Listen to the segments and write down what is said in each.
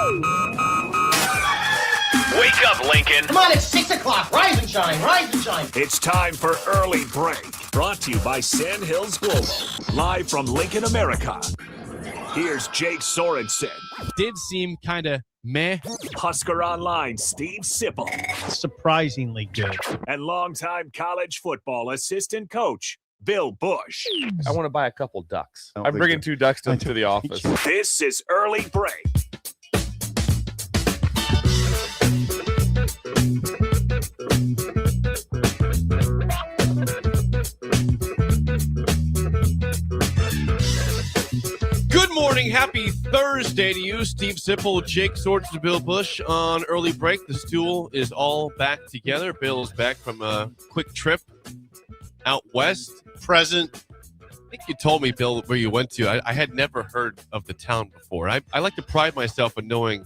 Wake up, Lincoln. Come on, it's 6 o'clock. Rise and shine, rise and shine. It's time for Early Break, brought to you by Sandhills Global, live from Lincoln, America. Here's Jake Sorensen. Did seem kind of meh. Husker Online, Steve Sipple. Surprisingly good. And longtime college football assistant coach, Bill Busch. I want to buy a couple ducks. I'm bringing 2 ducks to the office. This is Early Break. Good morning. Happy Thursday to you. Steve Sipple, Jake Sorensen, Bill Busch on Early Break. The stool is all back together. Bill's back from a quick trip out west. Present. I think you told me, Bill, where you went to. I had never heard of the town before. I like to pride myself in knowing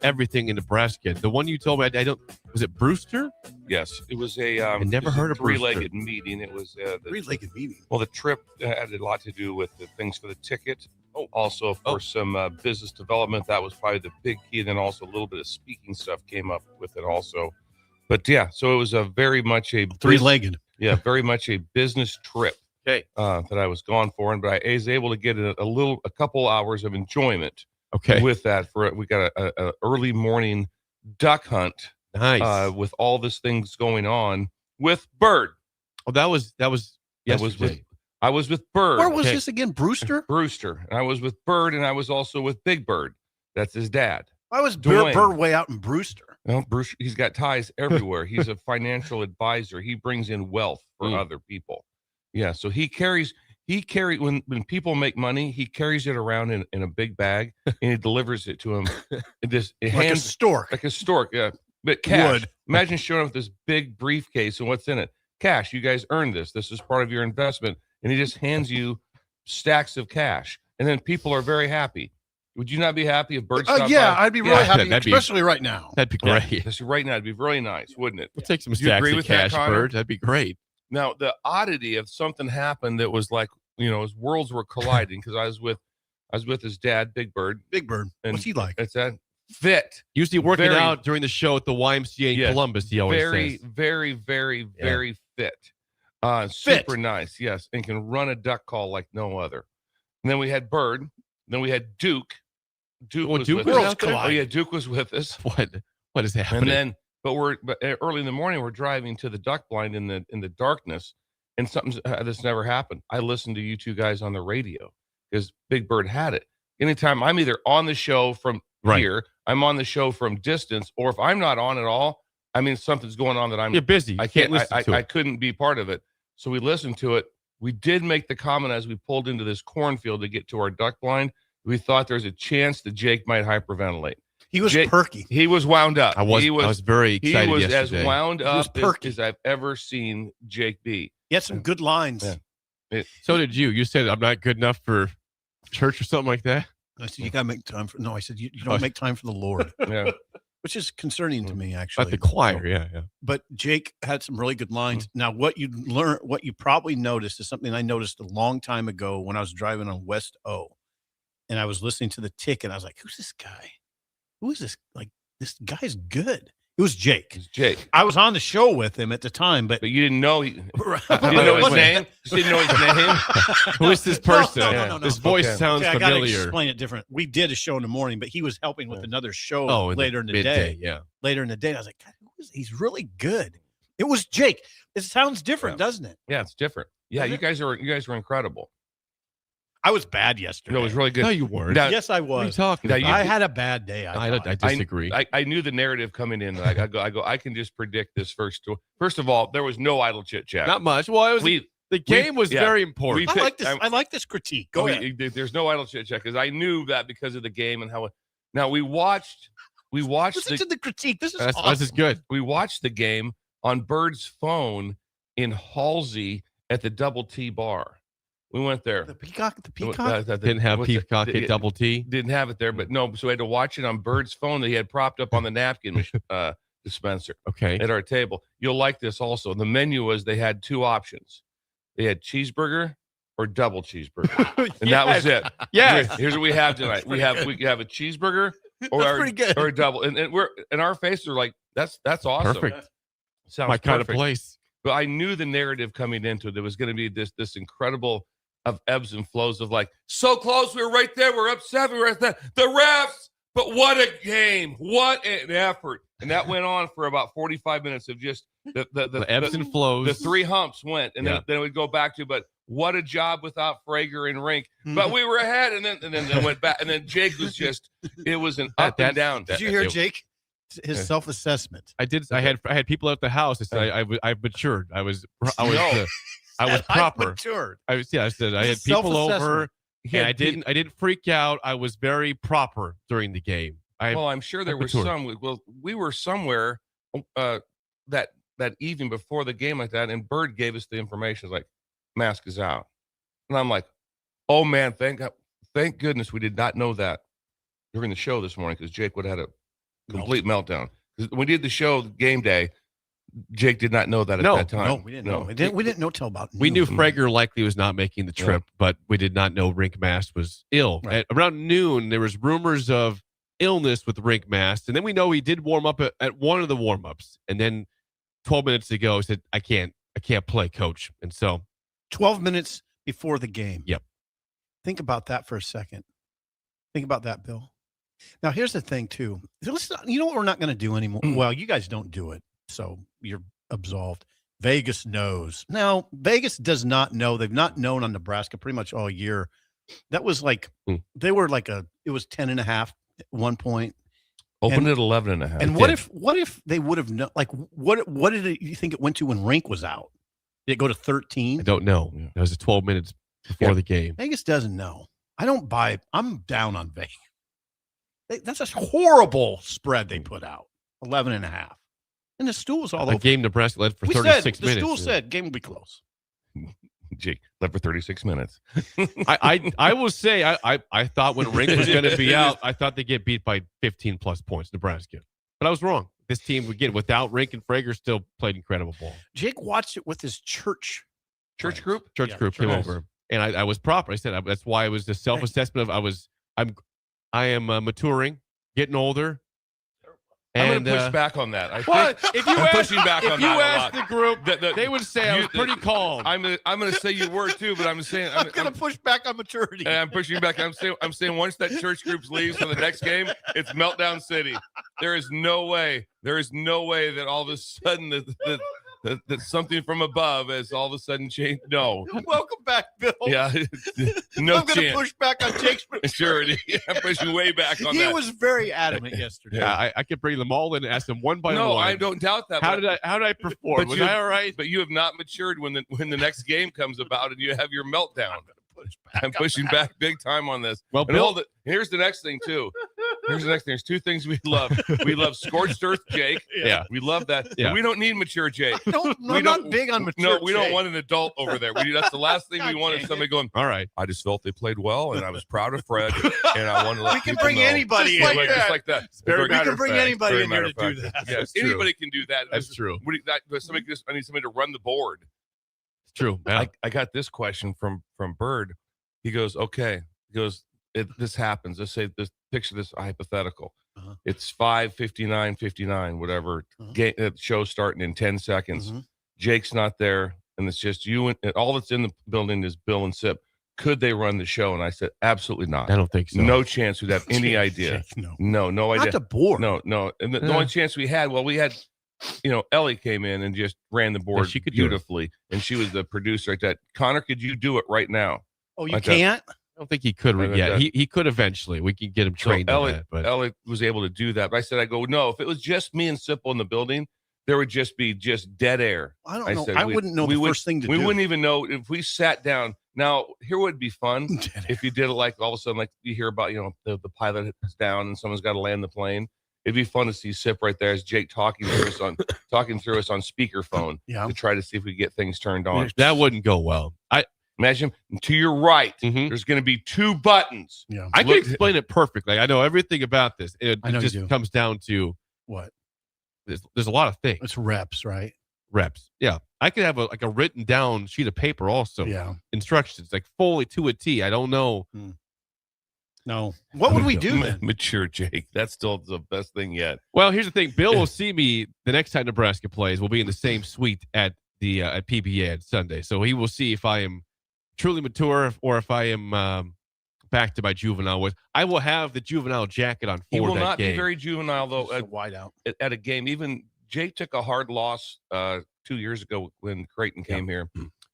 everything in Nebraska. The one you told me, I don't. Was it Brewster? Yes, it was a. I never heard of three-legged meeting. It was the Three-legged meeting. Well, the trip had a lot to do with the things for the ticket. Also, of course, some business development. That was probably the big key. And then also a little bit of speaking stuff came up with it also. But yeah, so it was a very much a Three-legged. Yeah, very much a business trip. Okay. That I was gone for, but I was able to get a couple hours of enjoyment. Okay. With that, we got a early morning duck hunt. Nice. With all this things going on with Bird. Oh, that was yesterday. I was with Bird. Where was this again? Brewster? Brewster. And I was with Bird, and I was also with Big Bird. That's his dad. Why was Dwayne. Bird way out in Brewster? Well, Bruce, he's got ties everywhere. He's a financial advisor. He brings in wealth for other people. Yeah, so when people make money, he carries it around in a big bag and he delivers it to him. Like a stork. Like a stork, yeah. But cash. Imagine showing up with this big briefcase and what's in it. Cash. You guys earned this. This is part of your investment. And he just hands you stacks of cash. And then people are very happy. Would you not be happy if Bird stopped by? I'd be really happy, especially right now. That'd be great. Especially right now, it'd be really nice, wouldn't it? We'll take some Do you stacks agree of with cash, that, Connor? Bird. That'd be great. Now, the oddity of something happened that was like, his worlds were colliding because I was with his dad, Big Bird. Big Bird. And what's he like? It's that fit. Usually working out during the show at the YMCA in Columbus, he always says. Very, very, very fit. Super nice, yes, and can run a duck call like no other. And then we had Bird. Then we had Duke. Duke was with us. Oh yeah, Duke was with us. What is happening? And then, early in the morning, we're driving to the duck blind in the darkness, and something that's never happened. I listened to you two guys on the radio because Big Bird had it. Anytime I'm either on the show from here, I'm on the show from distance, or if I'm not on at all, something's going on that you're busy. I can't listen to it. I couldn't be part of it. So we listened to it. We did make the comment as we pulled into this cornfield to get to our duck blind. We thought there's a chance that Jake might hyperventilate. He was perky. He was wound up. I was very excited. He was yesterday. as wound up as I've ever seen Jake be. He had some good lines. Yeah. So did you. You said I'm not good enough for church or something like that. I said you got to make time for. No, I said you don't make time for the Lord. Yeah. Which is concerning to me, actually. At the choir, yeah. But Jake had some really good lines. Now, what you probably noticed is something I noticed a long time ago when I was driving on West O, and I was listening to the ticket. I was like, "Who's this guy? Who is this? Like, this guy's good." It was Jake. It's Jake. I was on the show with him at the time, but you didn't know you didn't know his name. You didn't know his name. Who is this person? No. This voice sounds I gotta familiar. explain it different. We did a show in the morning, but he was helping with another show later in the day. Yeah, later in the day. I was like, God, who is he? He's really good. It was Jake. It sounds different, doesn't it? Yeah, it's different. Yeah, you guys were incredible. I was bad yesterday. No, it was really good. No, you weren't. Now, yes, I was. What are you talking about? I had a bad day. I disagree. I knew the narrative coming in. I go. I can just predict this first. First of all, there was no idle chit chat. Not much. Well, the game was very important. I like this critique. Go ahead. There's no idle chit chat because I knew that because of the game and how. Now we watched. Listen to the critique. This is awesome. This is good. We watched the game on Bird's phone in Halsey at the Double T bar. We went there. The Peacock? Didn't have Peacock at Double T? Didn't have it there, but no. So we had to watch it on Bird's phone that he had propped up on the napkin dispenser at our table. You'll like this also. The menu was they had two options. They had cheeseburger or double cheeseburger. And that was it. Yes. Here's what we have tonight. We have a cheeseburger That's pretty good. Or a double. And we're and our faces are like, that's awesome. Perfect. Sounds My kind of perfect. place. But I knew the narrative coming into it. There was going to be this incredible of ebbs and flows of like, so close, we were right there, we're up 7, we're at that. The refs, but what a game, what an effort. And that went on for about 45 minutes of just the ebbs and flows. The 3 humps went, and then it would go back to, but what a job without Frager and Rink. But we were ahead, and then went back, and then Jake was just, it was an up and down. Did you hear Jake? His self-assessment. I did. I had people at the house. I said I've matured. I was proper. Matured. I said I had people over. He And had I didn't freak out. I was very proper during the game. Well, I'm sure there were matured. some. Well, we were somewhere that evening before the game like that, and Bird gave us the information like mask is out, and I'm like, oh man, thank goodness we did not know that during the show this morning because Jake would have had a complete meltdown. When we did the show game day, Jake did not know that at that time. No, we didn't know. We didn't know till about noon. We knew Frager likely was not making the trip, but we did not know Rink Mast was ill. Right. Around noon, there was rumors of illness with Rink Mast, and then we know he did warm up at one of the warm-ups, and then 12 minutes ago he said, I can't play, coach. And so 12 minutes before the game. Yep. Think about that for a second. Think about that, Bill. Now, here's the thing, too. You know what we're not going to do anymore? Well, you guys don't do it, so you're absolved. Vegas knows. Now, Vegas does not know. They've not known on Nebraska pretty much all year. That was like, they were like it was 10.5 at one point. Opened at 11.5. And what if they would have known? Like, what did you think it went to when Rink was out? Did it go to 13? I don't know. That was 12 minutes before the game. Vegas doesn't know. I'm down on Vegas. That's a horrible spread they put out, 11.5. And the stool was all A over. game Nebraska led for 36 minutes. The stool said game will be close. Jake led for 36 minutes. I will say I thought when Rink was going to be out, I thought they'd get beat by 15 plus points, Nebraska. But I was wrong. This team, again, without Rink and Frager, still played incredible ball. Jake watched it with his church group? Church group came over. And I was proper. I said that's why it was the self-assessment of I am maturing, getting older. I'm And going to push back on that. I'm pushing back on that a lot. the group, they would say I was pretty calm. I'm going to say you were too, but I'm saying I'm going to push back on maturity. And I'm pushing back. I'm saying once that church group leaves for the next game, it's meltdown city. There is no way that all of a sudden that something from above has all of a sudden changed. No. Welcome back, Bill. Yeah. No I'm going to push back on Jake's maturity. I'm pushing way back on that. He was very adamant yesterday. Yeah, I could bring them all in and ask them one by one. No, I don't doubt that. How did I perform? Was I all right? But you have not matured when the next game comes about and you have your meltdown. I'm pushing back big time on this. Well, and Bill, here's the next thing too. There's 2 things we love. We love scorched earth Jake. Yeah. We love that. Yeah. We don't need mature Jake. I'm not big on mature No, we don't Jake. want an adult over there. That's the last thing we want is somebody going, all right. I just felt they played well, and I was proud of Fred, and I want to let We can people bring know. anybody Just in. like that. We can bring anybody in here to do that. Yes, That's true. anybody can do that. That's true. I need somebody to run the board. It's true. Yeah. I got this question from Bird. He goes, okay. He goes, this happens. Let's say this picture this hypothetical. Uh-huh. It's 5:59, whatever. Show starting in 10 seconds. Jake's not there, and it's just you and all that's in the building is Bill and Sip. Could they run the show? And I said, absolutely not. I don't think so. No chance we'd have any idea. No idea. Not the board. No. And the only chance we had, we had, Ellie came in and just ran the board she could do it. beautifully, and she was the producer like that. Connor, could you do it right now? Oh, you Like that. can't? I don't think he could yet. He could eventually. We can get him trained on that. But Ellie was able to do that. But I go, no, if it was just me and Sipple in the building, there would just be dead air. I don't know. I wouldn't know the first thing to do. We wouldn't even know if we sat down. Now, here would be fun if you did it like all of a sudden, like you hear about, the pilot is down and someone's got to land the plane. It'd be fun to see Sip right there as Jake talking through us on speakerphone to try to see if we get things turned on. that wouldn't go well. Imagine to your right, Mhm. there's going to be 2 buttons. Yeah. I can explain it perfectly. I know everything about this. It I know you just do. comes down to What? there's a lot of things. It's reps, right? Reps. Yeah. I could have a written down sheet of paper also. Yeah. Instructions, like fully to a T. I don't know. No. What would we do then? Mature Jake. That's still the best thing yet. Well, here's the thing. Bill will see me the next time Nebraska plays. We'll be in the same suite at the at PBA on Sunday. So he will see if I am truly mature or if I am back to my juvenile ways. I will have the juvenile jacket on for He will that not game. be very juvenile, though, So wide out. at a game. Even Jake took a hard loss 2 years ago when Creighton came here.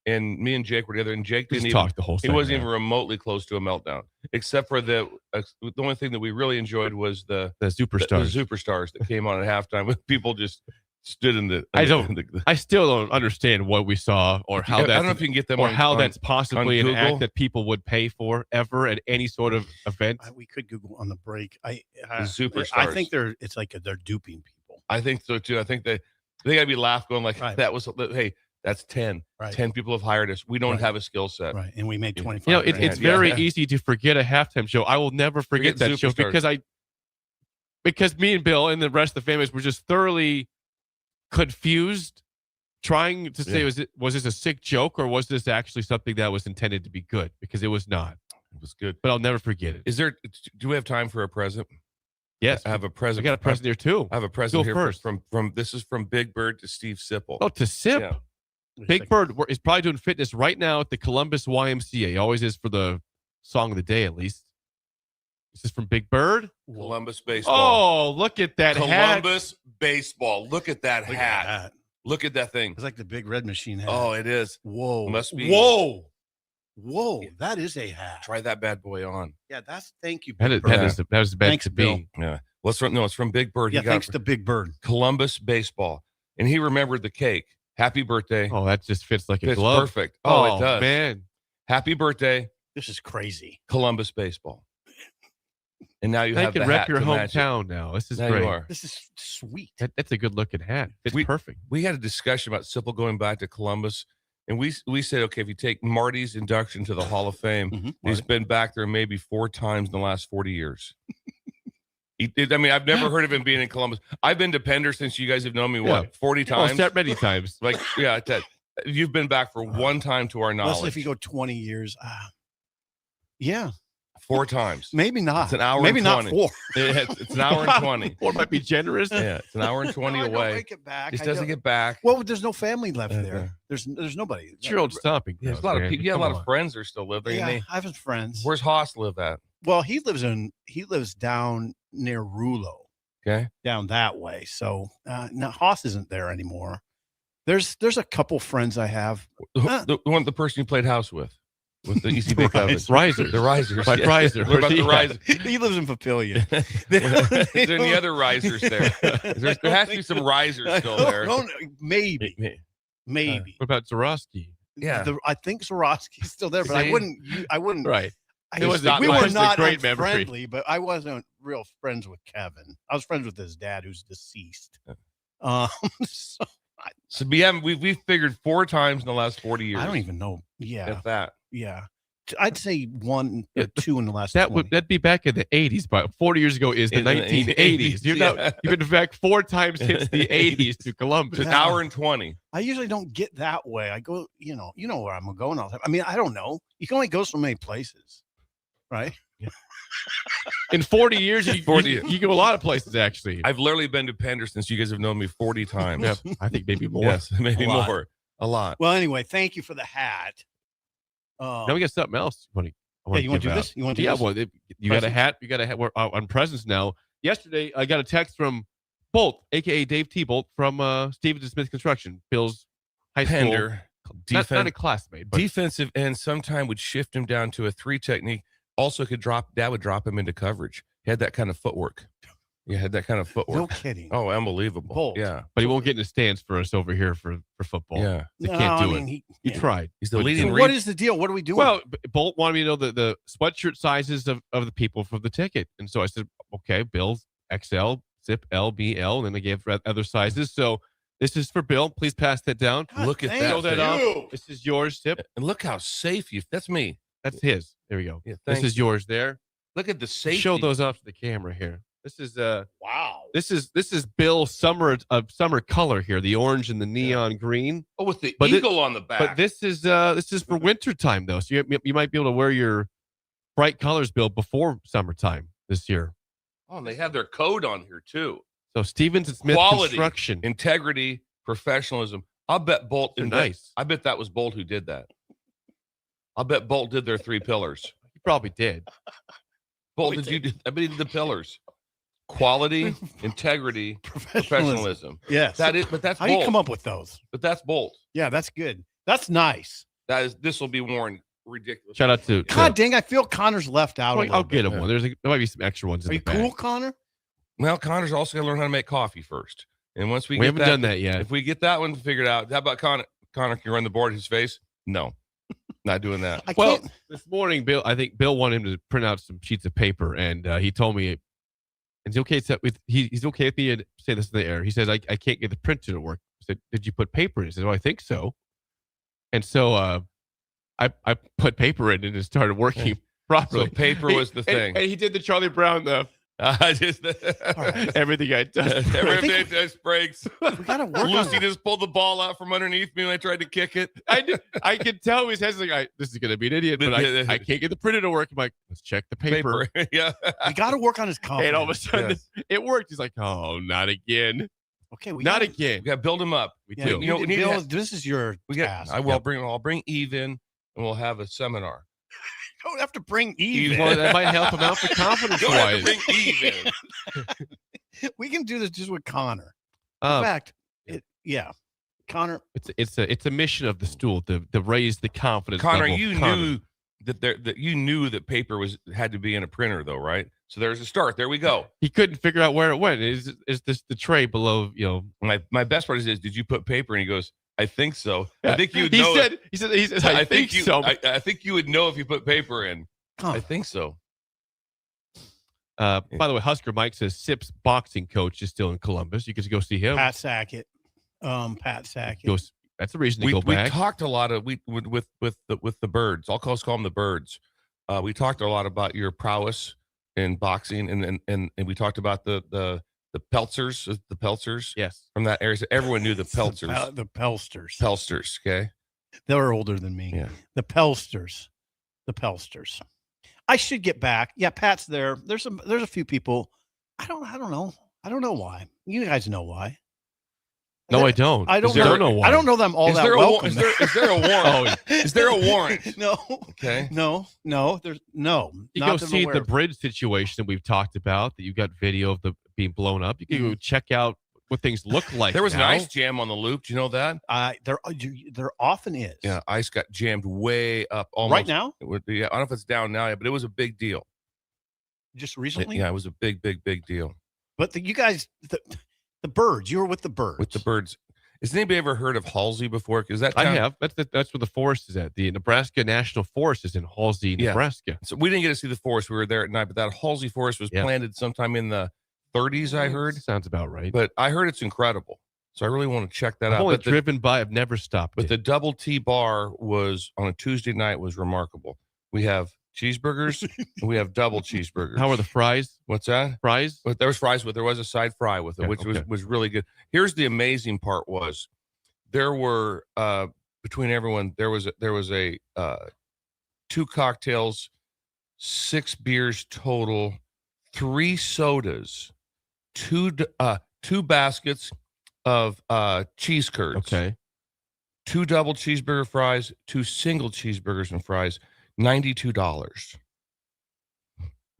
And me and Jake were together, and Jake didn't even talk the whole he wasn't even remotely close to a meltdown, except for the only thing that we really enjoyed was the superstars. the superstars that came on at halftime with people just stood in the. I still don't understand what we saw or how I that. don't know if you can get them or on, how on, that's possibly on an Google. act that people would pay for ever at any sort of event. We could Google on the break. The superstars. I think they're duping people. I think so too. I think they got to be laughed going like Right. that was. Hey, that's 10. Right. 10 people have hired us. We don't Right. have a skill set. Right. And we made 25. You know, it's Yeah. very Yeah. easy to forget a halftime show. I will never forget Forget that show superstars. because me and Bill and the rest of the families were just thoroughly confused, trying to say, was this a sick joke or was this actually something that was intended to be good? Because it was not. It was good. But I'll never forget it. Do we have time for a present? Yes, I have a present. I got a present here too. I have a present Go here first. from this is from Big Bird to Steve Sipple. Oh, to Sip. Yeah. Big Bird is probably doing fitness right now at the Columbus YMCA. He always is for the song of the day, at least. This is from Big Bird. Columbus baseball. Oh, look at that hat. Columbus baseball. Look at that Look hat. at that. Look at that thing. It's like the big red machine hat. Oh, it is. Whoa. Must be. Whoa. That is a hat. Try that bad boy on. Yeah, thank you. That Big is, Bird. that was meant Thanks, to Bill. be. Yeah. It's from Big Bird. Yeah, He got thanks it to Big Bird. Columbus baseball. And he remembered the cake. Happy birthday. Oh, that just fits like a It's glove. perfect. Oh, it does. Man. Happy birthday, This is crazy. Columbus baseball. And now you I have can the rep hat your to match it. hometown now. This is Now great. you are. This is sweet. That's a good looking hat. It's perfect. We had a discussion about Sipple going back to Columbus, and we said, okay, if you take Marty's induction to the Hall of Fame, Mhm. he's been back there maybe 4 times in the last 40 years. I've never heard of him being in Columbus. I've been to Pender since you guys have known me, what, 40 Oh, times? that many times. Like, yeah, you've been back for one time to our knowledge. Unless if you go 20 years. Yeah, 4 times. maybe not. It's an hour Maybe and not 20. 4. It's an hour and 20. Or might be generous. Yeah, it's an hour and 20 No, I don't away. make it back. Just I doesn't don't- get back. Well, there's no family left Yeah. there. There's nobody. It's your old stomping. There's a grounds, lot of man. people. Yeah, a Come lot on. of friends are still live there. Yeah, and I have friends. where's Haas live at? Well, he lives down near Rulo, Okay. down that way. So now Haas isn't there anymore. There's a couple friends I have. The person you played house with the Easy Bake Oven. Risers. The risers. Like yeah. riser. What about the Yeah. risers? He lives in Papillion. Is there any other risers there? There has to be some risers still there. No, maybe. What about Zorowski? Yeah. I think Zorowski's still there, but See? I wouldn't. Right. I It was not we much. were It's a not great memory. friendly, but I wasn't real friends with Kevin. I was friends with his dad, who's deceased. So So we figured 4 times in the last 40 years. I don't even know. Yeah, If that. yeah. I'd say 1 or 2 in the last. That'd be back in the 80s, but 40 years ago is the In the 1980s. You've been back 4 times since the 80s to Columbus. It's an hour and 20. I usually don't get that way. I go, you know where I'm going all the time. I mean, I don't know. You can only go so many places, right? In 40 years, you 40 you go a lot of places, actually. I've literally been to Pender since you guys have known me 40 times. Yeah, I think maybe more. Yes, maybe A lot. more. A lot. Well, anyway, thank you for the hat. Now we got something else. Yeah, you want to do this? You want to do Yeah, this? well, you got a Presents? hat. You got a hat. We're on presents now. Yesterday, I got a text from Bolt, a.k.a. Dave T. Bolt, from Stevenson Smith Construction, Bill's high school. Pender. Not a classmate, but Defensive end sometime would shift him down to a 3 technique. Also that would drop him into coverage. He had that kind of footwork. He had that kind of footwork. No kidding. Oh, unbelievable. Bold. Yeah. but he won't get in the stands for us over here for football. Yeah. They No, can't I do mean, it. he He tried. He's the But- leading So read. what is the deal? What are we doing? Well, Bolt wanted me to know the sweatshirt sizes of the people for the ticket. And so I said, okay, Bill's XL, Zip L, BL. And then they gave other sizes. So this is for Bill. Please pass that down. God, look at thank that Show that thing. off. This is yours, Zip. And look how safe that's me. That's his. There we go. Yeah, This thank is yours there. Look at the safety. Show those off to the camera here. This is Wow. this is Bill's summer color here, the orange and the neon green. Oh, with the But eagle on the back. But this is for winter time though. So you might be able to wear your bright colors, Bill, before summertime this year. Oh, and they have their code on here too. So Stevens and Smith Quality, Construction. integrity, professionalism. I'll bet Bolt. They're nice. I bet that was Bolt who did that. I'll bet Bolt did their 3 pillars. He probably did. Bolt, did you do? I bet he did the pillars. Quality, integrity, professionalism. Yes. But that's How Bolt. do you come up with those? But that's Bolt. Yeah, that's good. That's nice. This will be worn ridiculous. Shout out to God dang, I feel Connor's left out. I'll get him one. There might be some extra ones. Are in you the back. cool, Connor? Well, Connor's also got to learn how to make coffee first. And once we haven't done that yet. If we get that one figured out, how about Connor? Connor, can you run the board his face? No, not doing that. Well, this morning, I think Bill wanted him to print out some sheets of paper, and he told me, and he's okay with me and say this in the air. He says, I can't get the printer to work. I said, did you put paper in? He said, well, I think so. And so I put paper in and it started working properly. So paper was the thing. And he did the Charlie Brown, everything I done. Everything just breaks. We gotta work Lucy on just pulled the ball out from underneath me when I tried to kick it. I could tell his head's like, this is gonna be an idiot, but I can't get the printer to work. I'm like, let's check the paper. Yeah. We got to work on his confidence. And all of a sudden, it worked. He's like, oh, not again. Okay, Not again. We got to build him up. We Yeah, do. You know, we need to Bill, have- this is your task. I'll bring Eve in and we'll have a seminar. You don't have to bring Eve. Well, in. that might help him out for confidence Don't have to wise. bring Eve in. We can do this just with Connor. In Uh, fact, Connor. it's a mission of the stool to raise the confidence. Connor, level of you knew that you knew that paper had to be in a printer though, right? So there's a start. There we go. He couldn't figure out where it went. Is this the tray below? My best part is did you put paper? And he goes, I think so. Yeah. I think you He know. said. I think you. so. I think you would know if you put paper in. Connor. I think so. By the way, Husker Mike says Sip's boxing coach is still in Columbus. You can go see him. Pat Sackett. Pat Sackett. That's the reason to We go back. talked a lot of with the birds. I'll call them the birds. We talked a lot about your prowess in boxing, and we talked about the Peltzers. Yes. From that area. So everyone knew the Peltzers. The Pelsters. Pelsters. Okay. They're older than me. Yeah. The Pelsters. I should get back. Yeah, Pat's there. There's a few people. I don't know. I don't know why. You guys know why. No, I don't. I don't know why. I don't know them all Is that there well. is there a warrant? Is there a warrant? No. Okay. No. There's no. You not go that I'm see aware the of. bridge situation that we've talked about. That you got video of the being blown up. You can go check out what things look like. There was now. an ice jam on the loop. Do you know that? There often is. Yeah, ice got jammed way up. Almost. Right now? I don't know if it's down now yet, but it was a big deal. Just recently. Yeah, it was a big deal. But you guys, the birds. You were with the birds. With the birds. Has anybody ever heard of Halsey before? Because that I town, have. That's where the forest is at. The Nebraska National Forest is in Halsey, Yeah. Nebraska. So we didn't get to see the forest. We were there at night, but that Halsey forest was planted sometime in the 30s, I heard. Sounds about right. But I heard it's incredible. So I really want to check that I've out. only But driven by. I've never stopped. But it. the double T bar was on a Tuesday night was remarkable. We have cheeseburgers and we have double cheeseburgers. How are the fries? What's that? Fries? But there was fries with there was a side fry with it, Okay, which okay. was really good. Here's the amazing part was there were between everyone there was a 2 cocktails, 6 beers total, 3 sodas, 2 baskets of cheese curds. Okay. 2 double cheeseburger fries, 2 single cheeseburgers and fries, $92.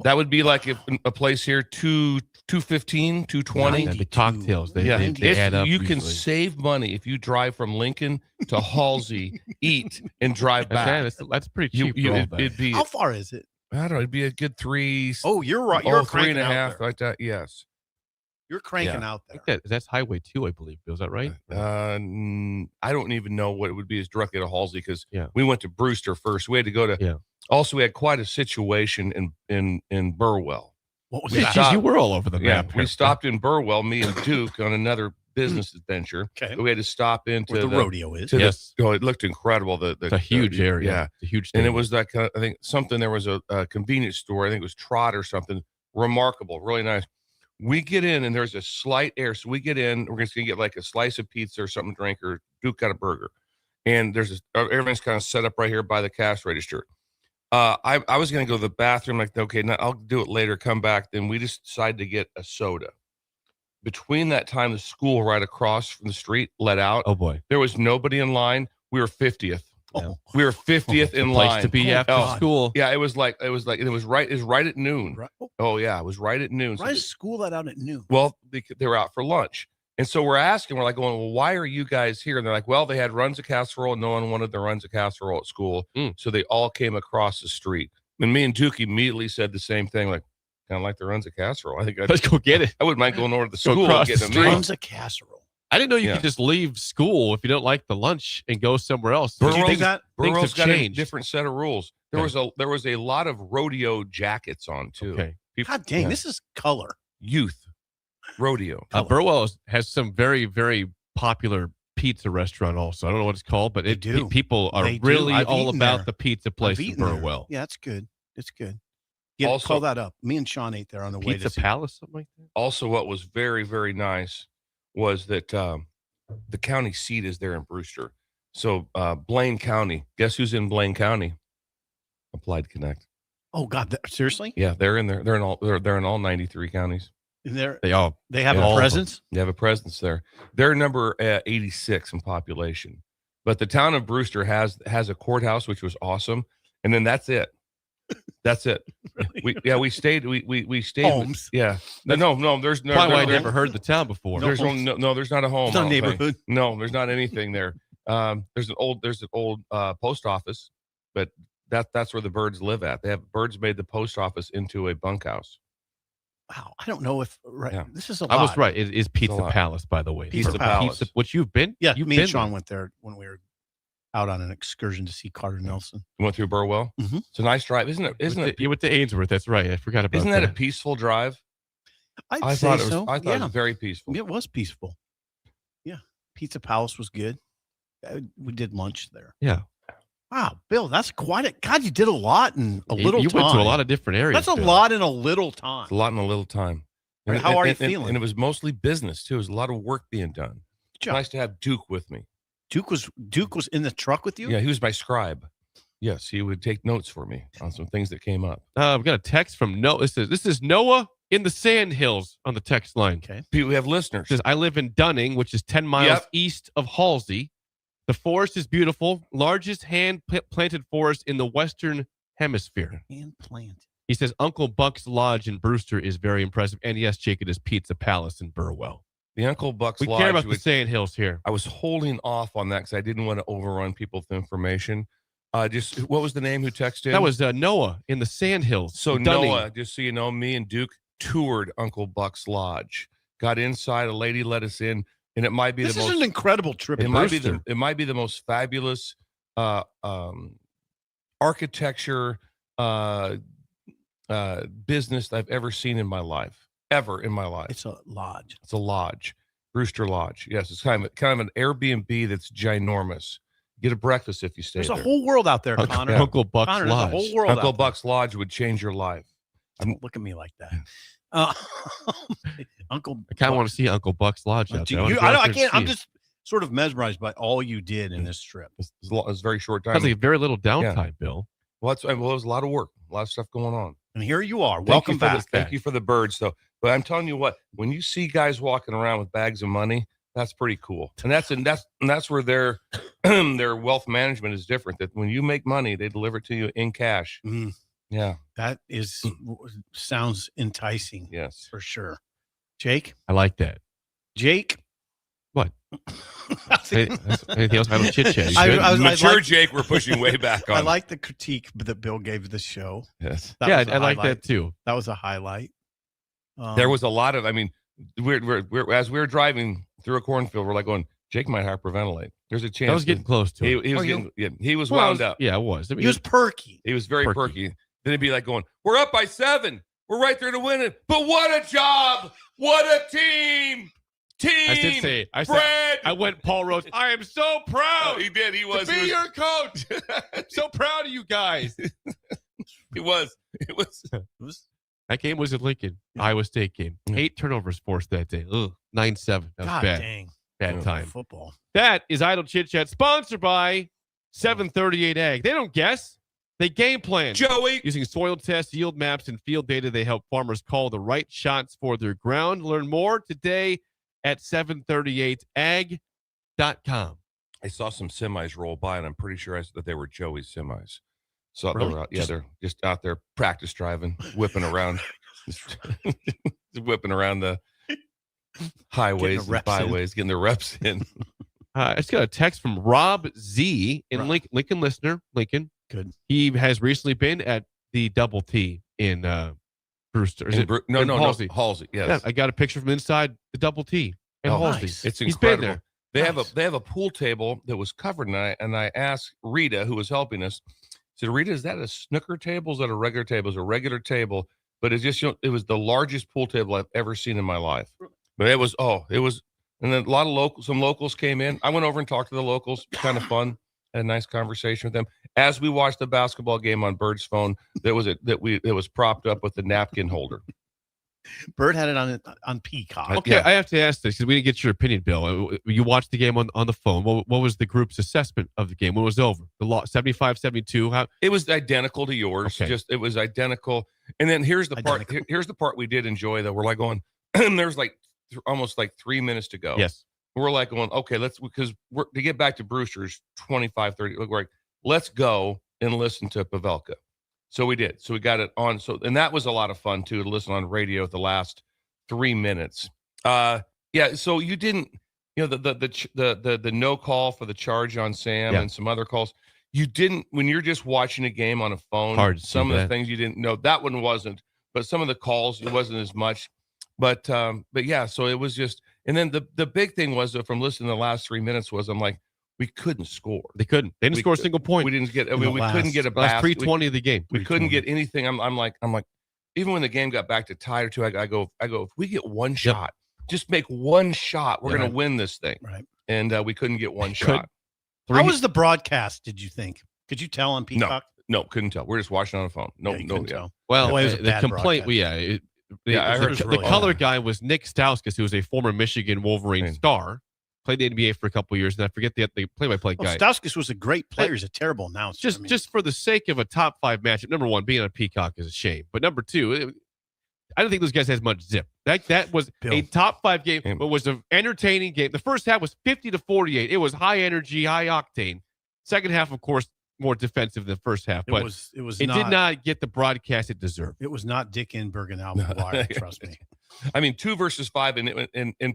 That would be like if a place here, $215, $220. The cocktails. They It's- add up. you can usually. save money if you drive from Lincoln to Halsey, eat, and drive back. That's pretty cheap. for all that. It'd be, How far is it? I don't know, it'd be a good 3. Oh, you're right. You're 3 and cranking a out half, there. like that. Yes. You're cranking Yeah. out I there. think that's Highway 2, I believe. Is that right? I don't even know what it would be as directly to Halsey because Yeah. we went to Brewster first. We had to go to. Yeah. Also, we had quite a situation in Burwell. What was We that? stopped- Geez, you were all over the Yeah, map. we stopped in Burwell, me and Duke, on another business adventure. Okay. We had to stop into Where the rodeo is. to the- Yes. oh, it looked incredible. It's a huge area. Yeah. It's a huge And it stadium. was like I think something. There was a convenience store. I think it was Trot or something. Remarkable, really nice. We get in and there's a slight air. So we get in. We're just gonna get like a slice of pizza or something to drink, or Duke got a burger. And there's everything's kind of set up right here by the cash register. I was going to go to the bathroom. Like, okay, now I'll do it later. Come back. Then we just decided to get a soda. Between that time, the school right across from the street let out. Oh boy, there was nobody in line. We were 50th. Oh. We were 50th in place line to be after school. Yeah, it was right at noon. Right. Oh yeah, it was right at noon. Why is school let out at noon? Well, they were out for lunch. And so we're asking, we're like going, well, why are you guys here? And they're like, well, they had runs of casserole and no one wanted the runs of casserole at school. So they all came across the street. And me and Duke immediately said the same thing, like, kind of like the runs of casserole. I think Let's go get it. I wouldn't mind going over to the school across and getting the a meal. Runs of casserole. I didn't know you Yeah. could just leave school if you don't like the lunch and go somewhere else. Do you think that? Things Burrow's have got a changed. different set of rules. There was a lot of rodeo jackets on too. Okay. God dang, this is color. Youth rodeo. Burwell has some very, very popular pizza restaurant also. I don't know what it's called, but people are They do. really I've all eaten about there. the pizza place I've in eaten there. Burwell. Yeah, it's good. It's good. Yeah, Also- call that up. Me and Sean ate there on the way Pizza to see. Palace, something like that. Also, what was very, very nice was that the county seat is there in Brewster. So Blaine County. Guess who's in Blaine County? Applied Connect. Oh God, seriously? Yeah, they're in there. They're in all 93 counties. They They all have Yeah. a All of presence. They have a presence there. They're number 86 in population. But the town of Brewster has a courthouse, which was awesome. And then that's it. That's it. We stayed. We stayed. Homes. Yeah. No. There's no. probably why I there- never heard the town before. There's no. There's not a home. It's not I a don't think. neighborhood. No, there's not anything there. There's an old post office, but that's where the birds live at. Birds made the post office into a bunkhouse. Wow, I don't know if Yeah. this is a lot. I was right. It is Pizza lot. Palace, by the way. Pizza For Palace. which you've been? Yeah, you've me been and Sean there. went there when we were out on an excursion to see Carter Nelson. You went through Burwell. Mhm. It's a nice drive, isn't it? You went to Ainsworth. That's right. I forgot about Isn't that. that a peaceful drive? I'd I say thought it was. so. I thought yeah. it was very peaceful. It was peaceful. Yeah, Pizza Palace was good. We did lunch there. Yeah. Wow, Bill, that's quite a God. You did a lot in a little You time. went to a lot of different areas. That's a Bill. lot in a little time. It's a lot in a little time. All right, how are you feeling? And it was mostly business too. It was a lot of work being done. Good job. Nice to have Duke with me. Duke was in the truck with you. Yeah, he was my scribe. Yes, he would take notes for me on some things that came up. I've got a text from Noah. This is Noah in the Sand Hills on the text line. Okay. We have listeners. Says, I live in Dunning, which is 10 miles Yep. east of Halsey. The forest is beautiful, largest hand-planted forest in the Western Hemisphere. And plant. He says Uncle Buck's Lodge in Brewster is very impressive. And yes, Jake, it is Pizza Palace in Burwell. The Uncle Buck's We Lodge. care about the Sand Hills here. I was holding off on that because I didn't want to overrun people with information. Just what was the name who texted? That was Noah in the Sand Hills. So Dunning. Noah, just so you know, me and Duke toured Uncle Buck's Lodge. Got inside, a lady let us in, and it might be This the is most. an incredible trip. It in might be Brewster. it might be the most fabulous architecture business I've ever seen in my life. Ever in my life. It's a lodge. It's a lodge, Brewster Lodge. Yes, it's kind of an Airbnb that's ginormous. Get a breakfast if you stay There's there. a whole world out there, Connor. Uncle Buck's Connor, there's a Lodge. whole world Uncle out Buck's Lodge would change your life. there. Don't look at me like that. Uncle. I kind of want to see Uncle Buck's Lodge out there. wanna go out I there and can't. I'm see it. just sort of mesmerized by all you did in this trip. It's a very short time. Sounds like very little downtime, Bill. Well, it was a lot of work, a lot of stuff going on. And here you are. Thank Welcome you for back. Thank you for the birds, though. But I'm telling you what, when you see guys walking around with bags of money, that's pretty cool. And that's where their their wealth management is different. That when you make money, they deliver it to you in cash. Mm, Yeah. that is sounds enticing. Yes. For sure. Jake. I like that. Jake. What? Anything else? I don't chit chat. Mature Jake, we're pushing way back on. I like the critique that Bill gave the show. Yes. That Yeah, was a I like highlight. that too. That was a highlight. There was a lot of. I mean, we're as we were driving through a cornfield, we're like going, Jake might hyperventilate. There's a chance. I was getting close to it. He was Oh, getting. Yeah, he was Well, I wound was- up. Yeah, I was. I mean, He was perky. He was very Perky. perky. Then it'd be like going, we're up by 7. We're right there to win it. But what a job. What a team. I did say, Fred. I went Paul Rose. I am so proud Oh, he did. He was. to be your coach. I'm so proud of you guys. It was. It was That game was at Lincoln, Iowa State game. 8 turnovers forced that day. Ugh, 9-7. That was God bad. dang. Bad time. Football. That is Idle Chit Chat, sponsored by 738 Ag. They don't guess. They game plan. Joey. Using soil tests, yield maps, and field data, they help farmers call the right shots for their ground. Learn more today at 738ag.com. I saw some semis roll by, and I'm pretty sure that they were Joey's semis. So Really? they're just out there practice driving, whipping around, whipping around the highways and byways, getting the reps in. I just got a text from Rob Z in Rob. Lincoln listener. Lincoln. Good. He has recently been at the Double T in Brewster. Is it? No, Halsey. Halsey. Yes. Yeah, I got a picture from inside the Double T in Halsey. nice. It's He's been incredible. there. They have a pool table that was covered, and I asked Rita, who was helping us, I said, Rita, is that a snooker table? Is that a regular table? It's a regular table, but it's just, it was the largest pool table I've ever seen in my life. But it was, and then a lot of some locals came in. I went over and talked to the locals, kind of fun, had a nice conversation with them. As we watched the basketball game on Bird's phone, it was propped up with the napkin holder. Bird had it on Peacock. Okay, I have to ask this because we didn't get your opinion, Bill. You watched the game on the phone. What was the group's assessment of the game when it was over? The law 75-72. It was identical to yours. Okay. It was identical. And then here's the part. Here's the part we did enjoy that we're like going. There's like almost like 3 minutes to go. Yes. We're like going, okay, because we're to get back to Brewster's 25-30. We're like, let's go and listen to Pavelka. So we did. So we got it on. So, and that was a lot of fun too, to listen on radio the last 3 minutes. Yeah. So you didn't, the no call for the charge on Sam and some other calls. You didn't, when you're just watching a game on a phone, some of the things you didn't know, that one wasn't, but some of the calls, it wasn't as much. But yeah, so it was just, and then the big thing was that from listening to the last 3 minutes was I'm like, we couldn't score. They couldn't. They didn't score a single point. We didn't get. I mean, we couldn't get a basket. Last 320 of the game. We couldn't get anything. I'm like, even when the game got back to tie or two, I go. If we get one shot, just make one shot, we're gonna win this thing. Right. And we couldn't get one shot. How was the broadcast? Did you think? Could you tell on Peacock? No, couldn't tell. We're just watching on the phone. No, tell. Well, Boy, it was a the bad complaint. broadcast. I heard the color guy was Nick Stauskas, who was a former Michigan Wolverine star. Played the NBA for a couple of years, and I forget the play-by-play guy. Stauskas was a great player. He's a terrible announcer. Just for the sake of a top 5 matchup, number one, being on Peacock is a shame. But number two, I don't think those guys had as much zip. That was a top 5 game, but was an entertaining game. The first half was 50-48. It was high energy, high octane. Second half, of course, more defensive than the first half. But it did not get the broadcast it deserved. It was not Dick Enberg and Al McGuire, trust me. I mean, 2 versus 5, and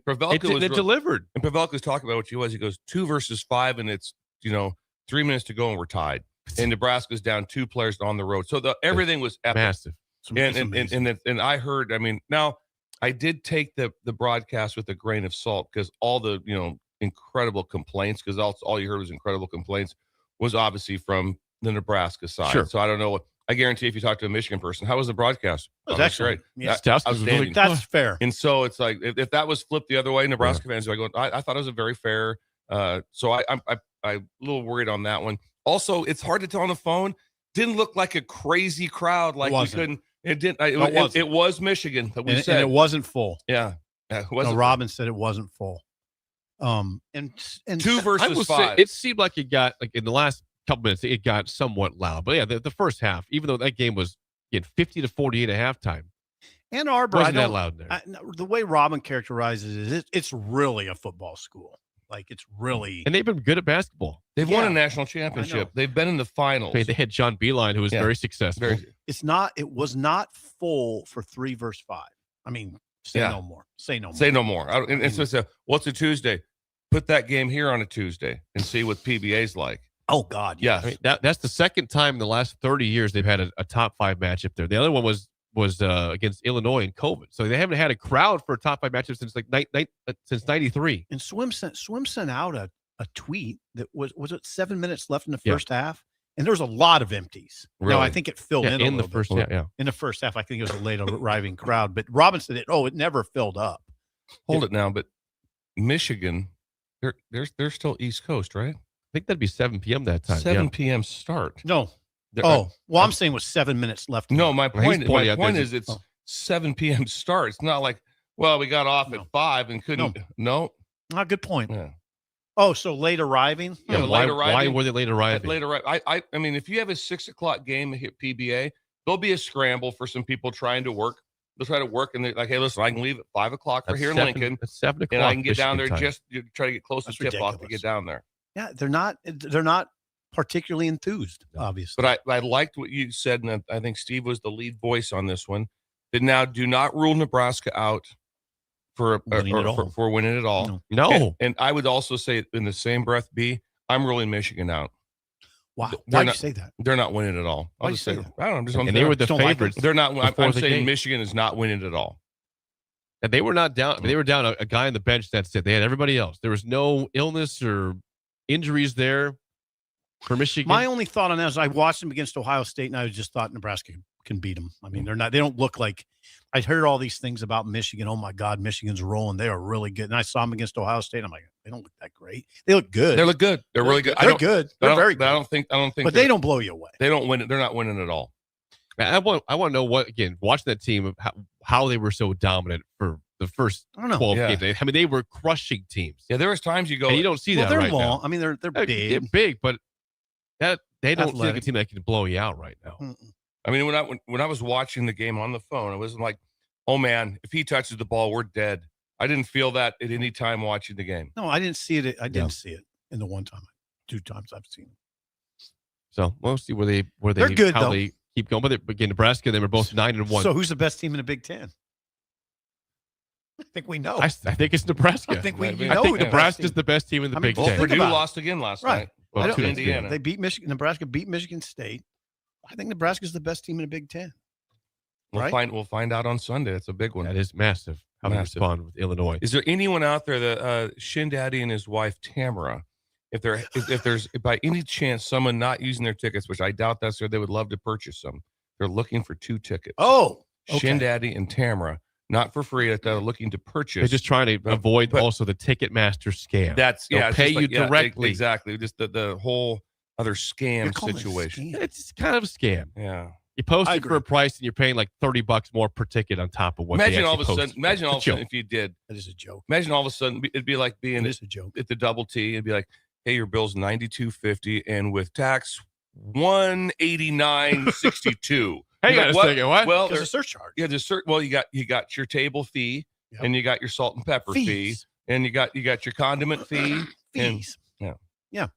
Pavelka it delivered. And Pavelka was talking about what he was. He goes 2 versus 5, and it's 3 minutes to go, and we're tied. And Nebraska's down 2 players on the road, so everything was epic. Massive. And I heard. I mean, now I did take the broadcast with a grain of salt because all the incredible complaints, because all you heard was incredible complaints, was obviously from the Nebraska side. Sure. So I don't know. I guarantee if you talk to a Michigan person, how was the broadcast? It was excellent. Great. Yeah, Outstanding. That's fair. And so it's like if that was flipped the other way, Nebraska fans are going. I thought it was a very fair. So I'm a little worried on that one. Also, it's hard to tell on the phone. Didn't look like a crazy crowd. Like we couldn't. It didn't. It was Michigan that we said, and it wasn't full. Yeah. It wasn't. No, Robin said it wasn't full. And 2 versus 5. It seemed like it got in the last couple minutes. It got somewhat loud, but yeah, the first half, even though that game was 50-48 at halftime. Ann Arbor wasn't that loud there. The way Robin characterizes it, it's really a football school. Like it's really, and they've been good at basketball. They've won a national championship. They've been in the finals. They had John Beeline, who was very successful. It was not full for 3 versus 5. I mean, say no more. Say no more. Say no more. And so what's a Tuesday? Put that game here on a Tuesday and see what PBA's like. Oh God, yes. I mean, that's the second time in the last 30 years they've had a top 5 matchup there. The other one was against Illinois in COVID, so they haven't had a crowd for a top 5 matchup since since '93. And Swim sent out a tweet that was it 7 minutes left in the first half, and there was a lot of empties. Really? Now I think it filled in the first half. Yeah, in the first half, I think it was a late arriving crowd. But Robin said it never filled up. Hold it now, but Michigan, they're still East Coast, right? I think that'd be 7 p.m. that time. 7 p.m. start. No. I'm saying with 7 minutes left. No, my point is it's 7 p.m. start. It's not like, well, we got off at 5 and couldn't. No. Good point. Yeah. Oh, so late arriving? Yeah, why, late arriving. why were they late arriving? Late arriving. I mean, if you have a 6 o'clock game at PBA, there'll be a scramble for some people trying to work. They'll try to work, and they're like, "Hey, listen, I can leave at 5 o'clock for here in Lincoln, It's 7 o'clock. and I can get down there Michigan time. just try to get close That's to tip off to ridiculous. get down there." Yeah, they're not particularly enthused, obviously. But I liked what you said, and I think Steve was the lead voice on this one. That now do not rule Nebraska out for Winning it all. for winning it all. No. And I would also say in the same breath, I'm ruling Michigan out. Wow. They're Why'd you not- say that? They're not winning it all. Why'd I'll you just say say that? I don't know. I'm just And they were the Don't like favorites. they're not. before I'm the saying game. Michigan is not winning it all. And they were not down. I mean, they were down a guy on the bench. That's it. They had everybody else. There was no illness or injuries there for Michigan. My only thought on that is I watched them against Ohio State, and I just thought Nebraska can beat them. I mean, they don't look like. I heard all these things about Michigan. Oh my God, Michigan's rolling. They are really good. And I saw them against Ohio State. I'm like, they don't look that great. They look good. They look good. They're really good. They're good. They're very good. I don't think. But they don't blow you away. They don't win it. They're not winning it all. I want to know what, again, watching that team, how they were so dominant for the first I don't know. 12 Yeah. games. I mean, they were crushing teams. Yeah, there was times you go. And you don't see Well, that they're right long. now. I mean, they're They're big. big, but that they don't look like a Athletic. team that can blow you out right now. Mm-mm. I mean, when I was watching the game on the phone, I wasn't like, oh man, if he touches the ball, we're dead. I didn't feel that at any time watching the game. No, I didn't see it. I didn't see it in the 2 times I've seen it. So we'll see They're good, how though. they keep going. But again, Nebraska, they were both 9-1. So who's the best team in the Big Ten? I think we know. I think it's Nebraska. I think we I you think know who the best Nebraska's team- the best team in the I mean, Big well, Ten. think Purdue about it. lost again last Right. night. Well, I don't to think Indiana. They beat Michigan. Nebraska beat Michigan State. I think Nebraska's the best team in the Big Ten. right? We'll find out on Sunday. It's a big one. That is massive. How they Massive. respond with Illinois. Is there anyone out there that Shin Daddy and his wife Tamara, if there's by any chance someone not using their tickets, which I doubt that's there, they would love to purchase some. They're looking for 2 tickets. Oh, okay. Shin Daddy and Tamara, not for free, that are looking to purchase. They're just trying to But- avoid but- also the Ticketmaster scam. That's They'll it's pay just you directly. exactly. Just the whole other You're scam calling it a situation. scam. It's kind of a scam. Yeah. You post I it for agree. a price and you're paying like $30 more per ticket on top of what they Imagine all of actually a sudden. posted. Imagine all of a It's a sudden joke. if you did. That is a joke. Imagine all of a sudden it'd be like being It is a joke. at the Double T. It'd be like, hey, your bill's $92.50 and with tax $189.62. Hang You're on like, a what? second. What? Well, There's a there's surcharge. yeah, there's certain. Well, you got your table fee Yep. and you got your salt and pepper fee Fees. and you got your condiment fee. and- Fees. yeah. Yeah.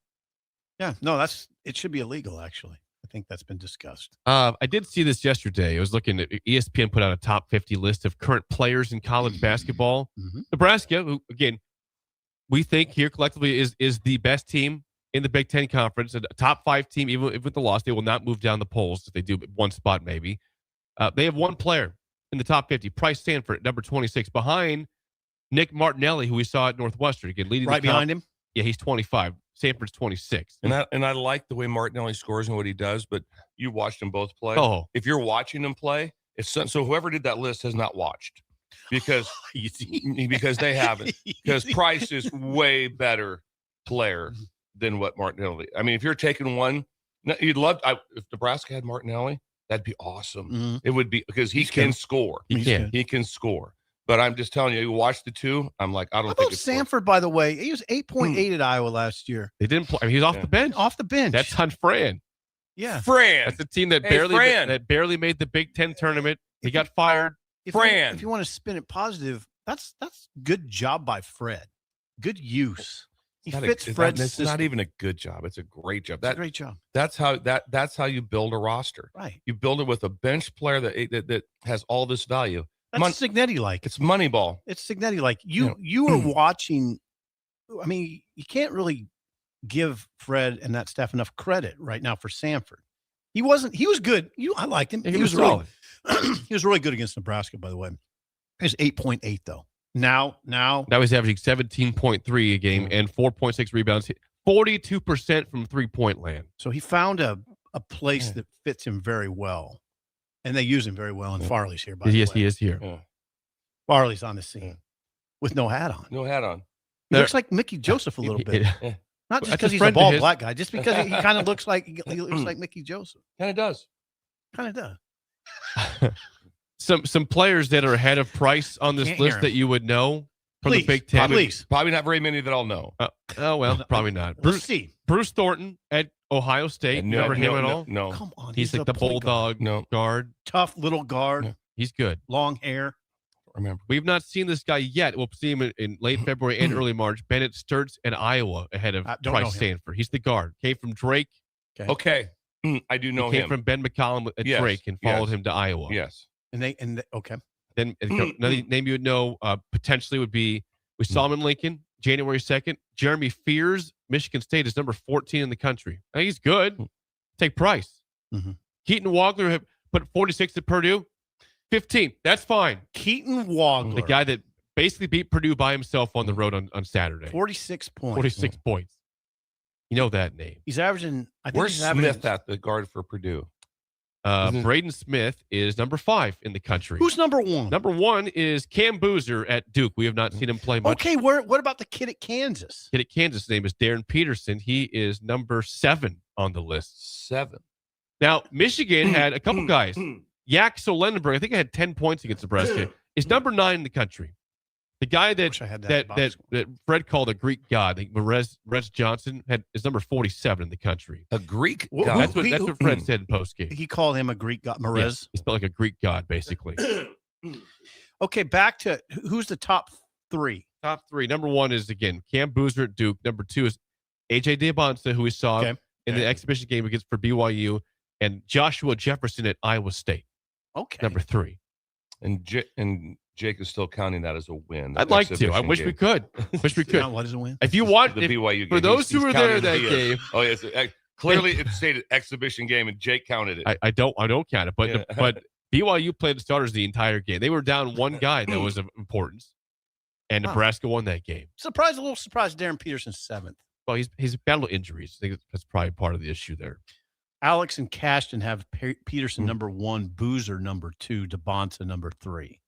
Yeah. No, it should be illegal, actually. I think that's been discussed. I did see this yesterday. I was looking at ESPN put out a top 50 list of current players in college basketball. Mhm. Nebraska, who, again, we think here collectively is the best team in the Big Ten Conference, a top 5 team. Even with the loss, they will not move down the polls. If they do one spot, maybe. They have one player in the top 50, Price Sanford at number 26, behind Nick Martinelli, who we saw at Northwestern. Again, leading Right the behind him. Yeah, he's 25. Sanford's 26. And I like the way Martinelli scores and what he does, but you watched them both play. Oh, If you're watching them play, it's so whoever did that list has not watched because they haven't. Because Price is way better player than what Martinelli. I mean, if you're taking one, you'd love if Nebraska had Martinelli, that'd be awesome. Mhm. It would be because he He's can good. score. he He's can. good. He can score. But I'm just telling you, you watch the two. I'm like, I How don't think about it's Sanford, by the way? He was 8.8 at Iowa last year. They didn't play. I mean, he's off Yeah. the bench. Off the bench. That's on Fran. yeah. Fran. That's a team that Hey, barely Fran. made the Big Ten tournament. He got fired. Fran. If you want to spin it positive, that's good job by Fred. Good use. He fits Fred's It's system. not even a good job. It's a great job. It's a great job. That's how you build a roster. Right. You build it with a bench player that has all this value. That's Signetti like. It's Moneyball. It's Signetti like. You Yeah. were watching. I mean, you can't really give Fred and that staff enough credit right now for Sanford. He was good. I liked him. He He was solid. really he was really good against Nebraska, by the way. He was 8.8 though. Now Now he's averaging 17.3 a game and 4.6 rebounds. 42% from 3-point land. so he found a place Yeah. that fits him very well. And they use him very well. And Yeah. Farley's here, by the Yes, way. he is here. Yeah. Farley's on the scene Yeah. with no hat on. No hat on. He looks like Mickey Joseph a little bit. Not just That's a because he's a friend of bald his. black guy, just because he kind of looks like Mickey Joseph. Kind of does. Kind of does. Some players that are ahead of Price on this Can't hear list him. that you would know. from the Big Ten. Probably not very many that I'll know. Oh, well, probably not. We'll see. Bruce Thornton at Ohio State. No, Remember him at no, all? No. Come on. He's like the point guard. bulldog guard. Tough little guard. No. He's good. Long hair. Remember. We've not seen this guy yet. We'll see him in late February and early March. Bennett Sturts at Iowa ahead of Price Sanford. He's the guard. Came from Drake. Okay. I do know he him. came from Ben McCollum at Drake and followed him to Iowa. Yes. And okay. Then another name you would know potentially would be, we saw him in Lincoln, January 2nd. Jeremy Fears, Michigan State, is number 14 in the country. I think he's good. Take Price. Mm-hmm. Keaton Wagler put 46 at Purdue. 15. That's fine. Keaton Wagler. The guy that basically beat Purdue by himself on the road on Saturday. 46 points. 46 points. You know that name. He's averaging, I think Where's he's averaging, Smith at, the guard for Purdue? Braden Smith is number 5 in the country. Who's number 1? Number 1 is Cam Boozer at Duke. We have not seen him play much. Okay, what about the kid at Kansas? Kid at Kansas' name is Darren Peterson. He is number 7 on the list. 7. Now, Michigan had a couple guys. Yak Solendenberg, I think I had 10 points against Nebraska, is number 9 in the country. The guy that Fred called a Greek god, I think Rez Johnson, is number 47 in the country. A Greek god? That's what Fred said in postgame. He called him a Greek god, Merez. Yes, he spelled like a Greek god, basically. Okay, back to who's the top 3? Top 3. Number 1 is, again, Cam Boozer at Duke. Number 2 is A.J. Debonsa, who we saw in the exhibition game for BYU, and Joshua Jefferson at Iowa State. Okay. Number 3. And Jake is still counting that as a win. I'd like to. I wish we could. Wish we could. What is a win? If you want the BYU game. For those who were there that game. Oh, yes. Clearly, it stated exhibition game, and Jake counted it. I don't count it, but BYU played the starters the entire game. They were down one guy that was of importance, and Nebraska won that game. A little surprised Darren Peterson's 7th. Well, he's battled injuries. I think that's probably part of the issue there. Alex and Cashton have Peterson number 1, Boozer number 2, Debonsa number 3.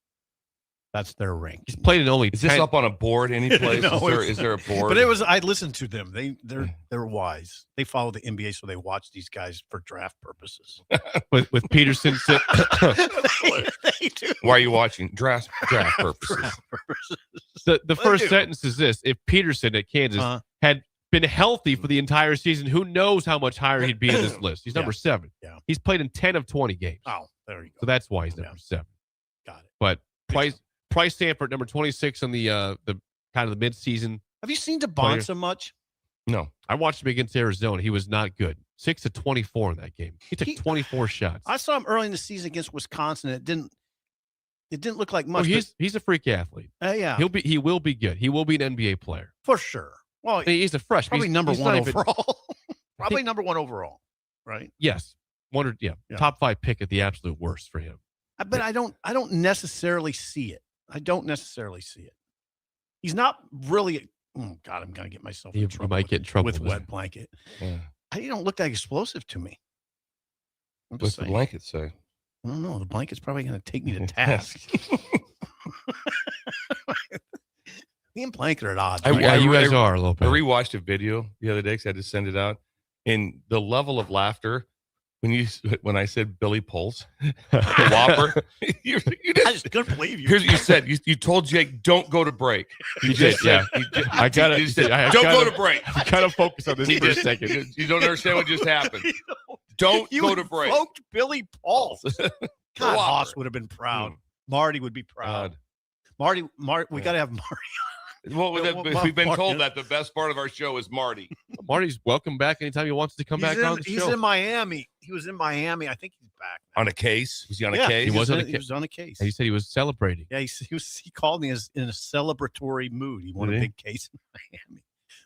That's their rank. He's played in only. Is this up on a board any place? No, is there a board? But I listened to them. They're wise. They follow the NBA, so they watch these guys for draft purposes. with Peterson. They do. Why are you watching? Draft purposes. The first sentence is this: if Peterson at Kansas had been healthy for the entire season, who knows how much higher he'd be in this list? He's number 7. Yeah. He's played in 10 of 20 games. Oh, there you go. So that's why he's number 7. Got it. But Price Sanford, number 26 on the kind of the midseason. Have you seen Debonsa much? No. I watched him against Arizona. He was not good. 6 of 24 in that game. He took 24 shots. I saw him early in the season against Wisconsin. It didn't look like much. Oh, he's a freak athlete. Yeah. He will be good. He will be an NBA player. For sure. Well, he's a freshman. Probably number he's 1 overall. Probably number 1 overall, right? Yes. Top 5 pick at the absolute worst for him. But I don't necessarily see it. He's not really. Oh God, I'm gonna get myself in trouble. You might get in trouble with wet blanket. Yeah. He don't look that explosive to me. What's the blanket say? I don't know. The blanket's probably gonna take me to task. Me and blanket are at odds. You guys are a little bit. I rewatched a video the other day because I had to send it out, and the level of laughter when I said Billy Pulse, the Whopper, you I just couldn't believe you. Here's what you said. You told Jake, "Don't go to break." You did, yeah. I got it. Don't go to break. I gotta focus on this for a second. You don't understand what just happened. Don't go to break. You Billy Pulse. God, Haas would have been proud. Marty would be proud. Marty, we got to have Marty. Well, we've been told that the best part of our show is Marty. Marty's welcome back anytime he wants to come back on the show. He's in Miami. He was in Miami. I think he's back now. On a case? Was he on a case? He was on a case. And he said he was celebrating. Yeah, he called me in a celebratory mood. He won a big case in Miami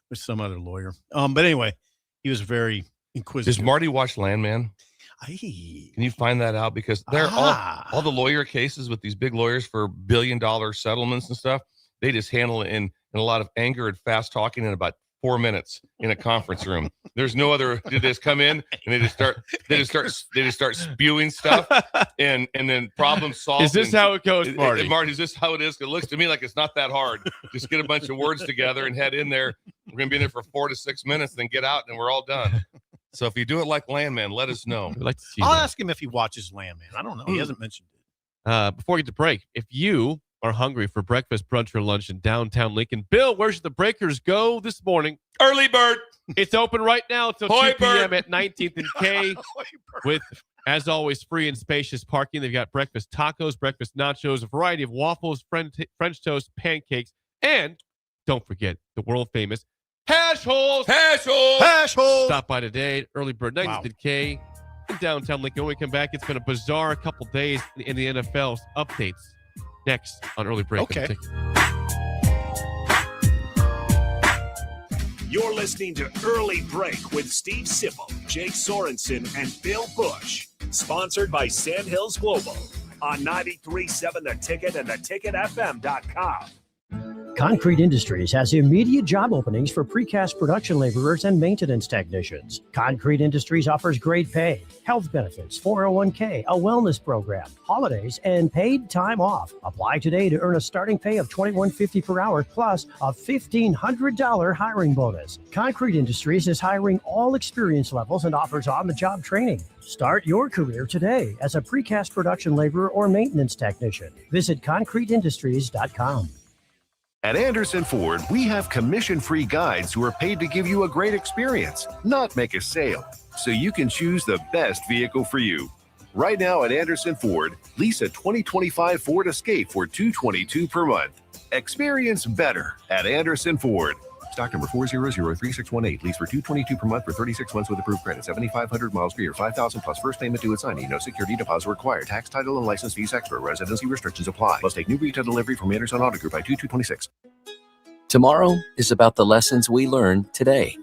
with some other lawyer. But anyway, he was very inquisitive. Does Marty watch Landman? Can you find that out? Because they're all the lawyer cases with these big lawyers for $1 billion settlements and stuff. They just handle it in a lot of anger and fast talking in about 4 minutes in a conference room. There's no other. They just come in and they just start spewing stuff and then problem solved. Is this how it goes, Marty? Marty, is this how it is? It looks to me like it's not that hard. Just get a bunch of words together and head in there. We're gonna be in there for 4 to 6 minutes, then get out and we're all done. So if you do it like Landman, let us know. We'd like to see I'll ask him if he watches Landman. I don't know. He hasn't mentioned it. Before we get to break, if you are hungry for breakfast, brunch, or lunch in downtown Lincoln. Bill, where should the Breakers go this morning? Early bird. It's open right now until 2 p.m. at 19th and K with, as always, free and spacious parking. They've got breakfast tacos, breakfast nachos, a variety of waffles, French toast, pancakes, and don't forget the world famous hash holes. Hash hole. Hash hole. Stop by today. Early bird, 19th and K in downtown Lincoln. When we come back, it's been a bizarre couple days in the NFL. Updates next on Early Break. Okay. You're listening to Early Break with Steve Sipple, Jake Sorensen, and Bill Busch. Sponsored by Sandhills Global on 93.7 The Ticket and theticketfm.com. Concrete Industries has immediate job openings for precast production laborers and maintenance technicians. Concrete Industries offers great pay, health benefits, 401k, a wellness program, holidays, and paid time off. Apply today to earn a starting pay of $21.50 per hour plus a $1,500 hiring bonus. Concrete Industries is hiring all experience levels and offers on-the-job training. Start your career today as a precast production laborer or maintenance technician. Visit concreteindustries.com. At Anderson Ford, we have commission-free guides who are paid to give you a great experience, not make a sale, so you can choose the best vehicle for you. Right now at Anderson Ford, lease a 2025 Ford Escape for $222 per month. Experience better at Anderson Ford. Stock number 4003618. Lease for $222 per month for 36 months with approved credit. 7,500 miles per year. 5,000 plus first payment due at signing. No security deposit required. Tax, title, and license fees extra. Residency restrictions apply. Must take new retail delivery from Anderson Auto Group by 2/2/26. Tomorrow is about the lessons we learn today.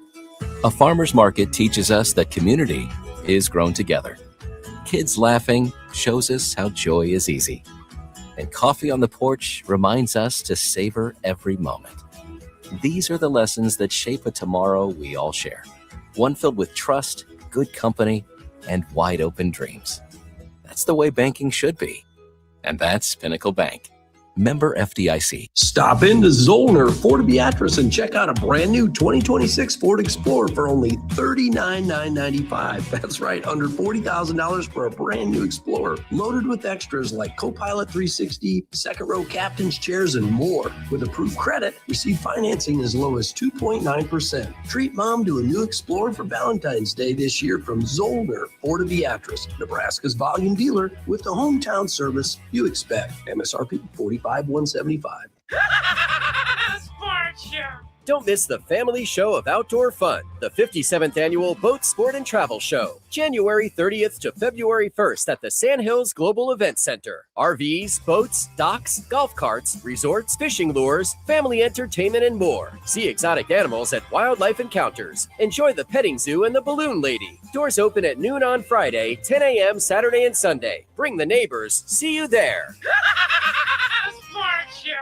A farmer's market teaches us that community is grown together. Kids laughing shows us how joy is easy. And coffee on the porch reminds us to savor every moment. These are the lessons that shape a tomorrow we all share. One filled with trust, good company, and wide open dreams. That's the way banking should be. And that's Pinnacle Bank. Member FDIC. Stop into Zollner Ford Beatrice and check out a brand new 2026 Ford Explorer for only $39,995. That's right, under $40,000 for a brand new Explorer, loaded with extras like Copilot 360, second row captain's chairs, and more. With approved credit, receive financing as low as 2.9%. Treat mom to a new Explorer for Valentine's Day this year from Zollner Ford Beatrice, Nebraska's volume dealer with the hometown service you expect. MSRP $45,175. Sports Show. Don't miss the family show of outdoor fun, the 57th Annual Boat, Sport, and Travel Show, January 30th to February 1st at the Sandhills Global Event Center. RVs, boats, docks, golf carts, resorts, fishing lures, family entertainment, and more. See exotic animals at Wildlife Encounters. Enjoy the petting zoo and the balloon lady. Doors open at noon on Friday, 10 a.m. Saturday and Sunday. Bring the neighbors. See you there. Sports Show.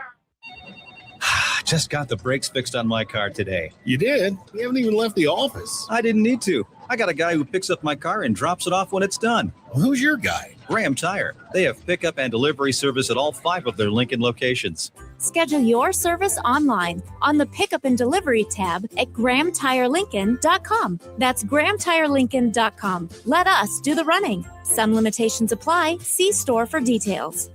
Just got the brakes fixed on my car today. You did? You haven't even left the office. I didn't need to. I got a guy who picks up my car and drops it off when it's done. Well, who's your guy? Graham Tire. They have pickup and delivery service at all 5 of their Lincoln locations. Schedule your service online on the Pickup and Delivery tab at GrahamTireLincoln.com. That's GrahamTireLincoln.com. Let us do the running. Some limitations apply. See store for details.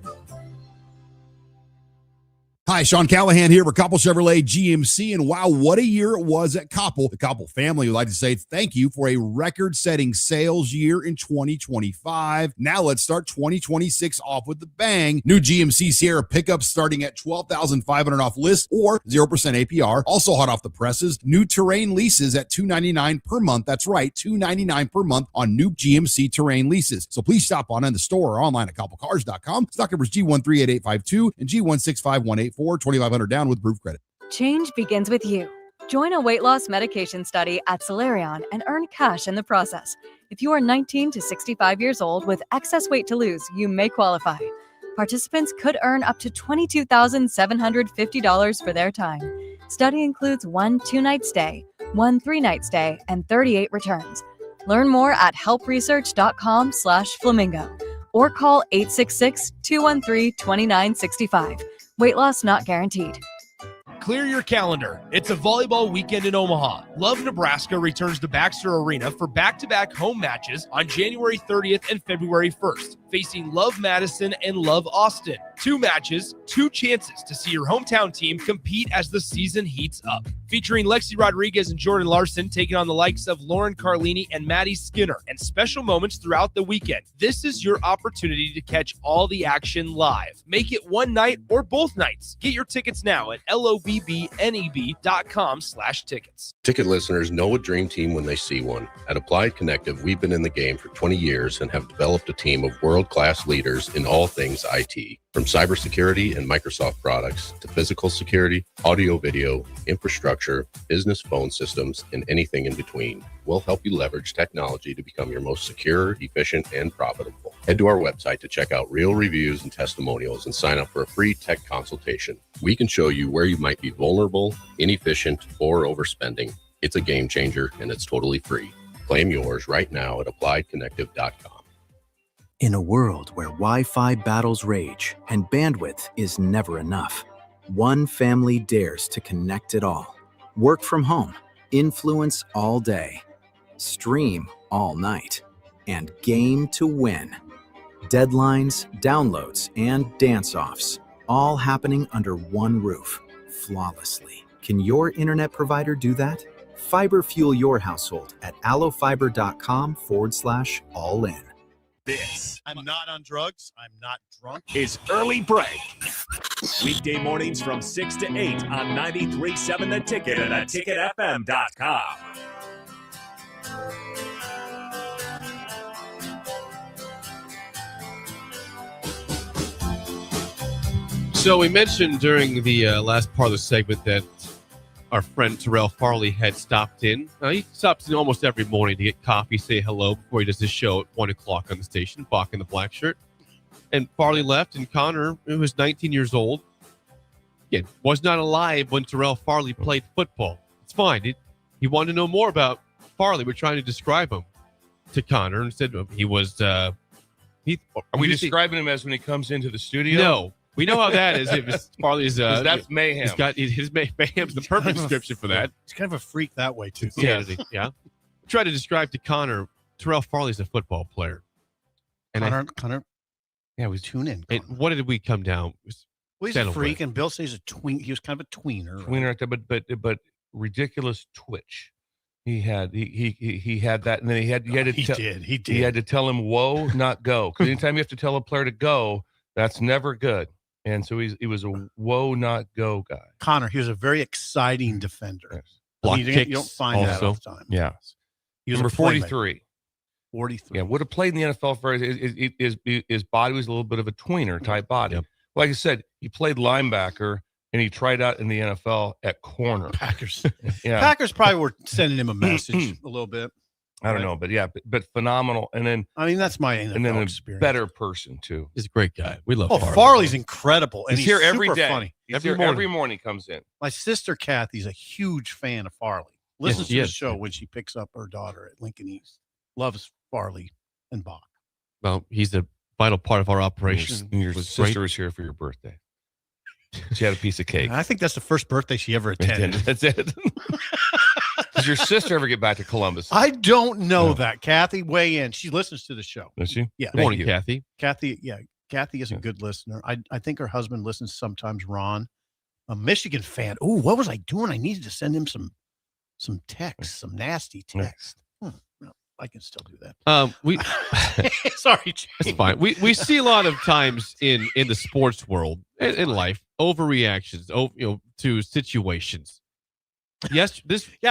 Hi, Sean Callahan here for Koppel Chevrolet GMC, and wow, what a year it was at Koppel. The Koppel family would like to say thank you for a record-setting sales year in 2025. Now let's start 2026 off with the bang. New GMC Sierra pickups starting at $12,500 off list or 0% APR. Also hot off the presses, new Terrain leases at $299 per month. That's right, $299 per month on new GMC Terrain leases. So please stop on in the store or online at koppelcars.com. Stock numbers G138852 and G16518. $2,500 down with proof credit. Change begins with you. Join a weight loss medication study at Solarion and earn cash in the process. If you are 19 to 65 years old with excess weight to lose, you may qualify. Participants could earn up to $22,750 for their time. Study includes 1 2-night stay, 1 3-night stay, and 38 returns. Learn more at helpresearch.com/flamingo or call 866-213-2965. Weight loss not guaranteed. Clear your calendar. It's a volleyball weekend in Omaha. Love Nebraska returns to Baxter Arena for back-to-back home matches on January 30th and February 1st. facing Love Madison and Love Austin. 2 matches, 2 chances to see your hometown team compete as the season heats up. Featuring Lexi Rodriguez and Jordan Larson taking on the likes of Lauren Carlini and Maddie Skinner, and special moments throughout the weekend. This is your opportunity to catch all the action live. Make it one night or both nights. Get your tickets now at lobbneb.com/tickets. Ticket listeners know a dream team when they see one. At Applied Connective, we've been in the game for 20 years and have developed a team of world-class leaders in all things IT. From cybersecurity and Microsoft products to physical security, audio-video, infrastructure, business phone systems, and anything in between. We'll help you leverage technology to become your most secure, efficient, and profitable. Head to our website to check out real reviews and testimonials and sign up for a free tech consultation. We can show you where you might be vulnerable, inefficient, or overspending. It's a game changer, and it's totally free. Claim yours right now at appliedconnective.com. In a world where Wi-Fi battles rage and bandwidth is never enough, one family dares to connect it all. Work from home, influence all day, stream all night, and game to win. Deadlines, downloads, and dance-offs, all happening under one roof, flawlessly. Can your internet provider do that? Fiber fuel your household at allofiber.com/all-in. This I'm not on drugs. I'm not drunk. is Early Break. Weekday mornings from 6 to 8 on 93.7 The Ticket and theticketfm.com. So we mentioned during the last part of the segment that our friend Terrell Farley had stopped in. He stops in almost every morning to get coffee, say hello before he does his show at 1 o'clock on the station, Bach in the Black Shirt. And Farley left, and Connor, who was 19 years old, again, was not alive when Terrell Farley played football. It's fine. He wanted to know more about Farley. We're trying to describe him to Connor and said he was. Are we describing him as when he comes into the studio? No. We know how that is. If Farley's that's mayhem. He's got his mayhem's the perfect description for that. He's kind of a freak that way too. Yeah. Try to describe to Connor. Terrell Farley's a football player. And Connor. Yeah, we tune in. And what did we come down? Well, he's a freak, and Bill says a tween. He was kind of a tweener. Tweener, but ridiculous twitch. He had that, and then he had to tell him whoa, not go. Because anytime you have to tell a player to go, that's never good. And so he was a whoa, not go guy. Connor, he was a very exciting defender. Yes. Block you kicks don't find that all the time. Yeah. He was number 43. 43. Yeah, would have played in the NFL for his body was a little bit of a tweener type body. Yep. Like I said, he played linebacker and he tried out in the NFL at corner. Packers. Yeah. Packers probably were sending him a message a little bit. I don't know, but yeah, but phenomenal. And then that's my NFL and then experience. Better person too. He's a great guy. We love. Farley's incredible, and he's here every super day. Funny. Every morning he comes in. My sister Kathy's a huge fan of Farley. Listens to the show when she picks up her daughter at Lincoln East. Loves Farley and Bach. Well, he's a vital part of our operation. Your sister was here for your birthday. She had a piece of cake. I think that's the first birthday she ever attended. That's it. Does your sister ever get back to Columbus? I don't know that. Kathy, weigh in. She listens to the show. Does she? Yeah. Good morning, Kathy. Kathy is a good listener. I think her husband listens sometimes, Ron. A Michigan fan. Oh, what was I doing? I needed to send him some text, some nasty text. Well, I can still do that. We sorry, Jay. It's fine. We see a lot of times in the sports world, in life, overreactions, to situations. Yes,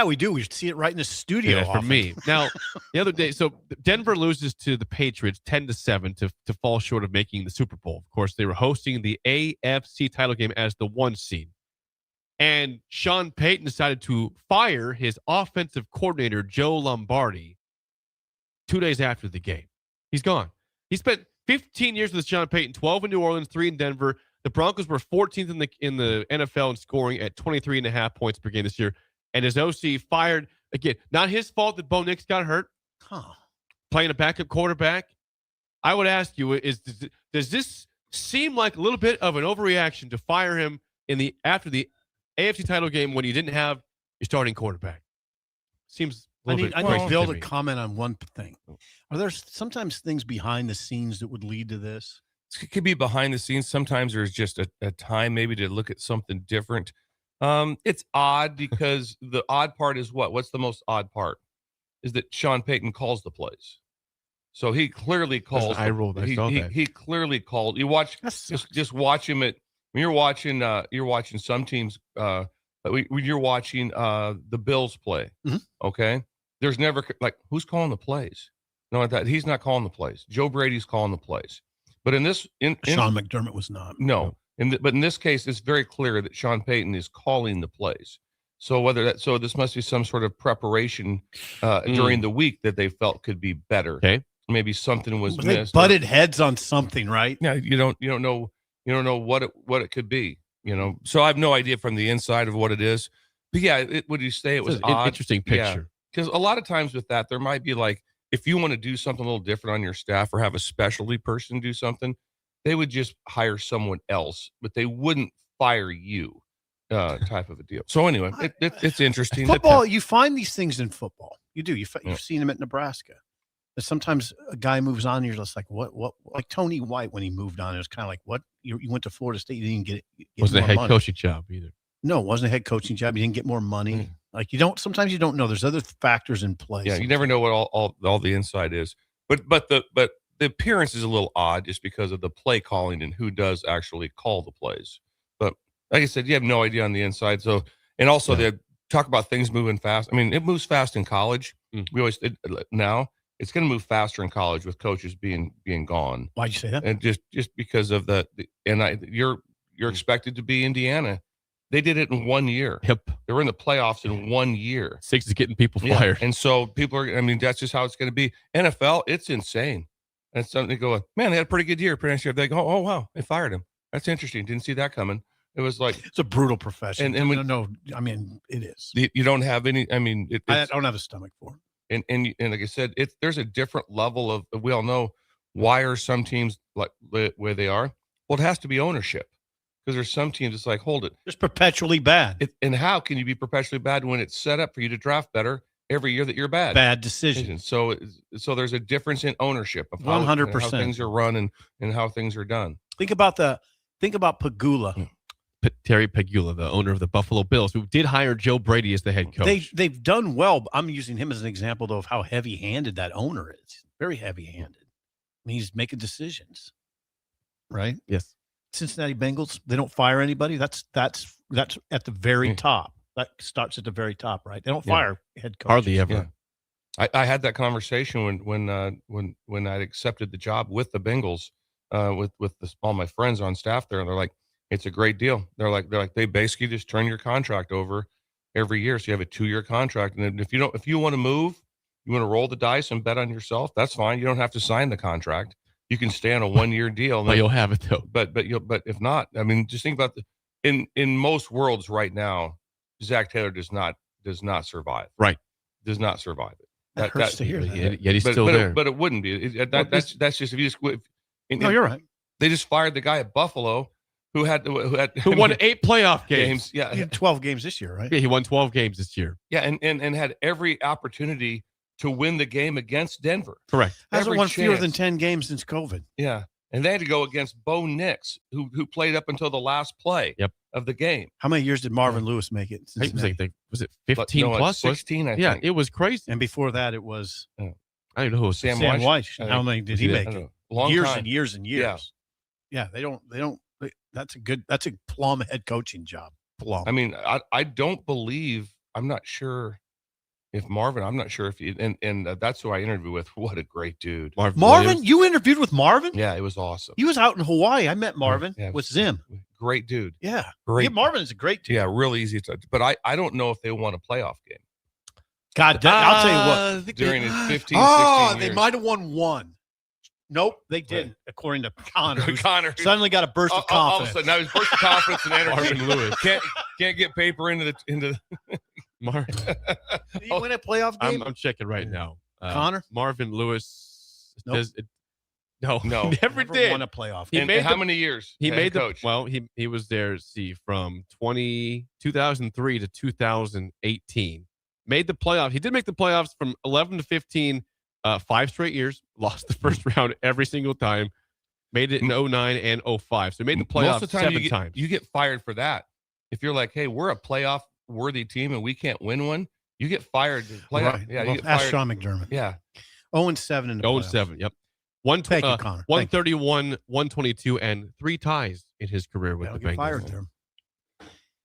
we do. We see it right in the studio. For me. Now, the other day, so Denver loses to the Patriots 10-7 to fall short of making the Super Bowl. Of course, they were hosting the AFC title game as the 1 seed. And Sean Payton decided to fire his offensive coordinator, Joe Lombardi, 2 days after the game. He's gone. He spent 15 years with Sean Payton, 12 in New Orleans, 3 in Denver. The Broncos were 14th in the NFL in scoring at 23.5 points per game this year. And his OC fired again. Not his fault that Bo Nix got hurt. Playing a backup quarterback. I would ask you, does this seem like a little bit of an overreaction to fire him after the AFC title game when you didn't have your starting quarterback? Seems a I little need bit crazy Bill to to me. comment on one thing. Are there sometimes things behind the scenes that would lead to this? It could be behind the scenes. Sometimes there's just a time maybe to look at something different. It's odd because the odd part is what? What's the most odd part? Is that Sean Payton calls the plays. So he clearly calls. I rolled. I saw that. He clearly called. You watch just watch him at when you're watching some teams. When you're watching the Bills play. Okay, there's never like who's calling the plays. No, that he's not calling the plays. Joe Brady's calling the plays. But in this, Sean McDermott was not. No, but in this case, it's very clear that Sean Payton is calling the plays. So this must be some sort of preparation during the week that they felt could be better. Okay, maybe something was They missed. butted heads on something, right? Yeah, you don't know what it could be. So I have no idea from the inside of what it is. But yeah, would you say it was an odd? interesting picture. Because a lot of times with that, there might be like, if you want to do something a little different on your staff or have a specialty person do something, they would just hire someone else, but they wouldn't fire you, type of a deal. So anyway, it's interesting. Football, you find these things in football. You do. You've seen them at Nebraska. But sometimes a guy moves on, and you're just like, what? Like Tony White when he moved on, it was kind of like, what? You went to Florida State, you didn't get Wasn't a more head money. coaching job either. No, it wasn't a head coaching job. You didn't get more money. Like sometimes you don't know. There's other factors in play. Yeah, you never know what all the inside is. But the appearance is a little odd just because of the play calling and who does actually call the plays. But like I said, you have no idea on the inside. So and also they talk about things moving fast. I mean, it moves fast in college. We always now it's going to move faster in college with coaches being gone. Why'd you say that? And just because of you're expected to be Indiana. They did it in 1 year. Yep. They were in the playoffs in 1 year. 6 is getting people fired. And so people are, that's just how it's going to be. NFL, it's insane. And something they go, man, they had a pretty good year. Pretty nice year. They go, oh, wow, they fired him. That's interesting. Didn't see that coming. It was like. It's a brutal profession. And we no, I mean, it is. You don't have any, I mean. I don't have a stomach for it. And like I said, there's a different level of, we all know why are some teams like where they are? Well, it has to be ownership. Because there's some teams it's like, hold it. Just perpetually bad. And how can you be perpetually bad when it's set up for you to draft better every year that you're bad? Bad decisions. So there's a difference in ownership of 100%. how things are run and how things are done. Think about Pagula. Terry Pagula, the owner of the Buffalo Bills, who did hire Joe Brady as the head coach. They've done well. But I'm using him as an example, though, of how heavy-handed that owner is. Very heavy-handed. I mean, he's making decisions, right? Yes. Cincinnati Bengals, they don't fire anybody. That's at the very top. That starts at the very top, right? They don't fire head coaches. Hardly ever. Yeah. I had that conversation when I accepted the job with the Bengals, with all my friends on staff there, and they're like, it's a great deal. They're like they basically just turn your contract over every year, so you have a 2-year contract, and then if you want to move, you want to roll the dice and bet on yourself, that's fine. You don't have to sign the contract. You can stay on a 1-year deal. But you'll have it though. But if not, I mean, just think about in most worlds right now, Zach Taylor does not survive. Right. Does not survive it. That hurts to hear that. Yet he's still there. But it wouldn't be. That's just if you just. No, you're right. They just fired the guy at Buffalo who won 8 playoff games. Yeah, he had 12 games this year, right? Yeah, he won 12 games this year. Yeah, and had every opportunity to win the game against Denver. Correct. Hasn't won fewer than 10 games since COVID. Yeah. And they had to go against Bo Nix, who played up until the last play of the game. How many years did Marvin Lewis make it? Was it 15 plus? 16, I think. Yeah, it was crazy. And before that, it was I don't know who was Sam White. How many did he make it? Long years time. and years and years. Yeah, they don't. That's a plum head coaching job. Plum. I mean, I don't believe. I'm not sure. If Marvin, I'm not sure if he, and that's who I interviewed with. What a great dude. Marvin, you interviewed with Marvin? Yeah, it was awesome. He was out in Hawaii. I met Marvin with Zim. Great dude. Yeah. Great. Yeah, Marvin is a great dude. Yeah, real easy to, but I don't know if they won a playoff game. God, I'll tell you what. During his 15, 16 years. They might have won one. Nope, they didn't, according to Connor. Connor suddenly got a burst of confidence. All of a sudden, now he's burst of confidence and energy. Marvin Lewis can't get paper into the Marvin. Did he win a playoff game? I'm checking right now. Connor? Marvin Lewis. Nope. No, never did. Won a playoff game. How many years? He made the coach? Well, he was there. See, from 2003 to 2018. Made the playoffs. He did make the playoffs from 11 to 15, 5 straight years. Lost the first round every single time. Made it in 09 and 05. So he made the playoffs Most of the time 7 times. You get fired for that. If you're like, hey, we're a playoff worthy team and we can't win one, you get fired. Right. Yeah, Well, you get ask fired. Sean McDermott. Yeah. 0-7 in the 0-7, yep. Thank you, Connor. 131, 122, and 3 ties in his career with the Get Bengals. fired there.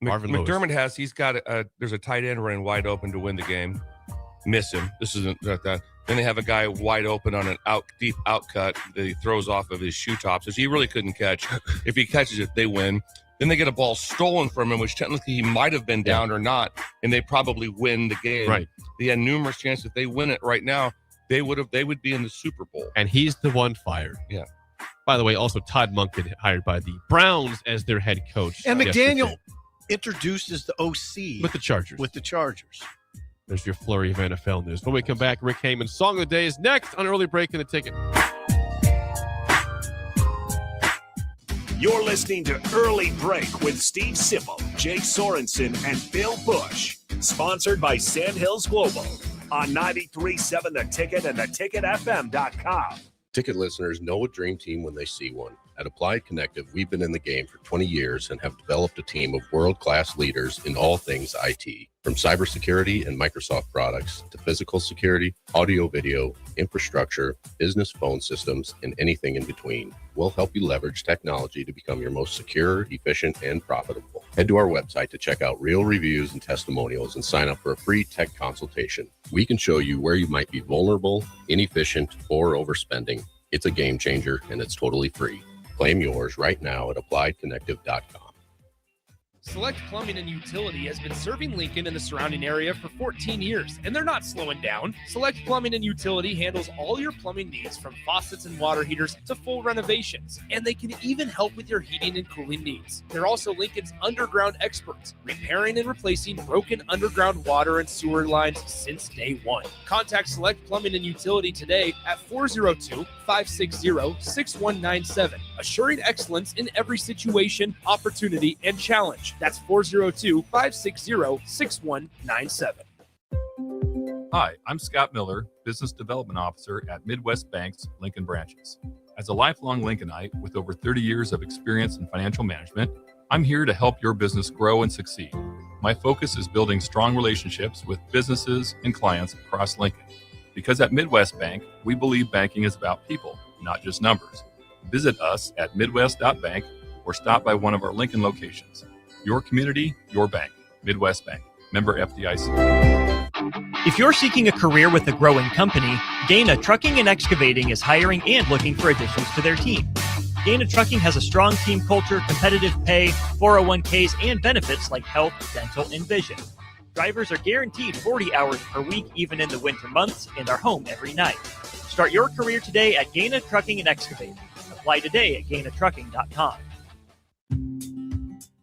Marvin Lewis. McDermott has, there's a tight end running wide open to win the game. Miss him. This isn't that. Then they have a guy wide open on an deep out cut that he throws off of his shoe tops, which he really couldn't catch. If he catches it, they win. Then they get a ball stolen from him, which technically he might have been down or not, and they probably win the game. Right. They had numerous chances. If they win it right now, they would be in the Super Bowl. And he's the one fired. Yeah. By the way, also Todd Monken hired by the Browns as their head coach. And yesterday. McDaniel introduced as the OC with the Chargers. There's your flurry of NFL news. When we come back, Rick Heyman's Song of the Day is next on Early Break in the Ticket. You're listening to Early Break with Steve Sipple, Jake Sorensen, and Bill Busch. Sponsored by Sandhills Global on 93.7 The Ticket and theticketfm.com. Ticket listeners know a dream team when they see one. At Applied Connective, we've been in the game for 20 years and have developed a team of world-class leaders in all things IT. From cybersecurity and Microsoft products to physical security, audio-video, infrastructure, business phone systems, and anything in between. We'll help you leverage technology to become your most secure, efficient, and profitable. Head to our website to check out real reviews and testimonials and sign up for a free tech consultation. We can show you where you might be vulnerable, inefficient, or overspending. It's a game changer, and it's totally free. Claim yours right now at appliedconnective.com. Select Plumbing and Utility has been serving Lincoln and the surrounding area for 14 years, and they're not slowing down. Select Plumbing and Utility handles all your plumbing needs, from faucets and water heaters to full renovations, and they can even help with your heating and cooling needs. They're also Lincoln's underground experts, repairing and replacing broken underground water and sewer lines since day one. Contact Select Plumbing and Utility today at 402-560-6197, assuring excellence in every situation, opportunity, and challenge. That's 402-560-6197. Hi, I'm Scott Miller, Business Development Officer at Midwest Bank's Lincoln branches. As a lifelong Lincolnite with over 30 years of experience in financial management, I'm here to help your business grow and succeed. My focus is building strong relationships with businesses and clients across Lincoln. Because at Midwest Bank, we believe banking is about people, not just numbers. Visit us at midwest.bank or stop by one of our Lincoln locations. Your community, your bank. Midwest Bank. Member FDIC. If you're seeking a career with a growing company, Gaina Trucking and Excavating is hiring and looking for additions to their team. Gaina Trucking has a strong team culture, competitive pay, 401ks, and benefits like health, dental, and vision. Drivers are guaranteed 40 hours per week, even in the winter months, and are home every night. Start your career today at Gaina Trucking and Excavating. Apply today at gainatrucking.com.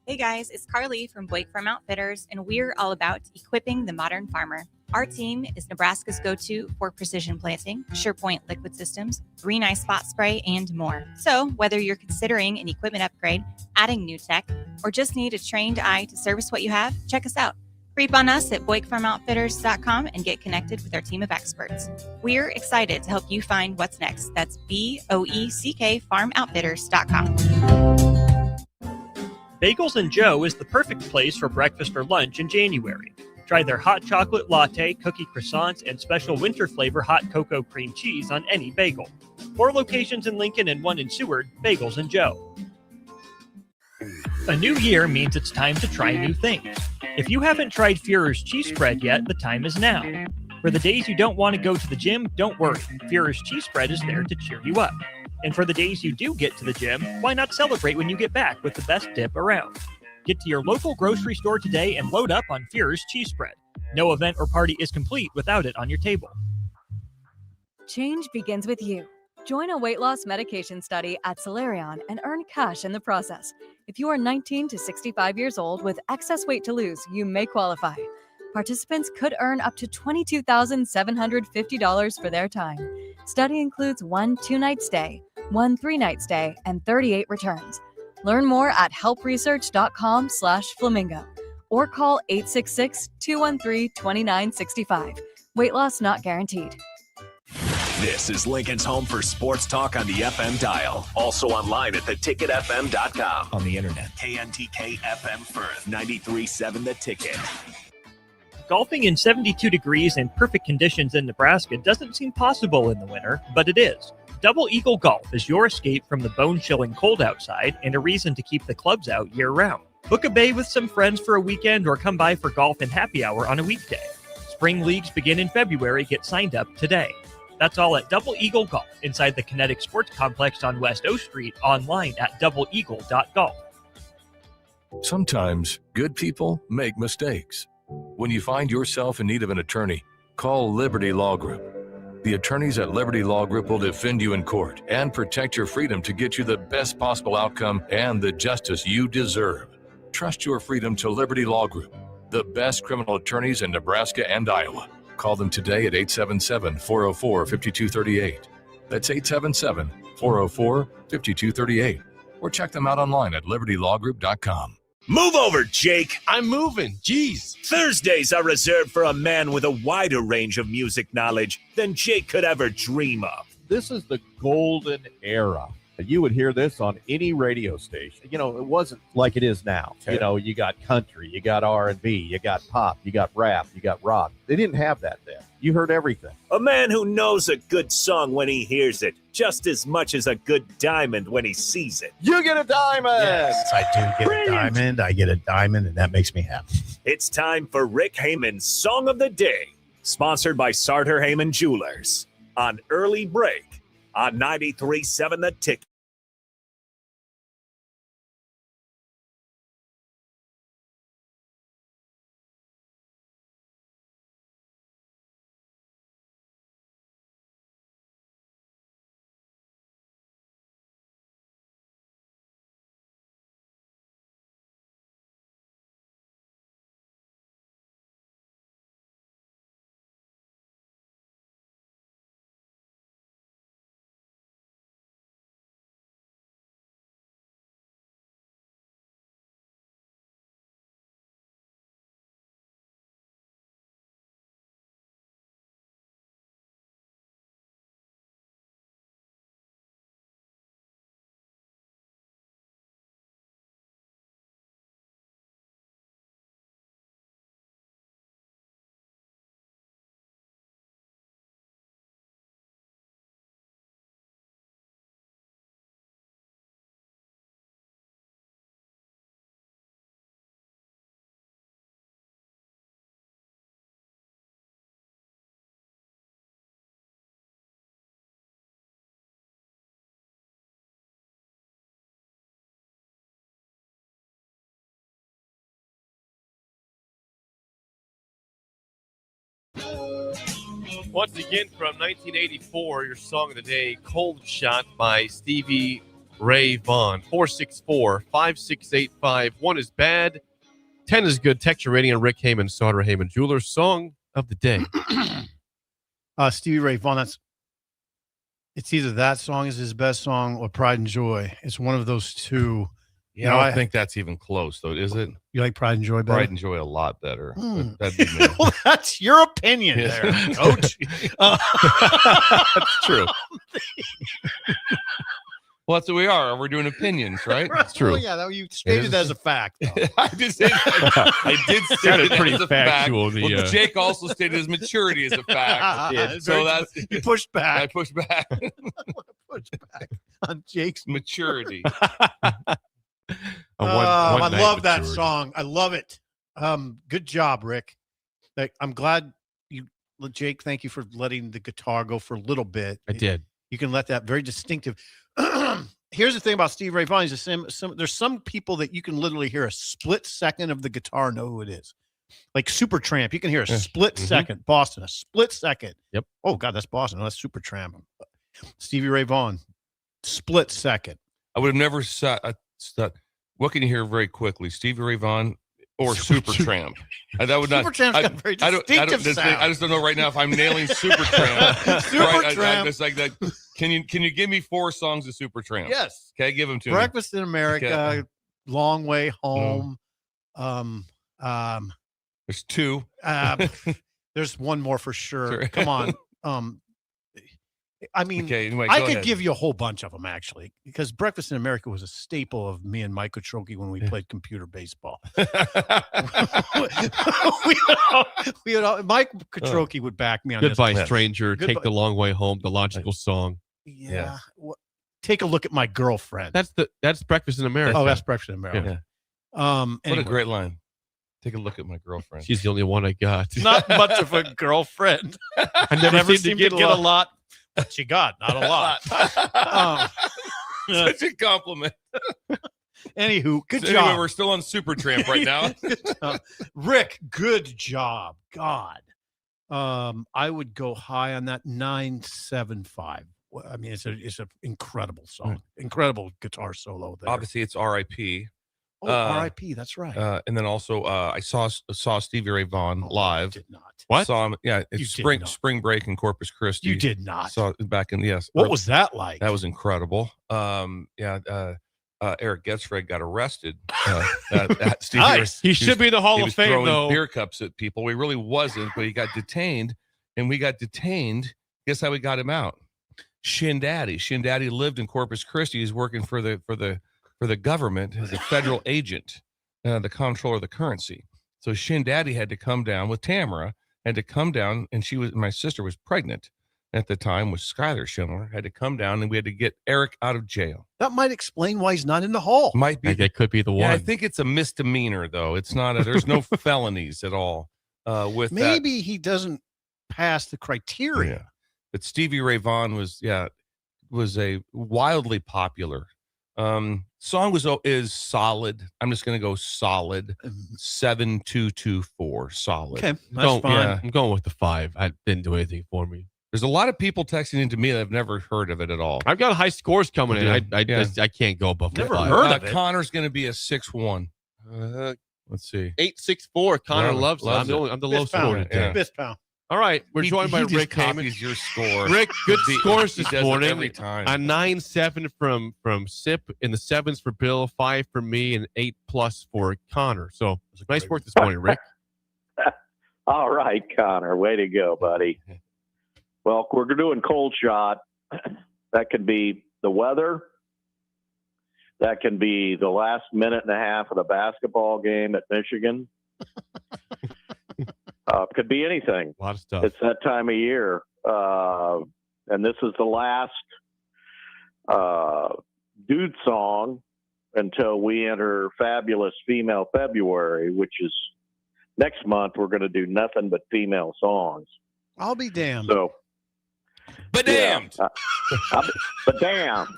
Hey guys, it's Carly from Blake Farm Outfitters, and we're all about equipping the modern farmer. Our team is Nebraska's go-to for precision planting, SurePoint liquid systems, green eye spot spray, and more. So whether you're considering an equipment upgrade, adding new tech, or just need a trained eye to service what you have, check us out. Creep on us at BlakeFarmOutfitters.com and get connected with our team of experts. We're excited to help you find what's next. That's BOECK FarmOutfitters.com. Bagels and Joe is the perfect place for breakfast or lunch in January. Try their hot chocolate latte, cookie croissants, and special winter flavor hot cocoa cream cheese on any bagel. 4 locations in Lincoln and 1 in Seward, Bagels and Joe. A new year means it's time to try new things. If you haven't tried Führer's cheese spread yet, the time is now. For the days you don't want to go to the gym, don't worry. Führer's cheese spread is there to cheer you up. And for the days you do get to the gym, why not celebrate when you get back with the best dip around? Get to your local grocery store today and load up on Führer's cheese spread. No event or party is complete without it on your table. Change begins with you. Join a weight loss medication study at Solarion and earn cash in the process. If you are 19 to 65 years old with excess weight to lose, you may qualify. Participants could earn up to $22,750 for their time. Study includes 1 2-night stay, 1 3-night stay, and 38 returns. Learn more at helpresearch.com/flamingo. or call 866-213-2965. Weight loss not guaranteed. This is Lincoln's home for sports talk on the FM dial. Also online at theticketfm.com. On the internet. KNTK FM Firth, 93.7 The Ticket. Golfing in 72 degrees and perfect conditions in Nebraska doesn't seem possible in the winter, but it is. Double Eagle Golf is your escape from the bone-chilling cold outside and a reason to keep the clubs out year-round. Book a bay with some friends for a weekend or come by for golf and happy hour on a weekday. Spring leagues begin in February. Get signed up today. That's all at Double Eagle Golf inside the Kinetic Sports Complex on West O Street, online at doubleeagle.golf. Sometimes good people make mistakes. When you find yourself in need of an attorney, call Liberty Law Group. The attorneys at Liberty Law Group will defend you in court and protect your freedom to get you the best possible outcome and the justice you deserve. Trust your freedom to Liberty Law Group, the best criminal attorneys in Nebraska and Iowa. Call them today at 877-404-5238. That's 877-404-5238. Or check them out online at libertylawgroup.com. Move over, Jake. I'm moving. Jeez. Thursdays are reserved for a man with a wider range of music knowledge than Jake could ever dream of. This is the golden era. You would hear this on any radio station. You know, it wasn't like it is now. Okay. You know, you got country, you got R&B, you got pop, you got rap, you got rock. They didn't have that then. You heard everything. A man who knows a good song when he hears it, just as much as a good diamond when he sees it. You get a diamond! Yes, I do get a diamond. I get a diamond, and that makes me happy. It's time for Rick Heyman's Song of the Day, sponsored by Sartor Heyman Jewelers, on Early Break on 93.7 The Ticket. Once again, from 1984, your song of the day, Cold Shot by Stevie Ray Vaughan. 464-5685. 1 is bad, 10 is good. Text your rating on Rick Heyman, Sartor Heyman Jewelers. Song of the day. Stevie Ray Vaughan, it's either that song is his best song or Pride and Joy. It's one of those two. Yeah, I don't think that's even close, though, is it? You like Pride and Joy better? Pride and Joy a lot better. That'd be me. Well, that's your opinion there, Coach. That's true. Well, that's what we are. We're doing opinions, right? That's true. Well, yeah, you stated as a fact. I did say that. I did state it pretty as a factual. fact. Well, Jake also stated his maturity as a fact. So that's you pushed back. I pushed back. Push back on Jake's maturity. I love that song. I love it. Good job, Rick. I'm glad Jake, thank you for letting the guitar go for a little bit. I did. You can let that very distinctive. Here's the thing about Steve Ray Vaughan. There's some people that you can literally hear a split second of the guitar, know who it is. Like Supertramp, you can hear a split second. Boston, a split second. Yep. Oh, God, that's Boston. No, that's Supertramp. Stevie Ray Vaughan, split second. I would have never what can you hear very quickly? Stevie Ray Vaughan or Supertramp? That would not. Supertramp's got a very distinctive sound. I just don't know right now if I'm nailing Supertramp. Supertramp. Right? It's like that. Can you give me 4 songs of Supertramp? Yes. Okay, give them to me. Breakfast in America, Okay. Long Way Home. There's two. There's one more for sure. Sure. Come on. I mean, Okay, anyway, I go could ahead. give you a whole bunch of them, actually, because Breakfast in America was a staple of me and Mike Otroki when we played computer baseball. Mike Otroki would back me on Goodbye, this. stranger. Goodbye. Take the long way home. The logical song. Yeah. Take a look at my girlfriend. That's Breakfast in America. Oh, that's Breakfast in America. Yeah. What a great line. Take a look at my girlfriend. She's the only one I got. Not much of a girlfriend. I never seemed to get a lot. What you got? Not a lot. Such a compliment. Anywho, good So job. anyway, we're still on Supertramp right now. Rick, good job. God. I would go high on that 975. I mean, it's an incredible song. Incredible guitar solo there. Obviously, it's R.I.P. Oh, R.I.P. That's right. And then also, I saw Stevie Ray Vaughan live. Did not. What? Saw him. Yeah, You it's did not. spring break in Corpus Christi. You did not. Saw it back in What was that like? That was incredible. Eric Getzfred got arrested. Stevie Nice. Ray, He should be in the Hall he of was Fame, throwing though. beer cups at people. He really wasn't, but he got detained, and we got detained. Guess how we got him out? Shin Daddy lived in Corpus Christi. He's working for the government as a federal agent, the comptroller of the currency. So Shin Daddy had to come down with Tamara, had to come down, and my sister was pregnant at the time with Skylar Schindler, had to come down, and we had to get Eric out of jail. That might explain why he's not in the hall. Might be. That could be the one. Yeah, I think it's a misdemeanor, though. It's not. There's no felonies at all with that. Maybe he doesn't pass the criteria. Yeah. But Stevie Ray Vaughan was a wildly popular song. Is solid. I'm just going to go solid. 7.224 solid. Okay, that's fine. Yeah. I'm going with the 5. I didn't do anything for me. There's a lot of people texting into me that have never heard of it at all. I've got high scores coming in. Yeah. I can't go above the Never 5. heard of it. Connor's going to be a 6-1. Let's see. 864. Connor loves it. Loves I'm the low Fist pound. score today. Yeah. Fist pound. All right, we're He joined by just Rick Heyman. copies your score. Rick, good scores He this does it morning. every time. A 9-7 from Sip, and the 7s for Bill, 5 for me, and 8+ for Connor. So nice work this morning, Rick. All right, Connor. Way to go, buddy. Well, we're doing cold shot. That could be the weather. That can be the last minute and a half of the basketball game at Michigan. Could be anything. A lot of stuff. It's that time of year. And this is the last dude song until we enter Fabulous Female February, which is next month. We're going to do nothing but female songs. I'll be damned. So, but damned. But damn,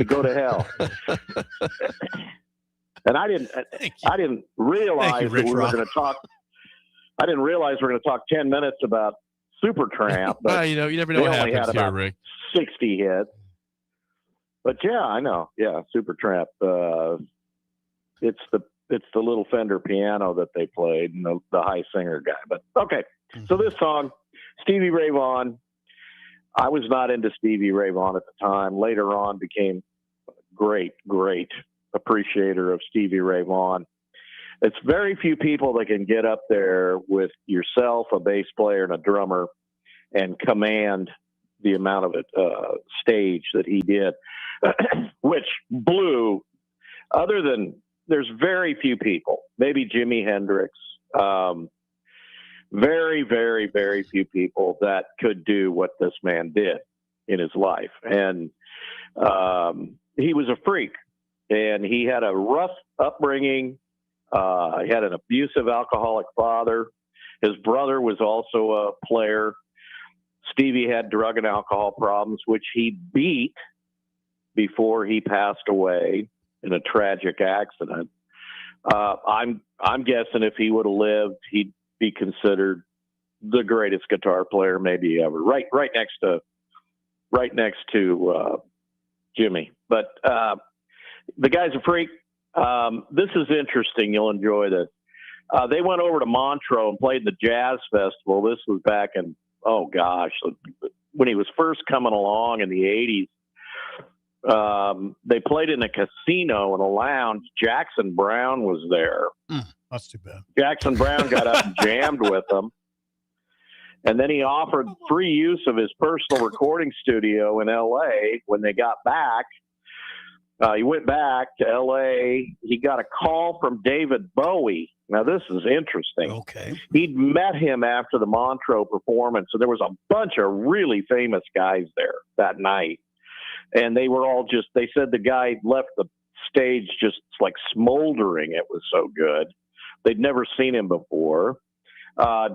go to hell. And I didn't realize that we were going to talk. I didn't realize we were going to talk 10 minutes about Supertramp. But Well, you never know what they only happens had here, about Rick. 60 hits. But yeah, I know. Yeah, Supertramp. It's the little Fender piano that they played, and the high singer guy. But okay, so this song, Stevie Ray Vaughan. I was not into Stevie Ray Vaughan at the time. Later on, became great appreciator of Stevie Ray Vaughan. It's very few people that can get up there with yourself, a bass player, and a drummer, and command the amount of stage that he did, which blew. Other than there's very few people, maybe Jimi Hendrix, very, very, very few people that could do what this man did in his life. And he was a freak, and he had a rough upbringing. He had an abusive alcoholic father. His brother was also a player. Stevie had drug and alcohol problems, which he beat before he passed away in a tragic accident. I'm guessing if he would have lived, he'd be considered the greatest guitar player maybe ever. Right next to Jimmy. But the guy's a freak. This is interesting. You'll enjoy this. They went over to Montreux and played the Jazz Festival. This was back in, when he was first coming along in the 80s. They played in a casino in a lounge. Jackson Brown was there. That's too bad. Jackson Brown got up and jammed with him. And then he offered free use of his personal recording studio in L.A. when they got back. He went back to L.A. He got a call from David Bowie. Now, this is interesting. Okay. He'd met him after the Montreux performance, so there was a bunch of really famous guys there that night. And they were all they said the guy left the stage just like smoldering. It was so good. They'd never seen him before.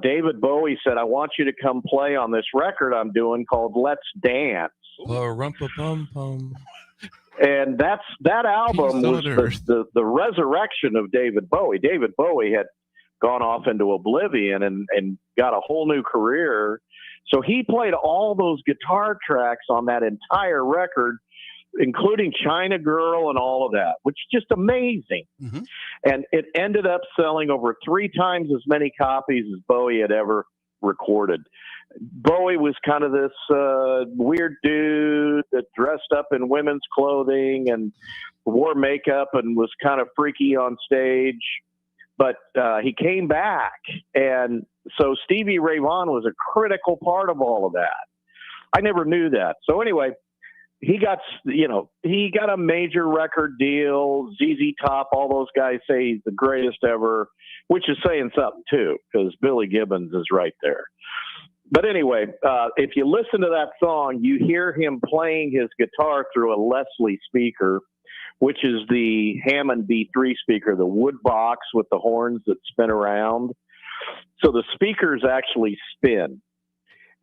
David Bowie said, I want you to come play on this record I'm doing called Let's Dance. Rumpa-pum-pum. And that album was the resurrection of David Bowie. David Bowie had gone off into oblivion and got a whole new career. So he played all those guitar tracks on that entire record, including China Girl and all of that, which is just amazing. Mm-hmm. And it ended up selling over 3 times as many copies as Bowie had ever recorded. Bowie was kind of this weird dude that dressed up in women's clothing and wore makeup and was kind of freaky on stage. But he came back. And so Stevie Ray Vaughan was a critical part of all of that. I never knew that. So anyway, he got a major record deal. ZZ Top, all those guys say he's the greatest ever, which is saying something too, because Billy Gibbons is right there. But anyway, if you listen to that song, you hear him playing his guitar through a Leslie speaker, which is the Hammond B3 speaker, the wood box with the horns that spin around. So the speakers actually spin,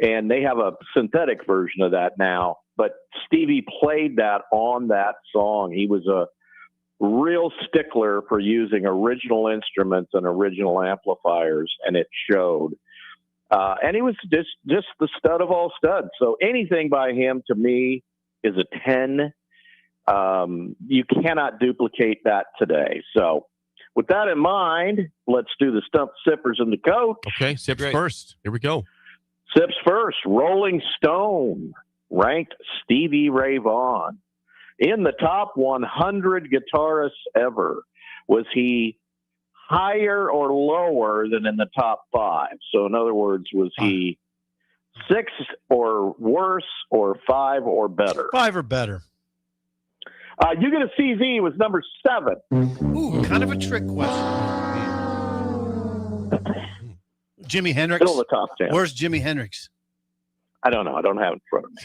and they have a synthetic version of that now. But Stevie played that on that song. He was a real stickler for using original instruments and original amplifiers, and it showed. And he was just the stud of all studs. So anything by him, to me, is a 10. You cannot duplicate that today. So with that in mind, let's do the Stump Sippers and the Coach. Okay, Sips first. Here we go. Sips first. Rolling Stone ranked Stevie Ray Vaughan in the top 100 guitarists ever. Was he higher or lower than in the top 5? So in other words, was he 6 or worse or 5 or better? 5 or better. You get a CZ was number 7. Ooh, kind of a trick question. Jimi Hendrix. Still the top 10. Where's Jimi Hendrix? I don't know. I don't have it in front of me.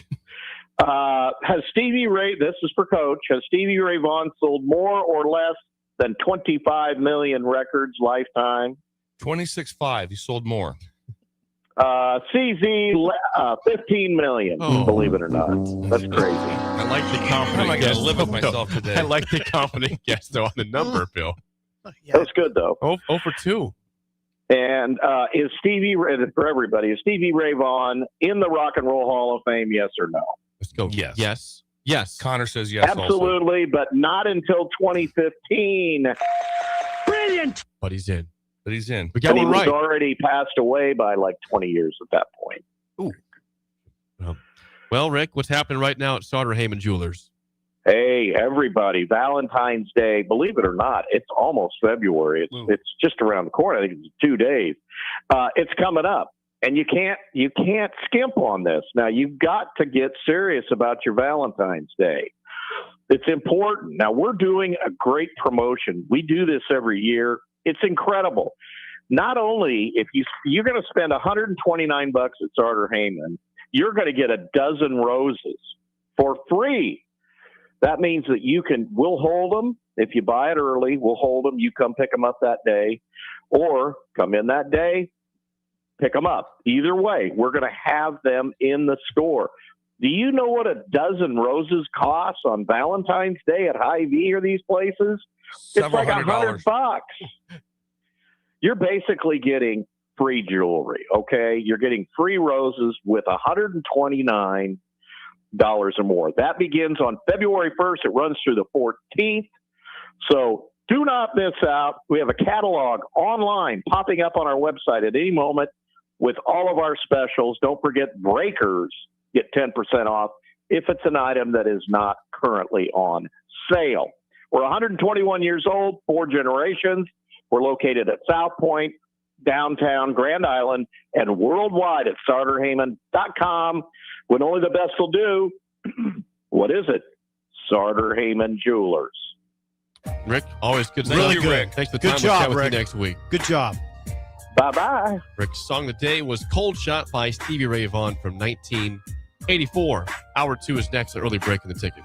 Has Stevie Ray, this is for Coach, has Stevie Ray Vaughan sold more or less than 25 million records lifetime? 26.5. He sold more. CZ, 15 million, believe it or not. That's crazy. I like the confident I'm not guess. going to live with myself today. I like the confident guess, though, on the number, Bill. That's good, though. 0 for 2. And is Stevie, for everybody, is Stevie Ray Vaughan in the Rock and Roll Hall of Fame, yes or no? Let's go. Yes. Yes. Yes. Connor says yes. Absolutely, but not until 2015. Brilliant. But he's in. But he's in. We got And he one was right. already passed away by like 20 years at that point. Well, Rick, what's happening right now at Sauter Heyman Jewelers? Hey, everybody, Valentine's Day, believe it or not, it's almost February. It's just around the corner. I think it's 2 days. It's coming up, and you can't skimp on this. Now, you've got to get serious about your Valentine's Day. It's important. Now, we're doing a great promotion. We do this every year. It's incredible. Not only if you're going to spend $129 at Sauter Heyman, you're going to get a dozen roses for free. That means that we'll hold them. If you buy it early, we'll hold them. You come pick them up that day, or come in that day, pick them up. Either way, we're going to have them in the store. Do you know what a dozen roses costs on Valentine's Day at Hy-Vee or these places? It's like $100. You're basically getting free jewelry, okay? You're getting free roses with $129 or more. That begins on February 1st. It runs through the 14th. So do not miss out. We have a catalog online popping up on our website at any moment with all of our specials. Don't forget Breakers get 10% off if it's an item that is not currently on sale. We're 121 years old, 4 generations. We're located at South Point, downtown Grand Island, and worldwide at SarterHeyman.com. When only the best will do, what is it? Sartor Heyman Jewelers. Rick, always good. Really Thank you, good. Rick. Thanks for the Good time. job, We'll chat with Rick. you next week. Good job. Bye-bye. Rick's song of the day was Cold Shot by Stevie Ray Vaughan from 1984. Hour 2 is next, an early break in the ticket.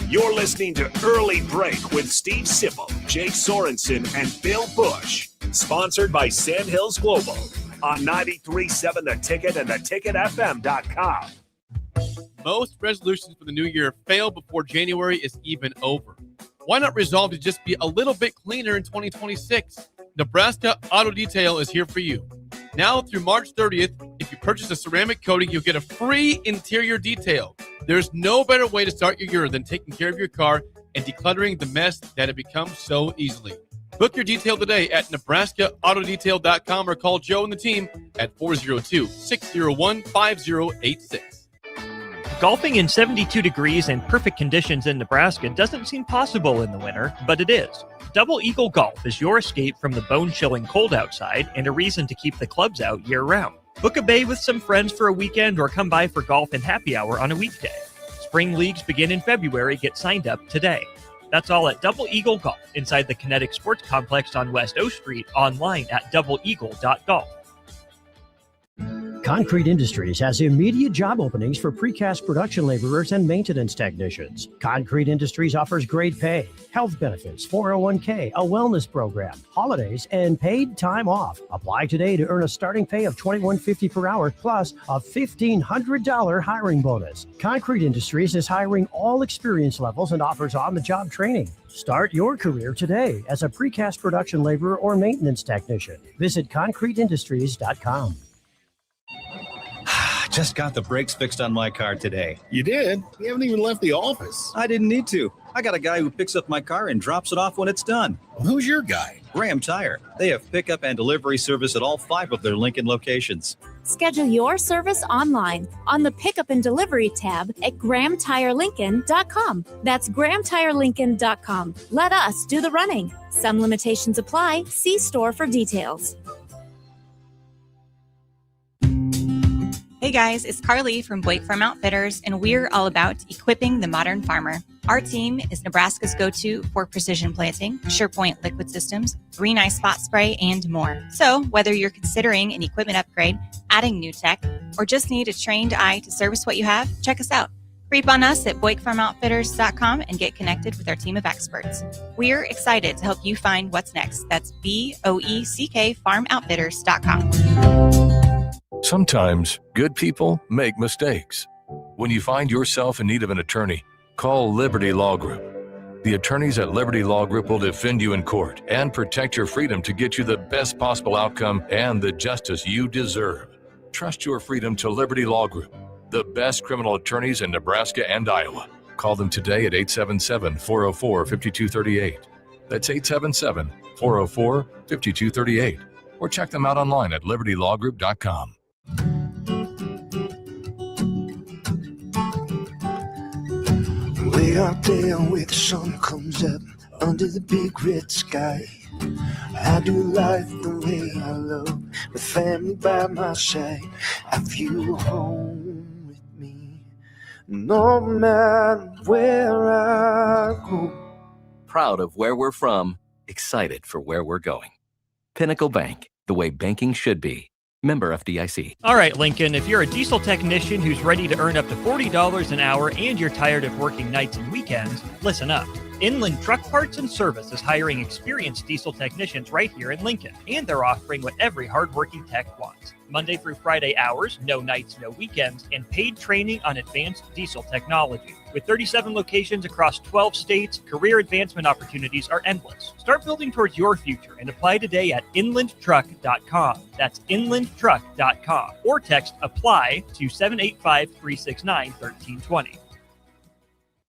You're listening to Early Break with Steve Sipple, Jake Sorensen, and Bill Busch. Sponsored by Sandhills Global on 93.7 The Ticket and theticketfm.com. Most resolutions for the new year fail before January is even over. Why not resolve to just be a little bit cleaner in 2026? Nebraska Auto Detail is here for you. Now through March 30th, if you purchase a ceramic coating, you'll get a free interior detail. There's no better way to start your year than taking care of your car and decluttering the mess that it becomes so easily. Book your detail today at NebraskaAutoDetail.com or call Joe and the team at 402-601-5086. Golfing in 72 degrees and perfect conditions in Nebraska doesn't seem possible in the winter, but it is. Double Eagle Golf is your escape from the bone-chilling cold outside and a reason to keep the clubs out year-round. Book a bay with some friends for a weekend or come by for golf and happy hour on a weekday. Spring leagues begin in February. Get signed up today. That's all at Double Eagle Golf inside the Kinetic Sports Complex on West O Street, online at doubleeagle.golf. Concrete Industries has immediate job openings for precast production laborers and maintenance technicians. Concrete Industries offers great pay, health benefits, 401k, a wellness program, holidays, and paid time off. Apply today to earn a starting pay of $21.50 per hour plus a $1,500 hiring bonus. Concrete Industries is hiring all experience levels and offers on-the-job training. Start your career today as a precast production laborer or maintenance technician. Visit concreteindustries.com. Just got the brakes fixed on my car today. You did? You haven't even left the office. I didn't need to. I got a guy who picks up my car and drops it off when it's done. Well, who's your guy? Graham Tire. They have pickup and delivery service at all 5 of their Lincoln locations. Schedule your service online on the Pickup and Delivery tab at GrahamTireLincoln.com. That's GrahamTireLincoln.com. Let us do the running. Some limitations apply. See store for details. Hey guys, it's Carly from Blake Farm Outfitters, and we're all about equipping the modern farmer. Our team is Nebraska's go-to for precision planting, SurePoint liquid systems, Green Eye spot spray, and more. So whether you're considering an equipment upgrade, adding new tech, or just need a trained eye to service what you have, check us out. Creep on us at BlakeFarmOutfitters.com and get connected with our team of experts. We're excited to help you find what's next. That's BOECK FarmOutfitters.com. Sometimes good people make mistakes. When you find yourself in need of an attorney, call Liberty Law Group. The attorneys at Liberty Law Group will defend you in court and protect your freedom to get you the best possible outcome and the justice you deserve. Trust your freedom to Liberty Law Group, the best criminal attorneys in Nebraska and Iowa. Call them today at 877-404-5238. That's 877-404-5238. Or check them out online at libertylawgroup.com. Way out there where the sun comes up under the big red sky, I do life the way I love, with family by my side. I feel home with me, no matter where I go. Proud of where we're from, excited for where we're going. Pinnacle Bank, the way banking should be. Member FDIC. All right, Lincoln, if you're a diesel technician who's ready to earn up to $40 an hour and you're tired of working nights and weekends, listen up. Inland Truck Parts and Service is hiring experienced diesel technicians right here in Lincoln, and they're offering what every hardworking tech wants. Monday through Friday hours, no nights, no weekends, and paid training on advanced diesel technology. With 37 locations across 12 states, career advancement opportunities are endless. Start building towards your future and apply today at inlandtruck.com. That's inlandtruck.com. Or text APPLY to 785-369-1320.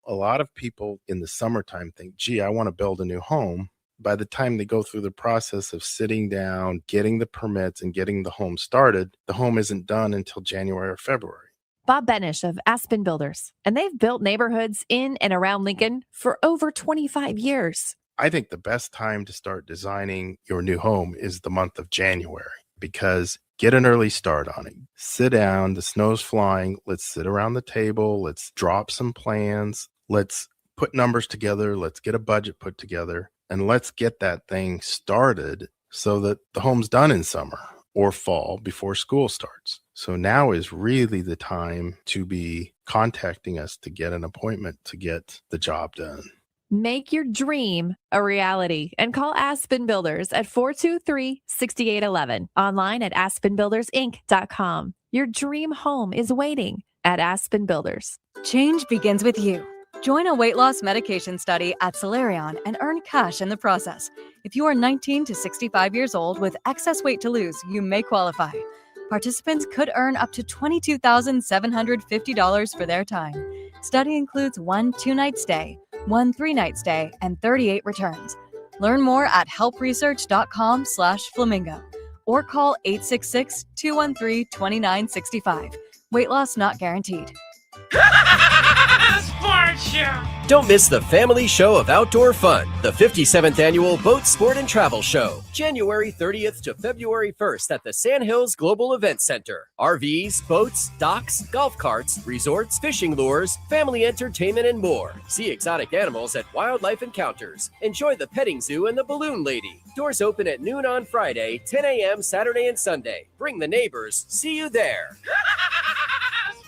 A lot of people in the summertime think, gee, I want to build a new home. By the time they go through the process of sitting down, getting the permits, and getting the home started, the home isn't done until January or February. Bob Benish of Aspen Builders, and they've built neighborhoods in and around Lincoln for over 25 years. I think the best time to start designing your new home is the month of January, because get an early start on it. Sit down, the snow's flying. Let's sit around the table. Let's drop some plans. Let's put numbers together. Let's get a budget put together, and let's get that thing started so that the home's done in summer or fall before school starts. So now is really the time to be contacting us to get an appointment to get the job done. Make your dream a reality and call Aspen Builders at 423-6811. Online at aspenbuildersinc.com. Your dream home is waiting at Aspen Builders. Change begins with you. Join a weight loss medication study at Solarion and earn cash in the process. If you are 19 to 65 years old with excess weight to lose, you may qualify. Participants could earn up to $22,750 for their time. Study includes 1 2-night stay, 1 3-night stay, and 38 returns. Learn more at helpresearch.com/flamingo or call 866-213-2965. Weight loss not guaranteed. Sports Show. Don't miss the family show of outdoor fun, the 57th annual Boat Sport and Travel Show, January 30th to February 1st at the Sandhills Global Event Center. RVs, boats, docks, golf carts, resorts, fishing lures, family entertainment, and more. See exotic animals at Wildlife Encounters. Enjoy the petting zoo and the balloon lady. Doors open at noon on Friday, 10 a.m. Saturday and Sunday. Bring the neighbors. See you there.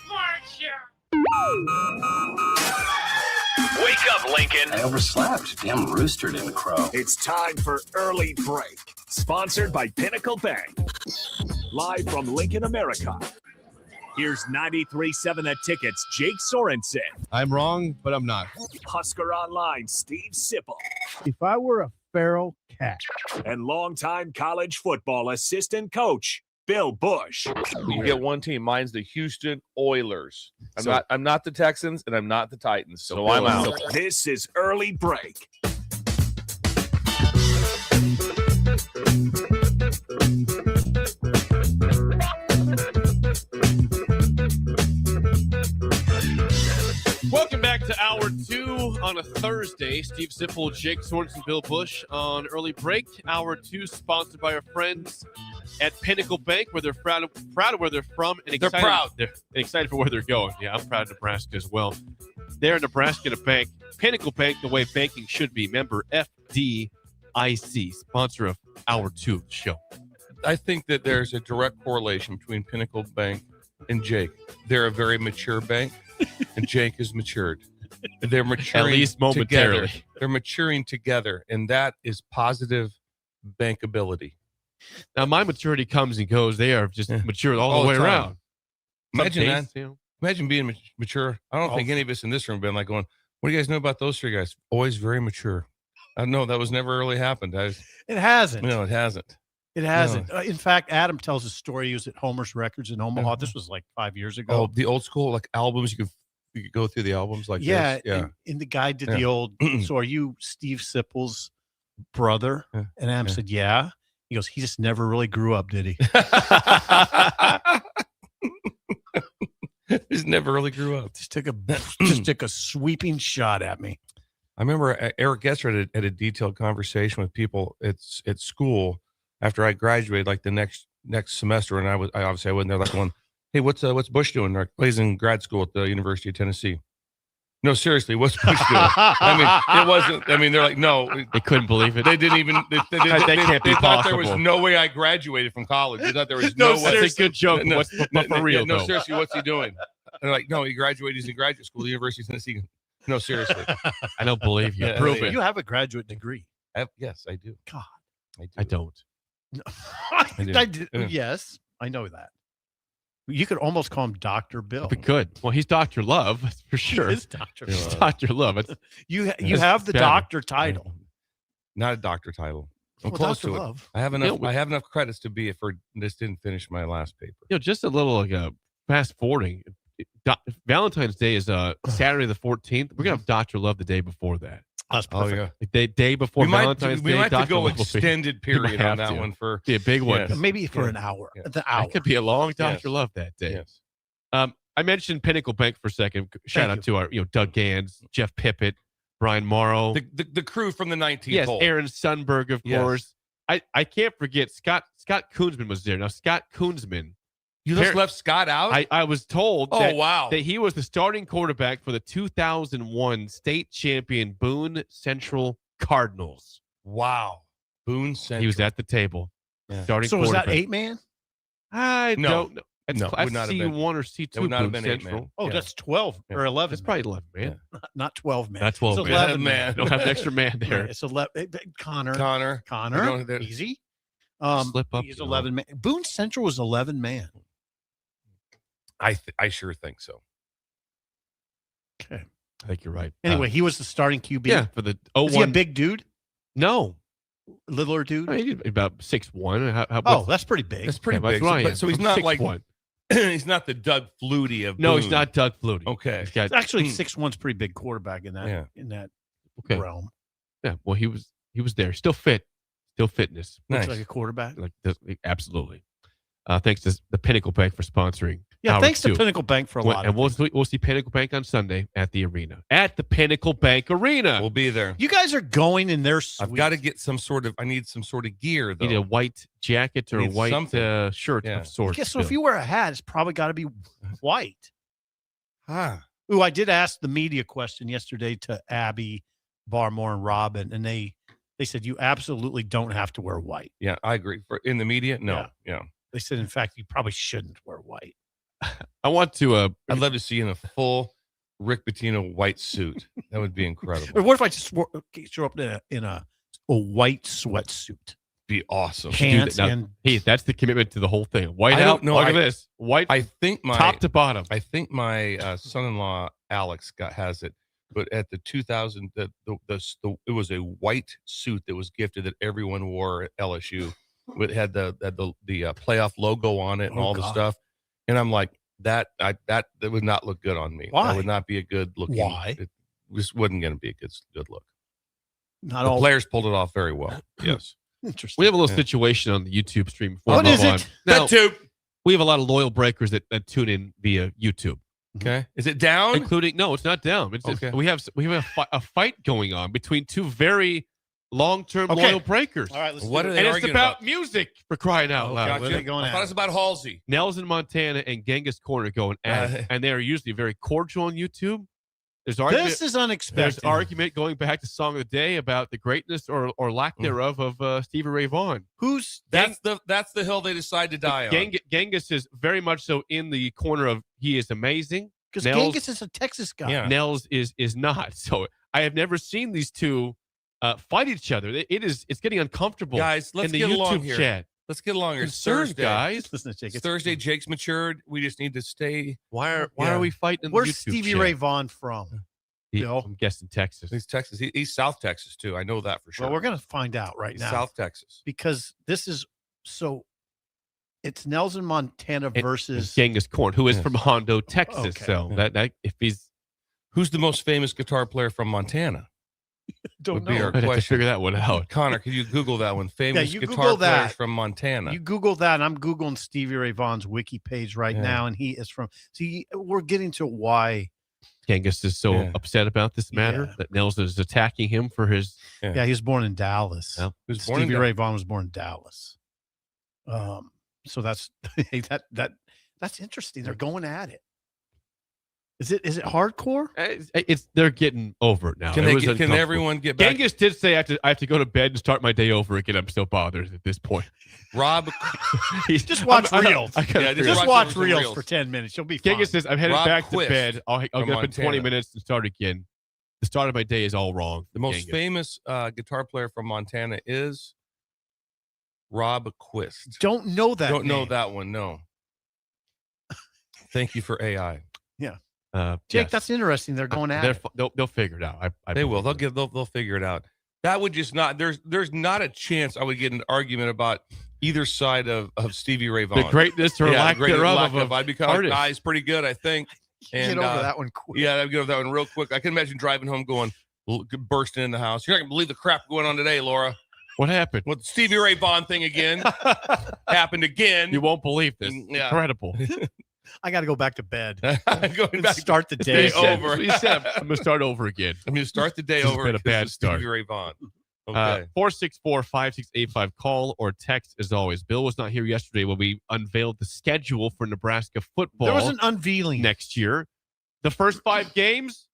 Sports Show. Wake up, Lincoln. I overslept. Damn rooster didn't crow. It's time for Early Break, sponsored by Pinnacle Bank. Live from Lincoln, America. Here's 93.7 The Ticket's Jake Sorensen. I'm wrong, but I'm not. Husker Online, Steve Sipple. If I were a feral cat. And longtime college football assistant coach, Bill Busch. You get one team. Mine's the Houston Oilers. I'm not the Texans, and I'm not the Titans. So I'm out. This is Early Break. Welcome back to Hour 2 on a Thursday. Steve Sipple, Jake Sorensen, Bill Busch on Early Break. Hour 2 sponsored by our friends at Pinnacle Bank, where they're proud of where they're from. And excited, They're proud. They're excited for where they're going. Yeah, I'm proud of Nebraska as well. They're Nebraska to bank. Pinnacle Bank, the way banking should be. Member FDIC, sponsor of Hour 2 of the show. I think that there's a direct correlation between Pinnacle Bank and Jake. They're a very mature bank, and Jake has matured. They're maturing at least momentarily. Together. They're maturing together, and that is positive bankability. Now, my maturity comes and goes. They are just matured all the way time. around. Imagine Some days, that. Imagine being mature. I don't think any of us in this room have been like going, what do you guys know about those three guys? Always very mature. I know that was never really happened. It hasn't. No, it hasn't. It hasn't. No. In fact, Adam tells a story. He was at Homer's Records in Omaha. This was like 5 years ago. Oh, the old school like albums. You could go through the albums like yeah, this. Yeah. And the guy did the old. So are you Steve Sipple's brother? And Adam said, yeah. He goes, he just never really grew up, did he? Just never really grew up. Just took a sweeping shot at me. I remember Eric Gesser had a detailed conversation with people at school after I graduated, like the next semester, and I obviously wasn't there. Like going, hey, what's Busch doing? Well, he's in grad school at the University of Tennessee. No, seriously, what's Busch doing? I mean, it wasn't. I mean, they're like, no, they couldn't believe it. They didn't even. They can't be thought possible. there was no way I graduated from college. They thought there was no. way. That's a good joke. But for real, no, though. seriously, what's he doing? And they're like, no, he graduated. He's in graduate school, the University of Tennessee. No, seriously, I don't believe you. Yeah, Prove it. You have a graduate degree. Yes, I do. God, I don't. I do. Yes, I know that. You could almost call him Dr. Bill. We could. Well, he's Dr. Love, that's for sure. He is Dr. He's Love. Dr. Love. You have the doctor title. Not a doctor title. I'm Well, close Dr. to Love. it. I have enough. I have enough credits to be it for this. Didn't finish my last paper. Just a little like fast forwarding. Valentine's Day is Saturday the 14th. We're gonna have Dr. Love the day before that. That's perfect. The day before Valentine's Day. We might have to go Love will be- extended we might period on have that to. one for be a big one. Yes. Maybe for an hour. Yeah. The hour. It could be a long Dr. Yes. Love that day. Yes. I mentioned Pinnacle Bank for a second. Shout out to our, Doug Gans, Jeff Pippett, Brian Morrow, the crew from the 19th yes, hole. Aaron Sundberg, of course. I can't forget Scott Koonsman was there. Now Scott Koonsman, you just left Scott out. I was told that he was the starting quarterback for the 2001 state champion Boone Central Cardinals. Wow, Boone Central. He was at the table. Yeah. Starting So was quarterback. that 8-man? I don't know. It's No, class would not have been. C1 or C2. It would not have Boone been 8 Central. man. Oh, Yeah. that's 12 or 11. It's probably 11, man. Not 12, man. That's 12, It's man. 11, man. Don't have an extra man there. Yeah, it's 11. Connor. Connor. Easy. Slip up. He's 11 man. Boone Central was 11 man. I sure think so. Okay. I think you're right. Anyway, he was the starting QB. Yeah, for the 01. Is he a big dude? No. Littler dude? I mean, about 6'1". How about, That's pretty big. That's pretty big. That's what I am. So he's I'm not 6'1". he's not the Doug Flutie of No, Boone. he's not Doug Flutie. Okay. He's got, Actually, 6'1's pretty big quarterback in that Okay. realm. Yeah, well, he was there. Still fit. Still fitness. Looks Nice. like a quarterback. Like this, absolutely. Thanks to the Pinnacle Bank for sponsoring. Yeah, Howard thanks to too. Pinnacle Bank for a lot And of we'll see Pinnacle Bank on Sunday at the arena. At the Pinnacle Bank Arena. We'll be there. You guys are going in their suite. I've got to get I need some sort of gear though. Need a white jacket or a Need white something. shirt Yeah. of sorts. Yeah, so if you wear a hat, it's probably got to be white. Huh. Ooh, I did ask the media question yesterday to Abby, Barmore, and Robin, and they said you absolutely don't have to wear white. Yeah, I agree. In the media, no. Yeah. They said, in fact, you probably shouldn't wear white. I want to. I'd love to see you in a full Rick Pitino white suit. That would be incredible. Or what if I just show up in a white sweatsuit? Be awesome. Pants Now, and hey, that's the commitment to the whole thing. White I out. don't know. Look at this. White. I think top to bottom. I think my son-in-law Alex has it, but at the 2000, it was a white suit that was gifted that everyone wore at LSU. It had the playoff logo on it and all the stuff, and I'm like that would not look good on me. Why? That would not be a good looking. Why? It just wasn't going to be a good look. Not the all players pulled it off very well. Yes. Interesting. We have a little situation on the YouTube stream. before What we is move it? on. Now, YouTube. we have a lot of loyal breakers that tune in via YouTube. Okay. Is it down? Including no, it's not down. It's Okay. we have a fight going on between two very long-term loyal breakers. All right, let's What do are it. they And it's arguing about music, for crying out Okay, loud. what are they going I at? thought it was about Halsey. Nels in Montana and Genghis Corner going at it, and they are usually very cordial on YouTube. There's argument. This is There's unexpected. argument going back to Song of the Day about the greatness or lack thereof of Stevie Ray Vaughan. That's the hill they decide to die on. Genghis is very much so in the corner of he is amazing. Because Nels- Genghis is a Texas guy. Yeah. Nels is not. So I have never seen these two fight each other. It's getting uncomfortable. Guys, let's in the get YouTube along here. chat. Let's get along here. It's Concerned, Thursday. guys. Listen to Jake. It's Thursday. Jake's matured. We just need to stay. Why are we fighting? In Where's the YouTube Stevie chat? Ray Vaughan from? Bill? I'm guessing Texas. He's Texas. He's South Texas too. I know that for sure. Well, we're going to find out right He's now. South Texas. Because this is so. It's Nelson Montana versus. Genghis Corn, who is Yes. from Hondo, Texas. Okay. So that if he's Who's the most famous guitar player from Montana? Don't would be know. our I'd have to question. figure that one out. Connor, could you Google that one? Famous you guitar Google players that. from Montana. You Google that, and I'm Googling Stevie Ray Vaughan's wiki page right Yeah. now, and he is from. See, we're getting to why. Genghis is so Yeah. upset about this matter Yeah. that Nels is attacking him for his. Yeah, he was born in Dallas. Yeah. He was born in Stevie Dal- Ray Vaughan was born in Dallas. So that's that's interesting. They're going at it. Is it hardcore? It's they're getting over it now. Can It they was get, can uncomfortable. everyone get back? Genghis did say I have to go to bed and start my day over again. I'm still bothered at this point. Rob, He's Just watch I reels. gotta Yeah, figure just it out. Watch some reels reels. for 10 minutes. You'll be fine. Genghis says I'm headed Rob back Quist to bed. I'll get from up in 20 Montana. minutes and start again. The start of my day is all wrong. the most Genghis. famous guitar player from Montana is Rob Quist. Don't know that. Don't know name. that one. No. Thank you for AI. Jake, yes. that's interesting. They're going at it. They'll figure it out. I They will. believe They'll figure it out. That would just not. There's not a chance I would get an argument about either side of Stevie Ray Vaughan. the greatness or lack great thereof lack of I'd be kind of artist. like, he's pretty good, I think. Get And, over that one quick. Yeah, I'd get over that one real quick. I can imagine driving home going, bursting in the house. You're not gonna believe the crap going on today, Laura. What happened? With the Stevie Ray Vaughan thing again. Happened again. You won't believe this. Yeah. Incredible. I got to go back to bed. Going back start the day over. You said, I'm going to start over again. I'm going to start the day This has over. been a because bad of Stevie start. Ray Vaughan. Okay. 464-5685. Call or text as always. Bill was not here yesterday when we unveiled the schedule for Nebraska football. There was an unveiling next year. The first 5 games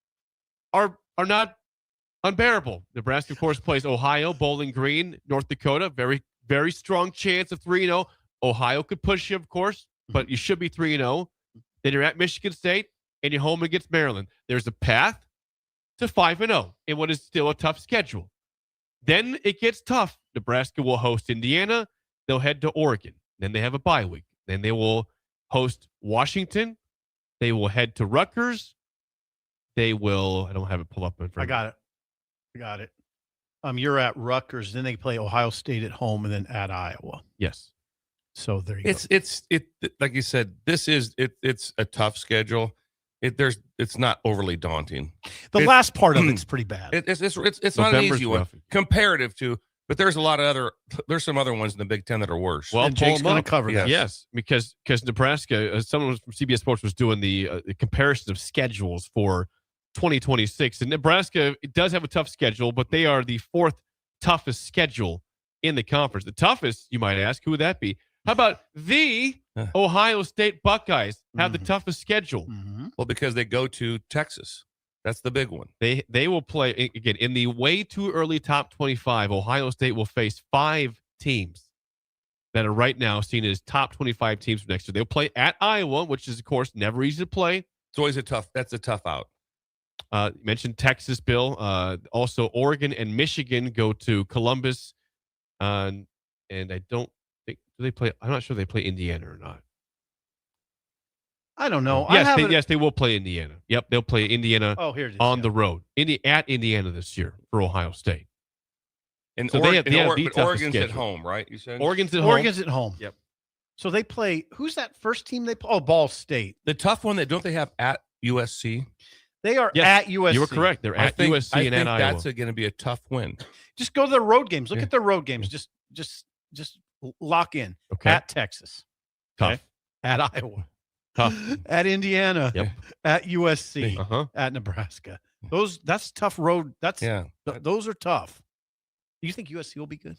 are not unbearable. Nebraska, of course, plays Ohio, Bowling Green, North Dakota. Very, very strong chance of 3-0. Ohio could push you, of course, but you should be 3-0. Then you're at Michigan State, and you're home against Maryland. There's a path to 5-0 in what is still a tough schedule. Then it gets tough. Nebraska will host Indiana. They'll head to Oregon. Then they have a bye week. Then they will host Washington. They will head to Rutgers. They will, I don't have it pulled up in front of me. I got it. You're at Rutgers. Then they play Ohio State at home and then at Iowa. Yes. So there you go. It's like you said, it's a tough schedule. It's not overly daunting. The last part of it's pretty bad. It's not an easy one comparative to, but there's some other ones in the Big Ten that are worse. Well, and Jake's going to cover that. Yes, because Nebraska, someone from CBS Sports was doing the comparison of schedules for 2026, and Nebraska does have a tough schedule, but they are the 4th toughest schedule in the conference. The toughest, you might ask, who would that be? How about the Ohio State Buckeyes have the toughest schedule? Well, because they go to Texas. That's the big one. They will play, again, in the way too early top 25. Ohio State will face 5 teams that are right now seen as top 25 teams for next year. They'll play at Iowa, which is, of course, never easy to play. It's always a tough out. You mentioned Texas, Bill. Also, Oregon and Michigan go to Columbus. And I don't think, do they play? I'm not sure they play Indiana or not. I don't know. Yes, they will play Indiana. Yep, they'll play Indiana here it is, on the road. At Indiana this year for Ohio State. And so Oregon's at home, right? You said Oregon's at home. Yep. So they play. Who's that first team they play? Oh, Ball State. The tough one don't they have at USC? They are at USC. You were correct. They're at USC and at Iowa. That's going to be a tough win. Just go to their road games. Look at their road games. Just lock in. Okay. At Texas. Tough. Okay. At Iowa. Tough. At Indiana. Yep. At USC. At Nebraska. That's tough road. Those are tough. Do you think USC will be good?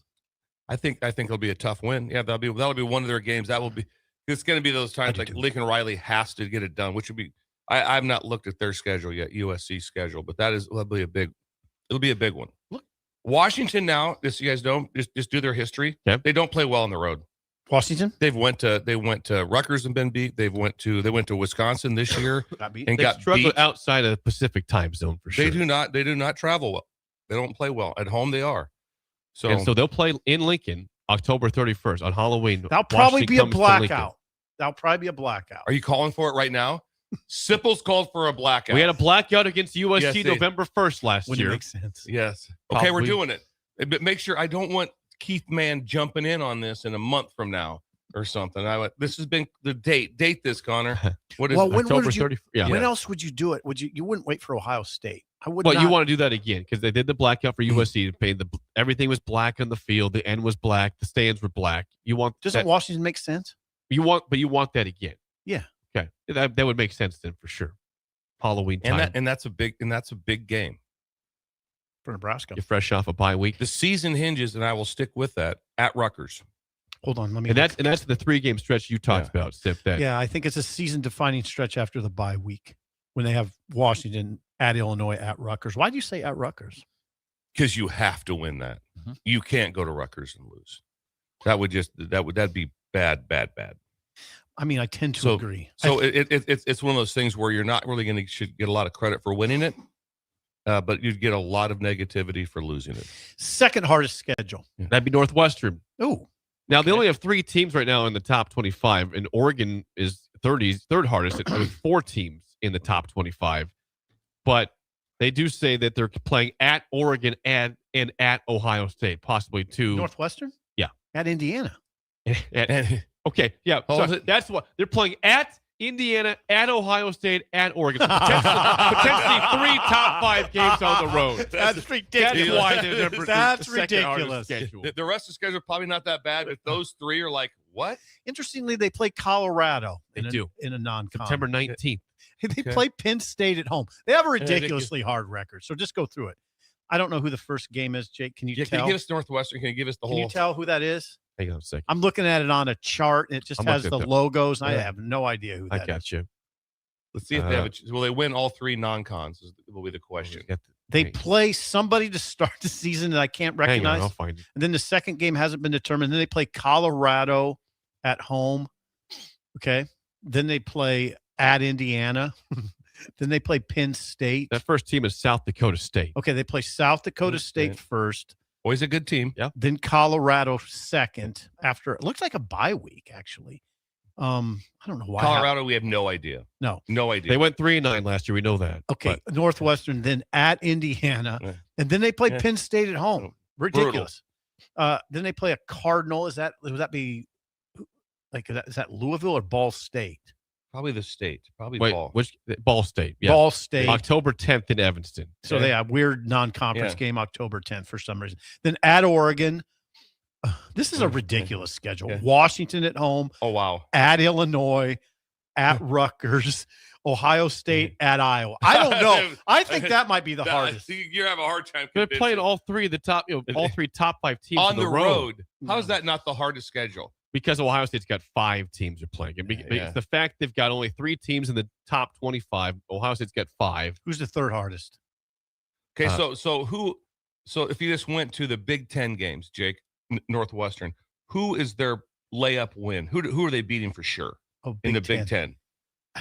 I think it'll be a tough win. Yeah, that'll be one of their games. That will be. It's going to be those times like Lincoln Riley has to get it done, which would be. I've not looked at their schedule yet, USC schedule, but it'll be a big one. Look, Washington now, just you guys know, just do their history. Yep. They don't play well on the road. Washington? They went to Rutgers and been beat. They went to Wisconsin this year and got struggled beat outside of the Pacific time zone for sure. They do not travel well. They don't play well. At home they are. So they'll play in Lincoln October 31st on Halloween. That'll probably be a blackout. Are you calling for it right now? Sipple's called for a blackout. We had a blackout against USC November 1st last year. It makes sense. Yes. Okay, we're doing it. But make sure I don't want Keith Mann jumping in on this in a month from now or something. This has been the date. Date this, Connor. What is October 30th? Yeah. When else would you do it? You wouldn't wait for Ohio State. You want to do that again because they did the blackout for USC. Everything was black on the field. The end was black. The stands were black. Doesn't Washington make sense? You want that again. Yeah. Okay. That would make sense then for sure. Halloween time. And that's a big game for Nebraska. You're fresh off a bye week. The season hinges, and I will stick with that, at Rutgers. Hold on, let me. And that's the 3-game stretch you talked about, Sip. Yeah, I think it's a season-defining stretch after the bye week when they have Washington at Illinois at Rutgers. Why do you say at Rutgers? Because you have to win that. Mm-hmm. You can't go to Rutgers and lose. That'd be bad. I mean, I tend to agree. So it's one of those things where you're not really should get a lot of credit for winning it, but you'd get a lot of negativity for losing it. Second hardest schedule. Yeah. That'd be Northwestern. Oh. Now, they only have 3 teams right now in the top 25, and Oregon is third hardest with 4 teams in the top 25. But they do say that they're playing at Oregon and at Ohio State, possibly too. Potentially Yeah. At Indiana. Okay, yeah. So that's what they're playing at Indiana, at Ohio State, at Oregon. So potentially 3 top 5 games on the road. That's ridiculous. That's why they're That's ridiculous. The rest of the schedule probably not that bad, but those 3 are like, What? Interestingly, they play Colorado. They do. In a non-con. September 19th. They play Penn State at home. They have a ridiculously hard record. So just go through it. I don't know who the first game is, Jake. Can you tell? Can you give us Northwestern? Can you give us the whole? Can you tell who that is? Hang on a second. I'm looking at it on a chart. And it just has the logos. And I Yeah. have no idea who that is. I got you. Let's see if they have will they win all 3 non-cons? Will be the question. They play somebody to start the season that I can't recognize. Hang on, I'll find it. And then the second game hasn't been determined. Then they play Colorado at home. Okay. Then they play at Indiana. Then they play Penn State. That first team is South Dakota State. Okay. They play South Dakota State first. Always a good team. Yeah. Then Colorado second after it looks like a bye week, actually. I don't know why. Colorado, we have no idea. No idea. They went 3-9 last year. We know that. Okay, Northwestern, then at Indiana, and then they play Penn State at home. Ridiculous. Then they play a Cardinal. Would that be like is that Louisville or Ball State? Probably the state. Probably Ball. Ball State. Yeah. Ball State. October 10th in Evanston. So they have weird non-conference game October 10th for some reason. Then at Oregon. This is a ridiculous schedule. Yeah. Washington at home. Oh, wow. At Illinois, at Rutgers, Ohio State, at Iowa. I don't know. I think that might be the hardest. You have a hard time. They're playing all 3 of the top, all 3 top 5 teams on the road. How is that not the hardest schedule? Because Ohio State's got 5 teams they're playing. It's the fact they've got only 3 teams in the top 25. Ohio State's got 5. Who's the third hardest? Okay, so if you just went to the Big Ten games, Jake, Northwestern, who is their layup win? Who are they beating for sure in the Big Ten?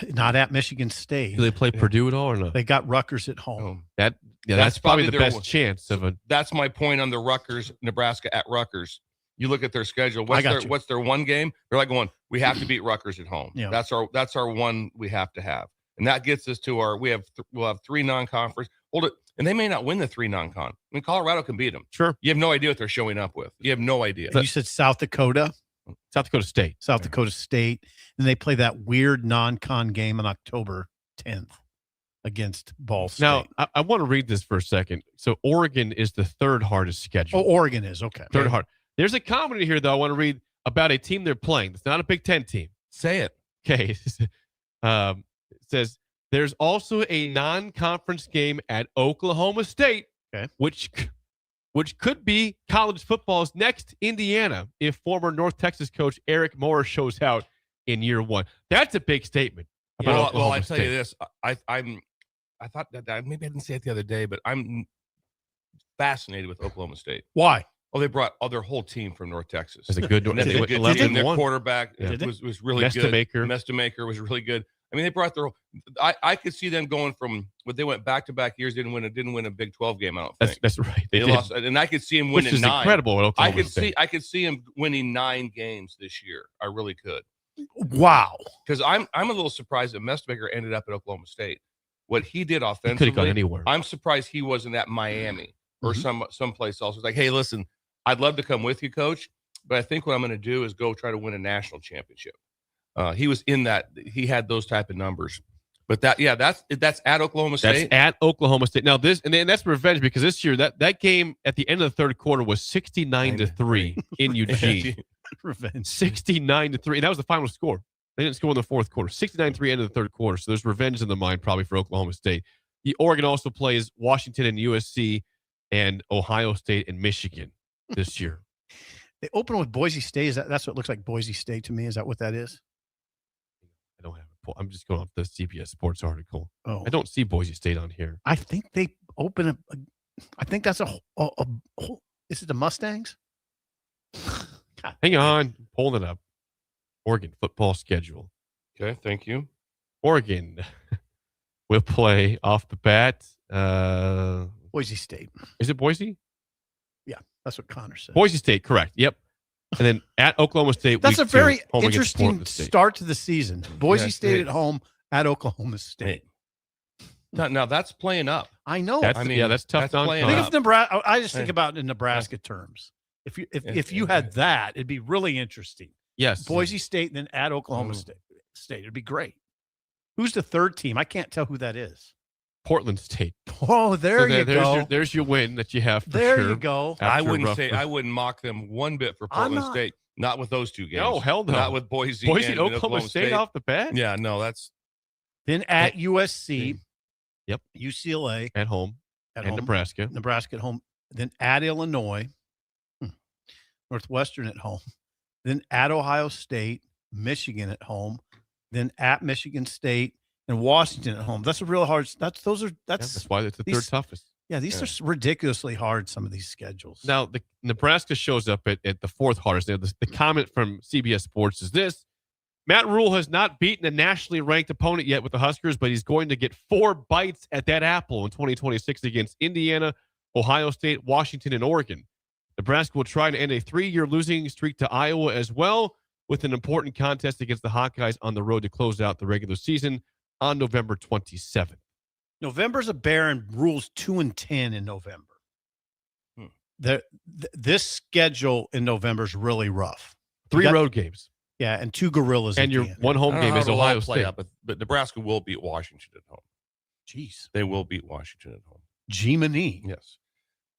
Not at Michigan State. Do they play Purdue at all or no? They got Rutgers at home. That's probably the best chance of a. That's my point on the Rutgers, Nebraska at Rutgers. You look at their schedule. What's their one game? They're like going, we have to beat Rutgers at home. Yeah. That's our one we have to have, and that gets us to we'll have 3 non-conference. Hold it, and they may not win the 3 non-con. I mean, Colorado can beat them. Sure. You have no idea what they're showing up with. You have no idea. You said South Dakota. South Dakota State. South Dakota State. And they play that weird non-con game on October 10th against Ball State. Now, I want to read this for a second. So Oregon is the 3rd hardest schedule. Oh, Oregon is. Okay. 3rd hard. There's a comedy here, though, I want to read about a team they're playing. It's not a Big Ten team. Say it. Okay. It says, there's also a non-conference game at Oklahoma State, which could be college football's next Indiana if former North Texas coach Eric Morris shows out in year 1. That's a big statement. Well, I tell you this, I thought that maybe I didn't say it the other day, but I'm fascinated with Oklahoma State. Why? Oh, they brought their whole team from North Texas. That's a good one. Their quarterback was really good. Mestamaker was really good. I mean, they brought their. I could see them going from. But they went back-to-back years. Didn't win a Big 12 game. I don't think that's right. They lost, and I could see him winning 9. Incredible. At Oklahoma State. I could see him winning 9 games this year. I really could. Wow. Because I'm a little surprised that Mestamaker ended up at Oklahoma State. What he did offensively, could have gone anywhere. I'm surprised he wasn't at Miami or someplace else. It's like, hey, listen, I'd love to come with you, Coach, but I think what I'm going to do is go try to win a national championship. He was in that. He had those type of numbers. But that's at Oklahoma State. That's at Oklahoma State. Now that's revenge because this year that game at the end of the 3rd quarter was 69-3 in Eugene. Revenge. 69-3. That was the final score. They didn't score in the 4th quarter. 69-3 end of the 3rd quarter. So there's revenge in the mind probably for Oklahoma State. Oregon also plays Washington and USC and Ohio State and Michigan this year. They open with Boise State. That's what it looks like Boise State to me. Is that what that is? I don't have it pulled. I'm just going off the CBS Sports article. Oh. I don't see Boise State on here. I think they open I think that's is it the Mustangs? Hang on. Pulling it up. Oregon football schedule. Okay, thank you. Oregon will play off the bat. Boise State. Is it Boise? Yeah, that's what Connor said. Boise State, correct. Yep. And then at Oklahoma State. That's a very home interesting start to the season. Boise State at home at Oklahoma State. Now that's playing up. I know. That's tough. Playing think up. of Nebraska. I just think about it in Nebraska terms. If you had that, it'd be really interesting. Yes. Boise State, and then at Oklahoma State. It'd be great. Who's the 3rd team? I can't tell who that is. Portland State. Oh, there you go. There's your win that you have. For there sure you go. I wouldn't mock them one bit for Portland State. Not with those two games. No, hell no. Not with Boise and Oklahoma State off the bat. Yeah, no, that's. Then at USC. Yep. UCLA. At home. At and home. Nebraska. Nebraska at home. Then at Illinois. Northwestern at home. Then at Ohio State. Michigan at home. Then at Michigan State and Washington at home. That's a real hard. That's why it's the third toughest. Yeah, these are ridiculously hard. Some of these schedules. Now, the Nebraska shows up at the fourth hardest. The comment from CBS Sports is this: Matt Rule has not beaten a nationally ranked opponent yet with the Huskers, but he's going to get 4 bites at that apple in 2026 against Indiana, Ohio State, Washington, and Oregon. Nebraska will try to end a 3-year losing streak to Iowa as well, with an important contest against the Hawkeyes on the road to close out the regular season on November 27th. November's a bear, and Rule's 2-10 in November. This schedule in November is really rough. 3 road games. Yeah, and 2 gorillas. And your one home game is Ohio State. But Nebraska will beat Washington at home. Jeez. They will beat Washington at home. G-Mani. Yes.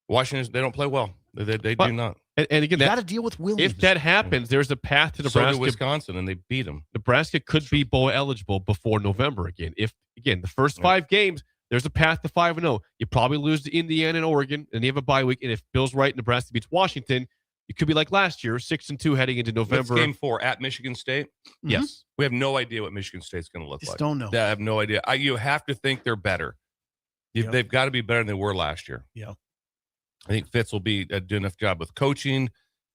Washington, they don't play well. They do not. And again, you got to deal with Williams. If that happens, there's a path to Nebraska. So did Wisconsin, and they beat them. Nebraska could be bowl eligible before November again. If, again, the first 5 games, there's a path to 5-0. You probably lose to Indiana and Oregon, and you have a bye week. And if Bill's right, Nebraska beats Washington, you could be like last year, 6-2 heading into November. What's game 4 at Michigan State? Mm-hmm. Yes. We have no idea what Michigan State's going to look like. Don't know. I have no idea. You have to think they're better. They've got to be better than they were last year. Yeah. I think Fitz will be do enough job with coaching,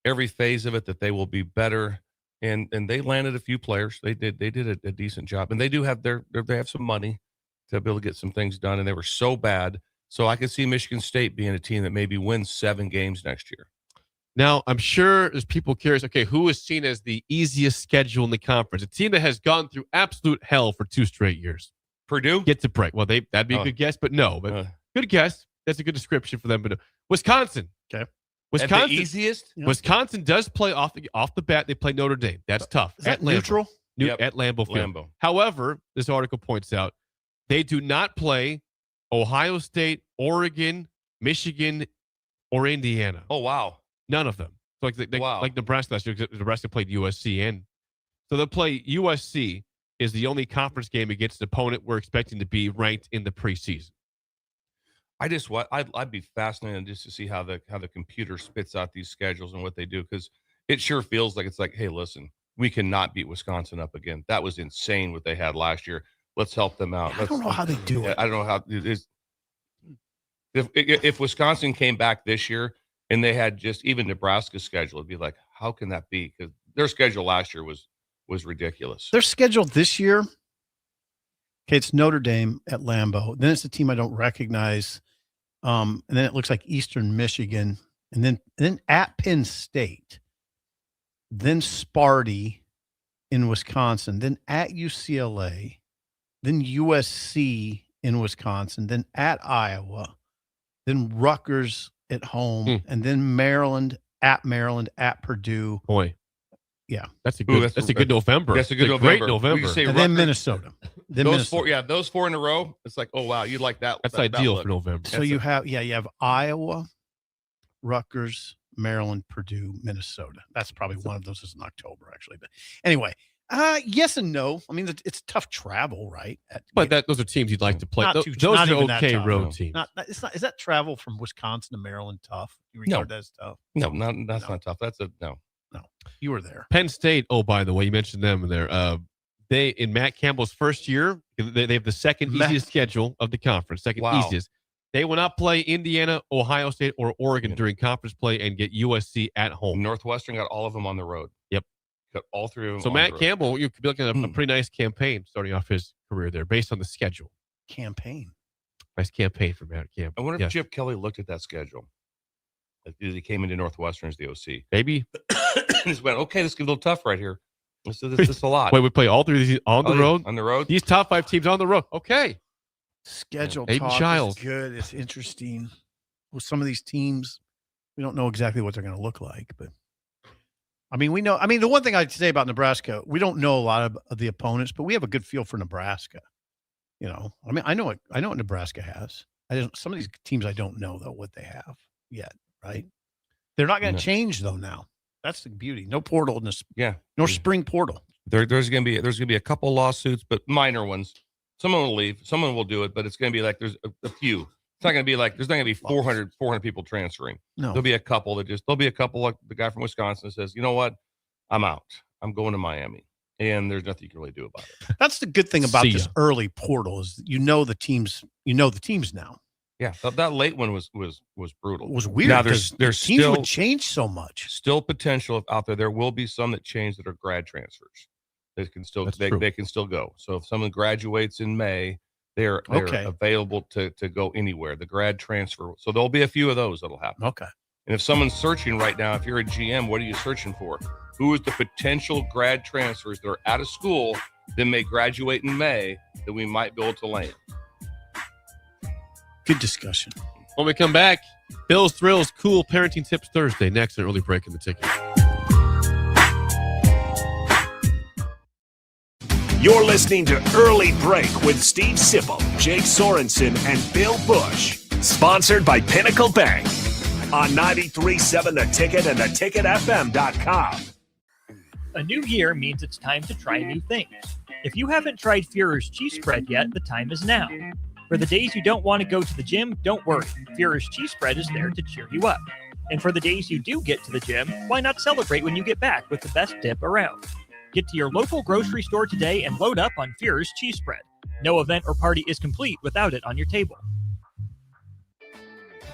every phase of it, that they will be better. And they landed a few players. They did a decent job, and they do have they have some money to be able to get some things done. And they were so bad, so I could see Michigan State being a team that maybe wins 7 games next year. Now, I'm sure there's people curious. Okay, who is seen as the easiest schedule in the conference? A team that has gone through absolute hell for 2 straight years. Purdue gets a break. Well, that'd be a good guess, but no. But good guess. That's a good description for them. But Wisconsin. Okay. Wisconsin, at the easiest. Wisconsin does play off the bat. They play Notre Dame. That's tough. Is that neutral? At Lambeau Field. However, this article points out they do not play Ohio State, Oregon, Michigan, or Indiana. Oh wow, none of them. So like Nebraska last year. Nebraska played USC, and so they'll play USC. Is the only conference game against an opponent we're expecting to be ranked in the preseason. I'd be fascinated just to see how the computer spits out these schedules and what they do, because it sure feels like it's like, hey, listen, we cannot beat Wisconsin up again. That was insane what they had last year. Let's help them out. I don't know how they do it. I don't know how it is. If Wisconsin came back this year and they had just even Nebraska's schedule, it'd be like, how can that be? Because their schedule last year was ridiculous. Their schedule this year, okay, it's Notre Dame at Lambeau. Then it's a team I don't recognize. And then it looks like Eastern Michigan. And then at Penn State. Then Sparty in Wisconsin. Then at UCLA. Then USC in Wisconsin. Then at Iowa. Then Rutgers at home. And then Maryland, at Purdue. Boy. Yeah, that's a good November. That's a good November. Great November. And then Minnesota. Those 4 in a row. It's like, oh wow, you like that? That's ideal for November. So you have Iowa, Rutgers, Maryland, Purdue, Minnesota. That's probably one of those is in October actually. But anyway, yes and no. I mean, it's tough travel, right? But those are teams you'd like to play. Those not are even okay road teams. Is that travel from Wisconsin to Maryland tough? You regard that as tough? No, that's not tough. That's no. No, you were there. Penn State. Oh, by the way, you mentioned them there. They in Matt Campbell's first year, they have the second easiest schedule of the conference. Second easiest. They will not play Indiana, Ohio State, or Oregon during conference play and get USC at home. Northwestern got all of them on the road. Yep, got all 3 of them. So Matt Campbell, you could be looking at a pretty nice campaign starting off his career there, based on the schedule. Nice campaign for Matt Campbell. I wonder if Chip Kelly looked at that schedule as he came into Northwestern as the OC. Maybe. Just went, okay, this is a little tough right here. This is a lot. Wait, we play all 3 of these on the road? On the road? These top 5 teams on the road. Okay. Schedule Aiden talk Childs. is good. It's interesting. With some of these teams, we don't know exactly what they're going to look like. But, I mean, we know. I mean, the one thing I'd say about Nebraska, we don't know a lot of the opponents, but we have a good feel for Nebraska. You know, I mean, I know what Nebraska has. Some of these teams I don't know though what they have yet, right? They're not going to change though now. That's the beauty. No portal in this. Yeah. No spring portal. There's gonna be a couple lawsuits, but minor ones. Someone will leave. Someone will do it, but it's gonna be like there's a few. It's not gonna be like there's not gonna be 400 people transferring. No. There'll be a couple like the guy from Wisconsin says, you know what, I'm out. I'm going to Miami, and there's nothing you can really do about it. That's the good thing about this early portal is the teams. You know the teams now. Yeah, that late one was brutal. It was weird. Now there's teams still would change so much. Still potential out there. There will be some that change that are grad transfers. They can still they can still go. So if someone graduates in May, they're available to go anywhere. The grad transfer. So there'll be a few of those that'll happen. Okay. And if someone's searching right now, if you're a GM, what are you searching for? Who is the potential grad transfers that are out of school that may graduate in May that we might be able to land? Good discussion. When we come back, Bill's Thrills Cool Parenting Tips Thursday. Next, an early break in the ticket. You're listening to Early Break with Steve Sipple, Jake Sorensen, and Bill Busch. Sponsored by Pinnacle Bank on 93.7 The Ticket and theticketfm.com. A new year means it's time to try new things. If you haven't tried Führer's cheese spread yet, the time is now. For the days you don't want to go to the gym, don't worry. Führer's cheese spread is there to cheer you up. And for the days you do get to the gym, why not celebrate when you get back with the best dip around? Get to your local grocery store today and load up on Führer's cheese spread. No event or party is complete without it on your table.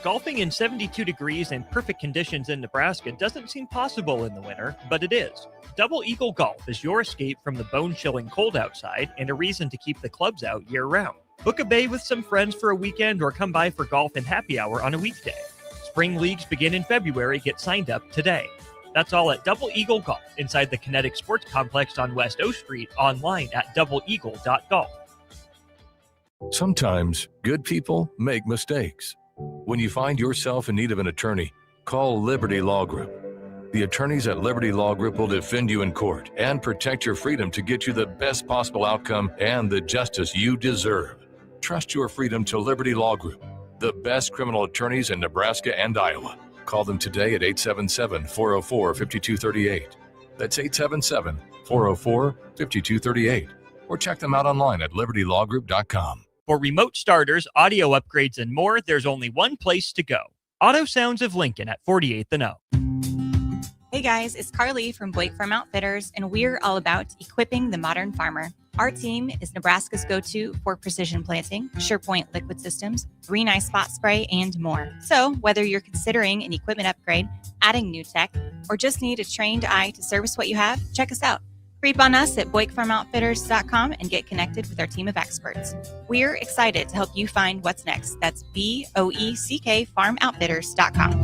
Golfing in 72 degrees and perfect conditions in Nebraska doesn't seem possible in the winter, but it is. Double Eagle Golf is your escape from the bone-chilling cold outside and a reason to keep the clubs out year-round. Book a bay with some friends for a weekend or come by for golf and happy hour on a weekday. Spring leagues begin in February. Get signed up today. That's all at Double Eagle Golf inside the Kinetic Sports Complex on West O Street, online at doubleeagle.golf. Sometimes good people make mistakes. When you find yourself in need of an attorney, call Liberty Law Group. The attorneys at Liberty Law Group will defend you in court and protect your freedom to get you the best possible outcome and the justice you deserve. Trust your freedom to Liberty Law Group, the best criminal attorneys in Nebraska and Iowa. Call them today at 877-404-5238. That's 877-404-5238. Or check them out online at libertylawgroup.com. For remote starters, audio upgrades, and more, there's only one place to go. Auto Sounds of Lincoln at 48th and O. Hey guys, it's Carly from Blake Farm Outfitters, and we're all about equipping the modern farmer. Our team is Nebraska's go-to for precision planting, SurePoint liquid systems, green eye spot spray, and more. So whether you're considering an equipment upgrade, adding new tech, or just need a trained eye to service what you have, check us out. Creep on us at BlakeFarmOutfitters.com and get connected with our team of experts. We're excited to help you find what's next. That's BOECK FarmOutfitters.com.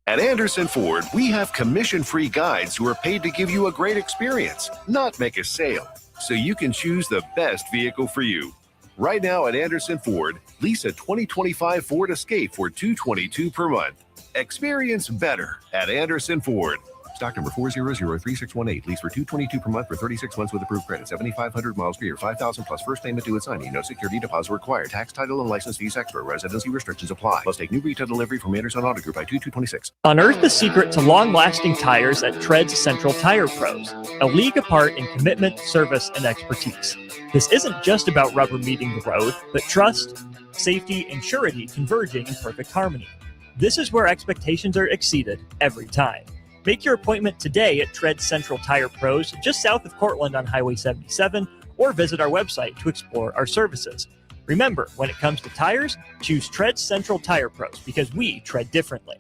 At Anderson Ford, we have commission-free guides who are paid to give you a great experience, not make a sale, so you can choose the best vehicle for you. Right now at Anderson Ford, lease a 2025 Ford Escape for $222 per month. Experience better at Anderson Ford. Stock number 4003618. Lease for $222 per month for 36 months with approved credit. 7,500 miles per year. 5,000 plus first payment due at signing. No security deposit required. Tax, title, and license fees extra. Residency restrictions apply. Must take new retail delivery from Anderson Auto Group by 2226. Unearth the secret to long-lasting tires at Tread's Central Tire Pros, a league apart in commitment, service, and expertise. This isn't just about rubber meeting the road, but trust, safety, and surety converging in perfect harmony. This is where expectations are exceeded every time. Make your appointment today at Tread Central Tire Pros, just south of Cortland on Highway 77, or visit our website to explore our services. Remember, when it comes to tires, choose Tread Central Tire Pros because we tread differently.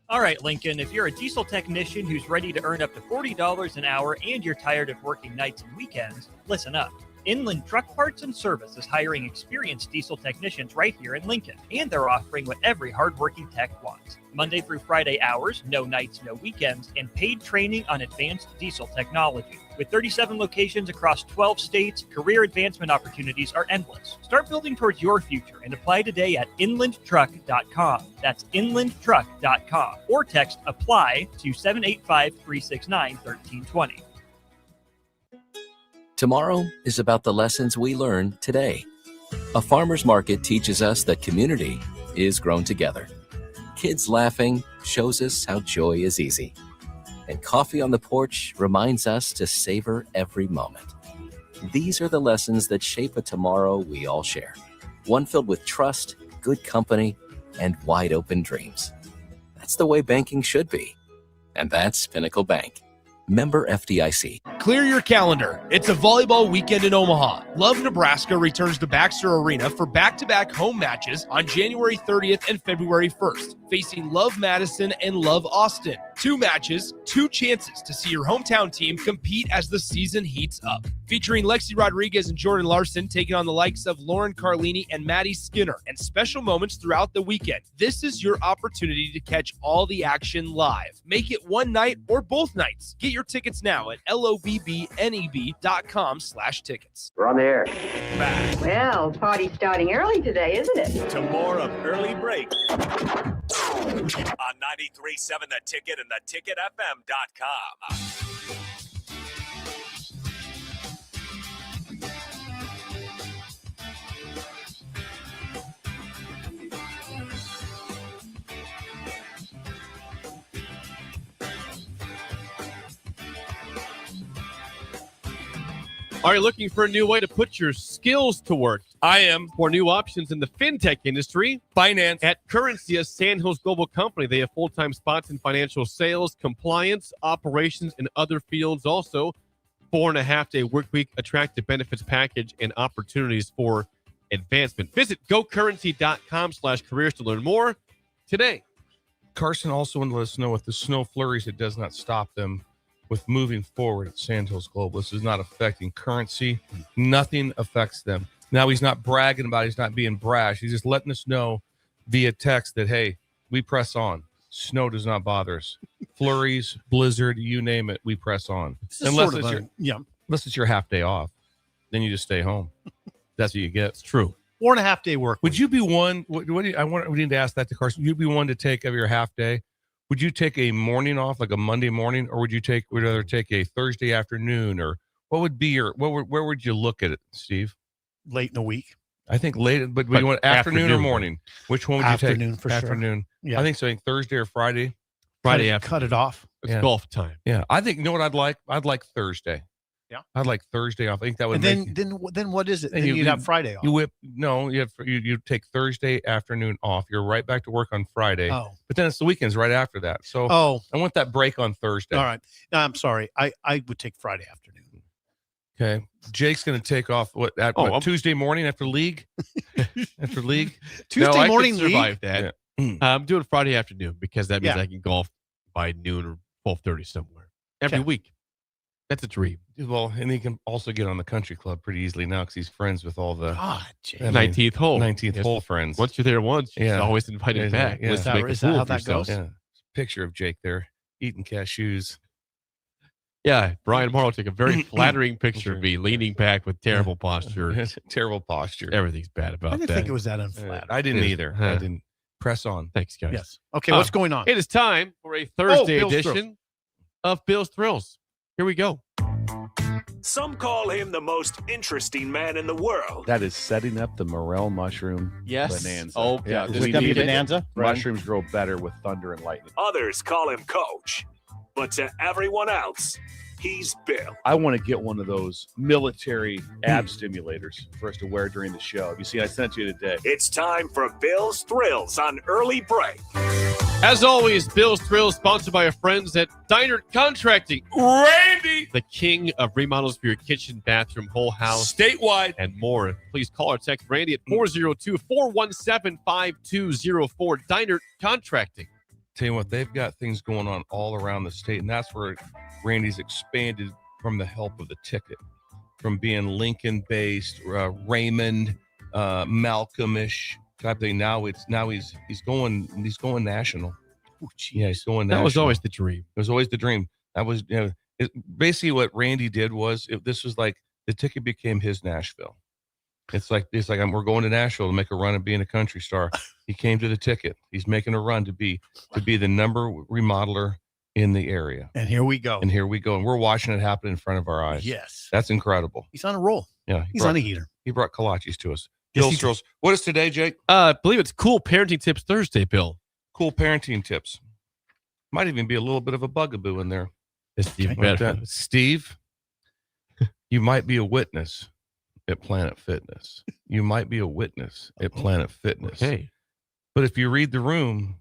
All right, Lincoln, if you're a diesel technician who's ready to earn up to $40 an hour and you're tired of working nights and weekends, listen up. Inland Truck Parts and Service is hiring experienced diesel technicians right here in Lincoln, and they're offering what every hardworking tech wants. Monday through Friday hours, no nights, no weekends, and paid training on advanced diesel technology. With 37 locations across 12 states, career advancement opportunities are endless. Start building towards your future and apply today at inlandtruck.com. That's inlandtruck.com. Or text APPLY to 785-369-1320. Tomorrow is about the lessons we learn today. A farmer's market teaches us that community is grown together. Kids laughing shows us how joy is easy. And coffee on the porch reminds us to savor every moment. These are the lessons that shape a tomorrow we all share. One filled with trust, good company, and wide open dreams. That's the way banking should be. And that's Pinnacle Bank. Member FDIC. Clear your calendar. It's a volleyball weekend in Omaha. Love Nebraska returns to Baxter Arena for back-to-back home matches on January 30th and February 1st, facing Love Madison and Love Austin. 2 matches, 2 chances to see your hometown team compete as the season heats up. Featuring Lexi Rodriguez and Jordan Larson taking on the likes of Lauren Carlini and Maddie Skinner, and special moments throughout the weekend. This is your opportunity to catch all the action live. Make it one night or both nights. Get your tickets now at lobbneb.com/tickets. We're on the air. Back Well, party's starting early today, isn't it? to more of Early Break on 93.7 The Ticket and theticketfm.com. Are you looking for a new way to put your skills to work? I am. For new options in the fintech industry, finance at Currency, a Sand Hills Global company. They have full-time spots in financial sales, compliance, operations, and other fields. Also, 4.5-day work week, attractive benefits package, and opportunities for advancement. Visit gocurrency.com/careers to learn more today. Carson also wanted to let us know with the snow flurries, it does not stop them with moving forward at Sandhills Global. This is not affecting Currency. Nothing affects them. Now, he's not bragging about it. He's not being brash. He's just letting us know via text that, hey, we press on. Snow does not bother us. Flurries, blizzard, you name it, we press on. Unless it's your half day off. Then you just stay home. That's what you get. It's true. 4.5 day work. Would you be one? We need to ask that to Carson. You'd be one to take of your half day. Would you take a morning off, like a Monday morning, or would rather take a Thursday afternoon, or what would be where would you look at it, Steve? Late in the week. I think late, but we want afternoon or morning. Which one would you take? Afternoon for afternoon. Sure. Yeah. I think so. I think Thursday or Friday. Friday after. Cut it off. It's golf time. Yeah, I think you know what I'd like. I'd like Thursday. Yeah, I'd like Thursday off. I think that would. And then what is it? Then you'd have Friday off. You take Thursday afternoon off. You're right back to work on Friday. Oh, but then it's the weekends right after that. So I want that break on Thursday. All right. No, I'm sorry. I would take Friday afternoon. Okay. Jake's going to take off Tuesday morning after league. After league. Tuesday morning I could survive league. that. Yeah. I'm doing Friday afternoon because that means I can golf by noon or 12:30 somewhere every week. That's a dream. Well, and he can also get on the country club pretty easily now because he's friends with all the 19th hole. 19th hole friends. Once you're there once, you're always invited back. Yeah. Is that how that goes? Yeah. Picture of Jake there eating cashews. Yeah, Brian Morrow took a very flattering picture of me leaning back with terrible posture. Terrible posture. Everything's bad about that. I didn't think it was that unflattering. I didn't either. I didn't. Press on. Thanks, guys. Yes. Okay, what's going on? It is time for a Thursday Bill's edition of Bill's Thrills. Here we go. Some call him the most interesting man in the world. That is setting up the morel mushroom bonanza. Oh, yeah. Is it going to be bonanza? Mushrooms grow better with thunder and lightning. Others call him Coach. But to everyone else, he's Bill. I want to get one of those military ab stimulators for us to wear during the show. Have you seen? I sent you today. It's time for Bill's Thrills on Early Break. As always, Bill's Thrills sponsored by our friends at Diner Contracting. Randy, the king of remodels for your kitchen, bathroom, whole house, statewide, and more. Please call or text Randy at 402-417-5204. Diner Contracting. Tell you what, they've got things going on all around the state, and that's where Randy's expanded from the help of the ticket, from being Lincoln-based, Raymond, Malcolmish type thing. Now he's going national. Oh, yeah, he's going national. That was always the dream. It was always the dream. That was basically what Randy did was this was like the ticket became his Nashville. It's like we're going to Nashville to make a run at being a country star. He came to the ticket. He's making a run to be the number remodeler in the area. And here we go. And we're watching it happen in front of our eyes. Yes. That's incredible. He's on a roll. Yeah. He's on a heater. He brought kolaches to us. Yes, Bill he Strills. What is today, Jake? I believe it's Cool Parenting Tips Thursday, Bill. Cool parenting tips. Might even be a little bit of a bugaboo in there. Steve, Steve, you might be a witness at Planet Fitness. You might be a witness at Planet Fitness. Okay. But if you read the room,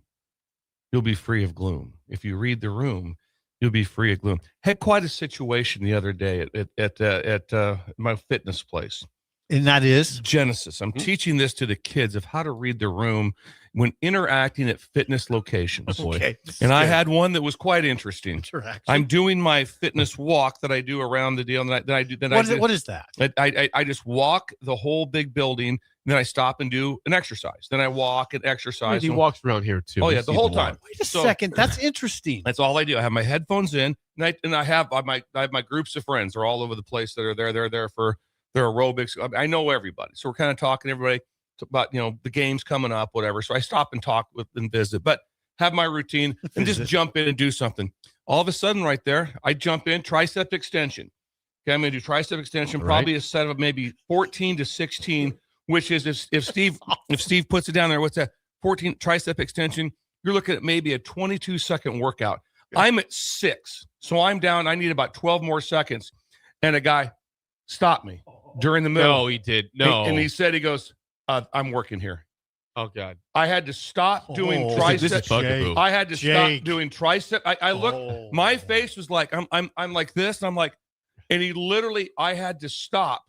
you'll be free of gloom. If you read the room, you'll be free of gloom. Had quite a situation the other day at my fitness place. And that is Genesis. I'm teaching this to the kids of how to read the room when interacting at fitness locations. Okay. And I had one that was quite interesting. Interaction. I'm doing my fitness walk that I do around the deal. And What is that? I just walk the whole big building. And then I stop and do an exercise. Then I walk and exercise. He walks around here too. Oh yeah, the whole time. Wait a second. That's interesting. That's all I do. I have my headphones in, and I have my groups of friends. They're all over the place that are there. They're there for their aerobics. I know everybody, so we're kind of talking to everybody about the games coming up, whatever. So I stop and talk with and visit, but have my routine and just jump in and do something. All of a sudden, right there, I jump in tricep extension. Okay, I'm going to do tricep extension, probably a set of maybe 14 to 16. Which is if Steve puts it down there, what's that? 14 tricep extension. You're looking at maybe a 22-second workout. I'm at 6, so I'm down. I need about 12 more seconds, and a guy stopped me during the middle. No, he did. No, and he said, he goes, "I'm working here." Oh God! I had to stop doing tricep. I had to stop doing tricep. I looked. My face was like I'm like this. And I'm like, and he literally. I had to stop.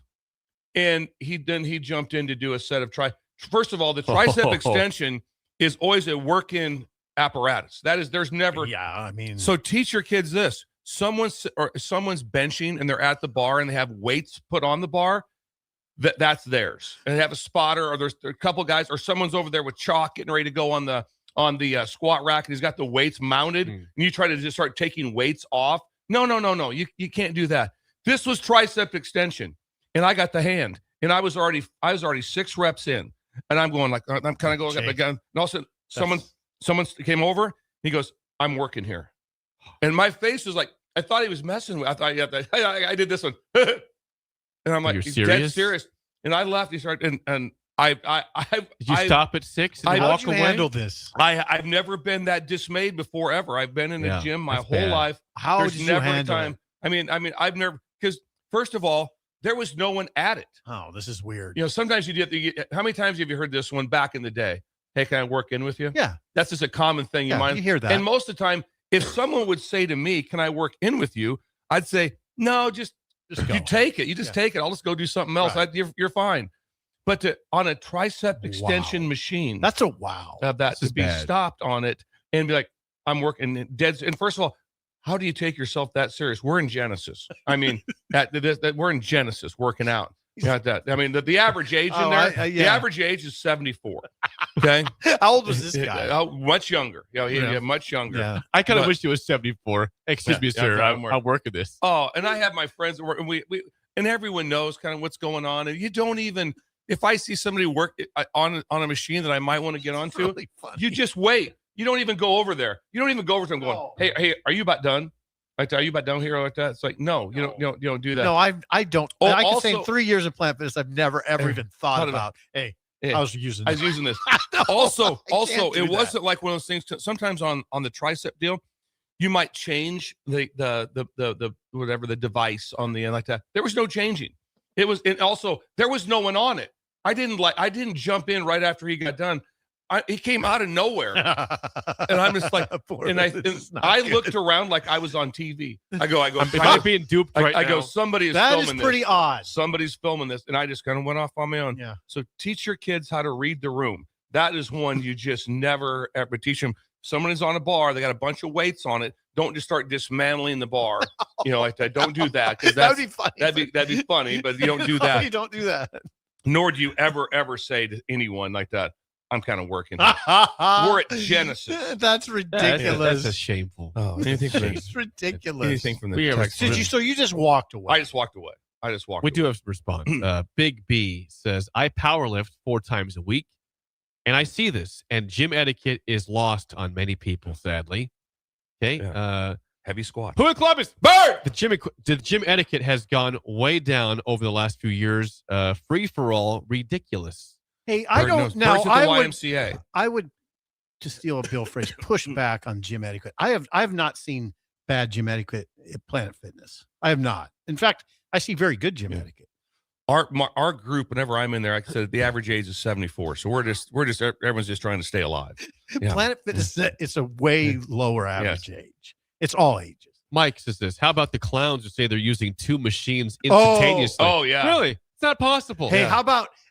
And he jumped in to do a set of First of all, the tricep extension is always a work-in apparatus. There's never. Yeah, I mean. So teach your kids this. Someone's benching and they're at the bar and they have weights put on the bar. That's theirs. And they have a spotter or there's a couple guys or someone's over there with chalk getting ready to go on the squat rack and he's got the weights mounted and you try to just start taking weights off. No. You can't do that. This was tricep extension. And I got the hand, and I was already 6 reps in, and I'm going like I'm kind of going up again. And all of a sudden, someone came over. He goes, "I'm working here," and my face was like I thought he was messing with. I thought I did this one, and I'm like, "He's dead serious." And I left. He started, and I did you stop at 6 and walk away? Handle this? I've never been that dismayed before ever. I've been in a gym my whole life. How did you handle it? I mean, I've never because first of all. There was no one at it. Oh, this is weird. Sometimes how many times have you heard this one back in the day? Hey, can I work in with you? Yeah. That's just a common thing. You hear that. And most of the time, if someone would say to me, can I work in with you? I'd say, no, just go. You take it. You just take it. I'll just go do something else. Right. You're fine. But on a tricep extension machine. That's a wow. That to be stopped on it and be like, I'm working dead. And first of all, how do you take yourself that serious? We're in Genesis. I mean, that we're in Genesis working out. I mean, the average age in there, the average age is 74. Okay. How old was this guy? Much younger. Much younger. Yeah. I kind of wish he was 74. Excuse me, sir. I'm working this. Oh, and I have my friends that work, and we and everyone knows kind of what's going on. And you don't even, if I see somebody work on a machine that I might want to get onto, really you just wait. You don't even go over there. You don't even go over to them going, hey, are you about done? Like, are you about done here like that? It's like, no, you don't do that. No, I don't. Oh, I can say in 3 years of Plant Fitness, I've never ever even thought about, hey, Yeah. I was using this. Also, it wasn't like one of those things. Sometimes on the tricep deal, you might change the whatever the device on the end like that. There was no changing. It was, and also there was no one on it. I didn't jump in right after he got done. He came out of nowhere, and I'm just like, I looked around like I was on TV. I go, I'm being duped right now. I go, somebody is that filming is pretty this. odd. Somebody's filming this, and I just kind of went off on my own. Yeah. So teach your kids how to read the room. That is one you just never ever teach them. Someone is on a bar, they got a bunch of weights on it. Don't just start dismantling the bar, like that. Don't do that because that'd be funny. That'd be funny, but you don't do that. You don't do that. Nor do you ever say to anyone like that, I'm kind of working here. We're at Genesis. That's ridiculous. That's shameful. Oh, anything from it's ridiculous. Anything from the text. So you just walked away? I just walked away. We do have to respond. Big B says, I powerlift 4 times a week, and I see this, and gym etiquette is lost on many people, sadly. Okay. Yeah. Heavy squat. Who in Columbus? Bird! The gym etiquette has gone way down over the last few years. Free for all, ridiculous. Hey, I Bird don't knows. now. Bird's at the I would, YMCA. I would, to steal a Bill phrase, push back on gym etiquette. I have not seen bad gym etiquette at Planet Fitness. I have not. In fact, I see very good gym etiquette. Our group, whenever I'm in there, like I said, the average age is 74. So we're just everyone's just trying to stay alive. Yeah. Planet Fitness, it's a way lower average age. It's all ages. Mike says this. How about the clowns who say they're using two machines instantaneously? Oh, yeah. Really? It's not possible. Hey, Yeah.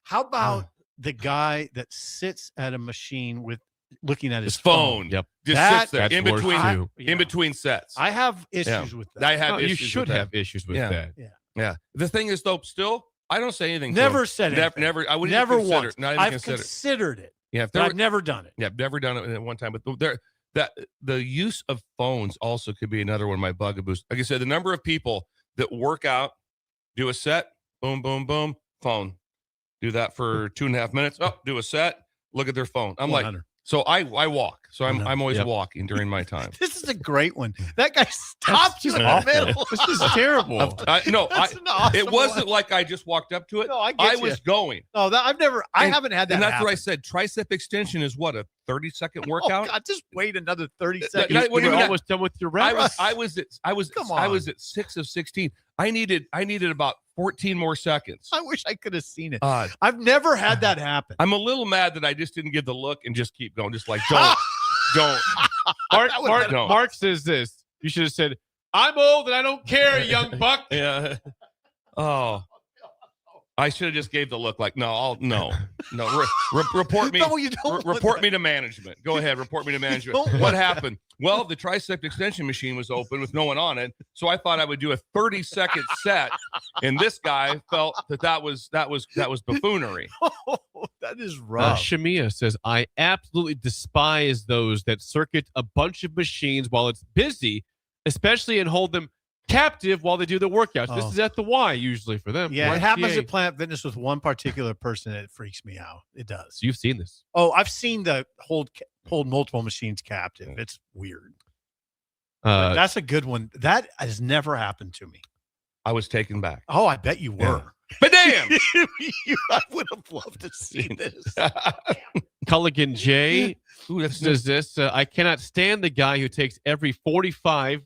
how about the guy that sits at a machine with looking at his phone? Yep. Just sits there that's in worse between too. in between sets. I have issues with that. I have. You issues should with have that. issues with Yeah. that. Yeah. The thing is, though, still, I don't say anything. to Never them. said anything. Never. I wouldn't Never even consider once. it. Not even I've consider it. considered it. Yeah, if But there I've never done it. Yeah, I've never done it at one time. But the use of phones also could be another one of my bugaboos. Like I said, the number of people that work out, do a set, boom, boom, boom, phone. Do that for 2.5 minutes. Oh, do a set, look at their phone. I'm 100. like, so I walk. So I'm always Yep. walking during my time. This is a great one. That guy stopped you in the middle. This is terrible. That's an awesome It wasn't one. like I just walked up to it. No, I get you. was going. No, I haven't had that. And that's happen. what I said. Tricep extension is what, a 30-second workout? Oh God, just wait another 30 seconds. I- what do you You're mean? almost done with your reps. I was at 6 of 16. I needed about 14 more seconds. I wish I could have seen it. Uh, I've never had that happen. I'm a little mad that I just didn't give the look and just keep going. Just like, don't. Mark says this. You should have said, "I'm old and I don't care, young buck." Yeah. Oh. I should have just gave the look like, no. Report me. No, you don't want report that. me to management. Go ahead. Report me to management. don't What want happened? Well, the tricep extension machine was open with no one on it. So I thought I would do a 30-second set. And this guy felt that was buffoonery. That is Uh, rough. Shamia says, I absolutely despise those that circuit a bunch of machines while it's busy, especially and hold them captive while they do the workouts. This Oh. is at the Y usually for them. Yeah, it YMCA. happens at Planet Fitness with one particular person. It freaks me out. It does. You've seen this. Oh, I've seen the hold multiple machines captive. It's weird. Uh, That's a good one. That has never happened to me. I was taken back. Oh, I bet you were. But damn! I would have loved to see this. Culligan J Ooh, that's says this. I cannot stand the guy who takes every 45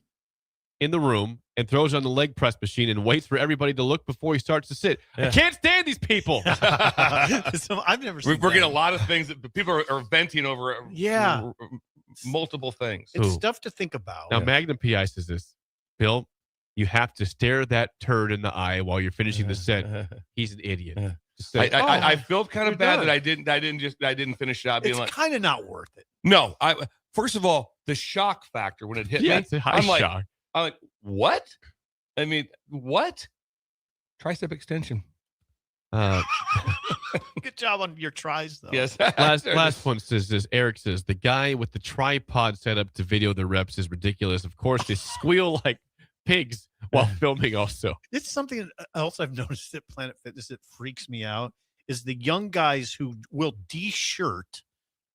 in the room and throws on the leg press machine and waits for everybody to look before he starts to sit. I Yeah. can't stand these people. So I've never seen We're getting that. a lot of things that people are venting over. Yeah. Multiple things. It's Ooh. stuff to think about. Now, Magnum PI says this. Bill, you have to stare that turd in the eye while you're finishing the set. He's an idiot. Just say, I feel kind you're of bad done. that I didn't finish it out being It's like, kind of not worth it. no. First of all, the shock factor when it hit yeah, me, it's a high I'm like, shock. what? I mean, what? Tricep extension. Good job on your tries, though. Yes. Last one says this. Eric says the guy with the tripod set up to video the reps is ridiculous. Of course, they squeal like pigs while filming. Also, It's something else I've noticed at Planet Fitness that freaks me out is the young guys who will de-shirt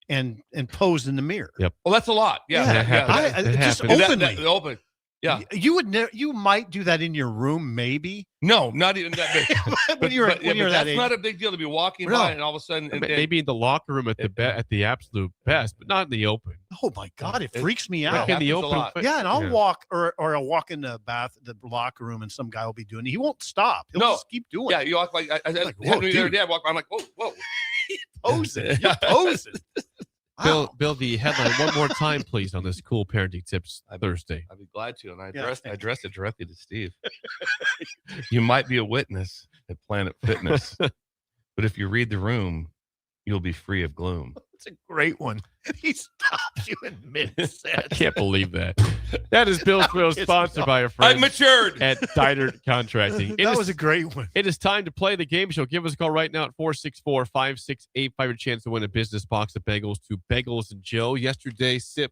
and pose in the mirror. Yep. Well, that's a lot. Yeah. That happens. That just happens. openly. Open. Yeah. You would you might do that in your room, maybe. No, not even that big. when you're but that that's age. not a big deal to be walking No. by and all of a sudden. Maybe in the locker room at the absolute best, but not in the open. Oh my God, it freaks me It out. in the happens a open. lot. Yeah, and I'll Yeah. walk or I'll walk in the locker room, and some guy will be doing it. He won't stop. He'll No. just keep doing Yeah, it. you walk like I Like, happened whoa, to me the other dude. day. I walk. I'm like, whoa. Posing. You're posing. Wow. Bill, the headline one more time, please, on this cool parenting tips Thursday. I'd be glad to, and I Yeah. addressed it directly to Steve. You might be a witness at Planet Fitness, but if you read the room, you'll be free of gloom. It's a great one. He stopped you in I mid-set. can't believe that. That is Bill's Thrill, sponsored by our I friends matured. at Didert Contracting. That was a great one. It is time to play the game show. Give us a call right now at 464-5685. Your chance to win a business box of bagels to Bagels and Joe. Yesterday, Sip,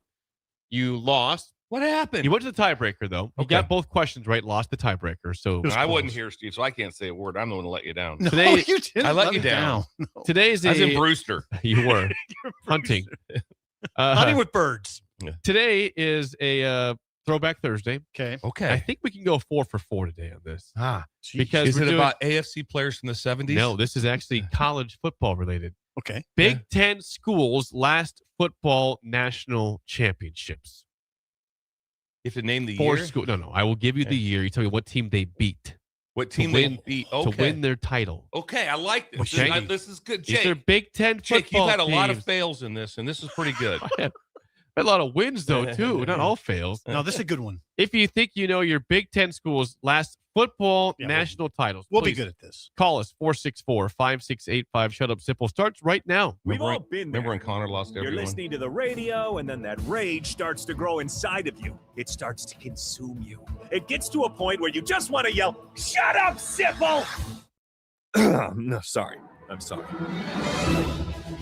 you lost. What happened? You went to the tiebreaker, though. You Okay. got both questions right, lost the tiebreaker. So I wasn't here, Steve, so I can't say a word. I'm the one to let you down. No, Today- you didn't. I let you me down. No. today's I was in a Brewster. you were hunting. Hunting with birds. Today is a Throwback Thursday. Okay. I think we can go 4 for 4 today on this. Because is we're it doing- about AFC players from the 70s? No, this is actually college football related. Okay. Big Ten schools' last football national championships. You have to name the 4 year? school. No. I will give you the year. You tell me what team they beat. What team to they win, beat? to Okay. win their title. Okay, I like this. Okay. This is good. These Jake, are Big Ten football Jake, you've had a lot of teams. fails in this, and this is pretty good. I had a lot of wins, though, too. Not all fails. No, this is a good one. If you think you know your Big Ten schools' last football national titles, We'll be please good at this. call us 464-5685. Shut Up Simple starts right now. We've all been there. Remember when Connor lost You're everyone? listening to the radio, and then that rage starts to grow inside of you. It starts to consume you. It gets to a point where you just want to yell, "Shut up, Sipple!" No, sorry. I'm sorry.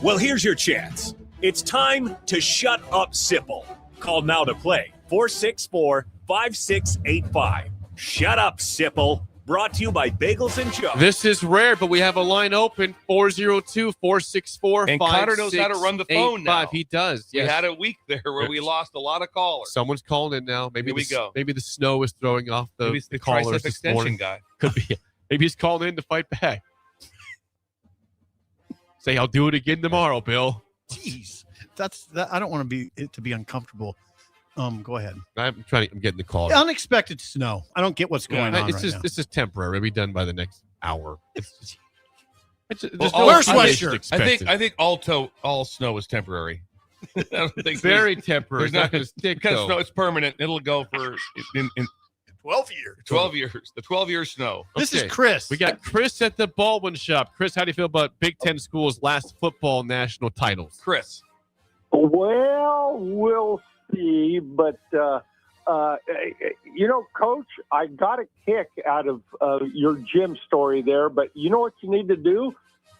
Well, here's your chance. It's time to shut up, Sipple. Call now to play 464-5685. Shut up, Sipple. Brought to you by Bagels and Joe. This is rare, but we have a line open, 402-464-5685. And Connor knows how to run the phone now. He does. We Yes. had a week there where we lost a lot of callers. Someone's calling in now. Maybe Here we go. Maybe the snow is throwing off the, Maybe it's the callers Tri-Step this extension morning. guy. Could be. Maybe he's calling in to fight back. Say, I'll do it again tomorrow, Bill. Jeez, I don't want it to be uncomfortable. Go ahead. I'm getting the call. Unexpected snow. I don't get what's going on It's right just now. this is temporary. It'll be done by the next hour. It's Well, Where's I think- sweatshirt? I think all snow is temporary. I don't think Very there's- temporary. There's It's not not gonna going to stick, because though. snow. It's permanent. It'll go for in 12 years. 12 years. The 12-year snow. This is Okay. Chris. We got Chris at the Baldwin Shop. Chris, how do you feel about Big Ten schools' last football national titles? Chris. Well, we'll see. But, Coach, I got a kick out of your gym story there. But you know what you need to do?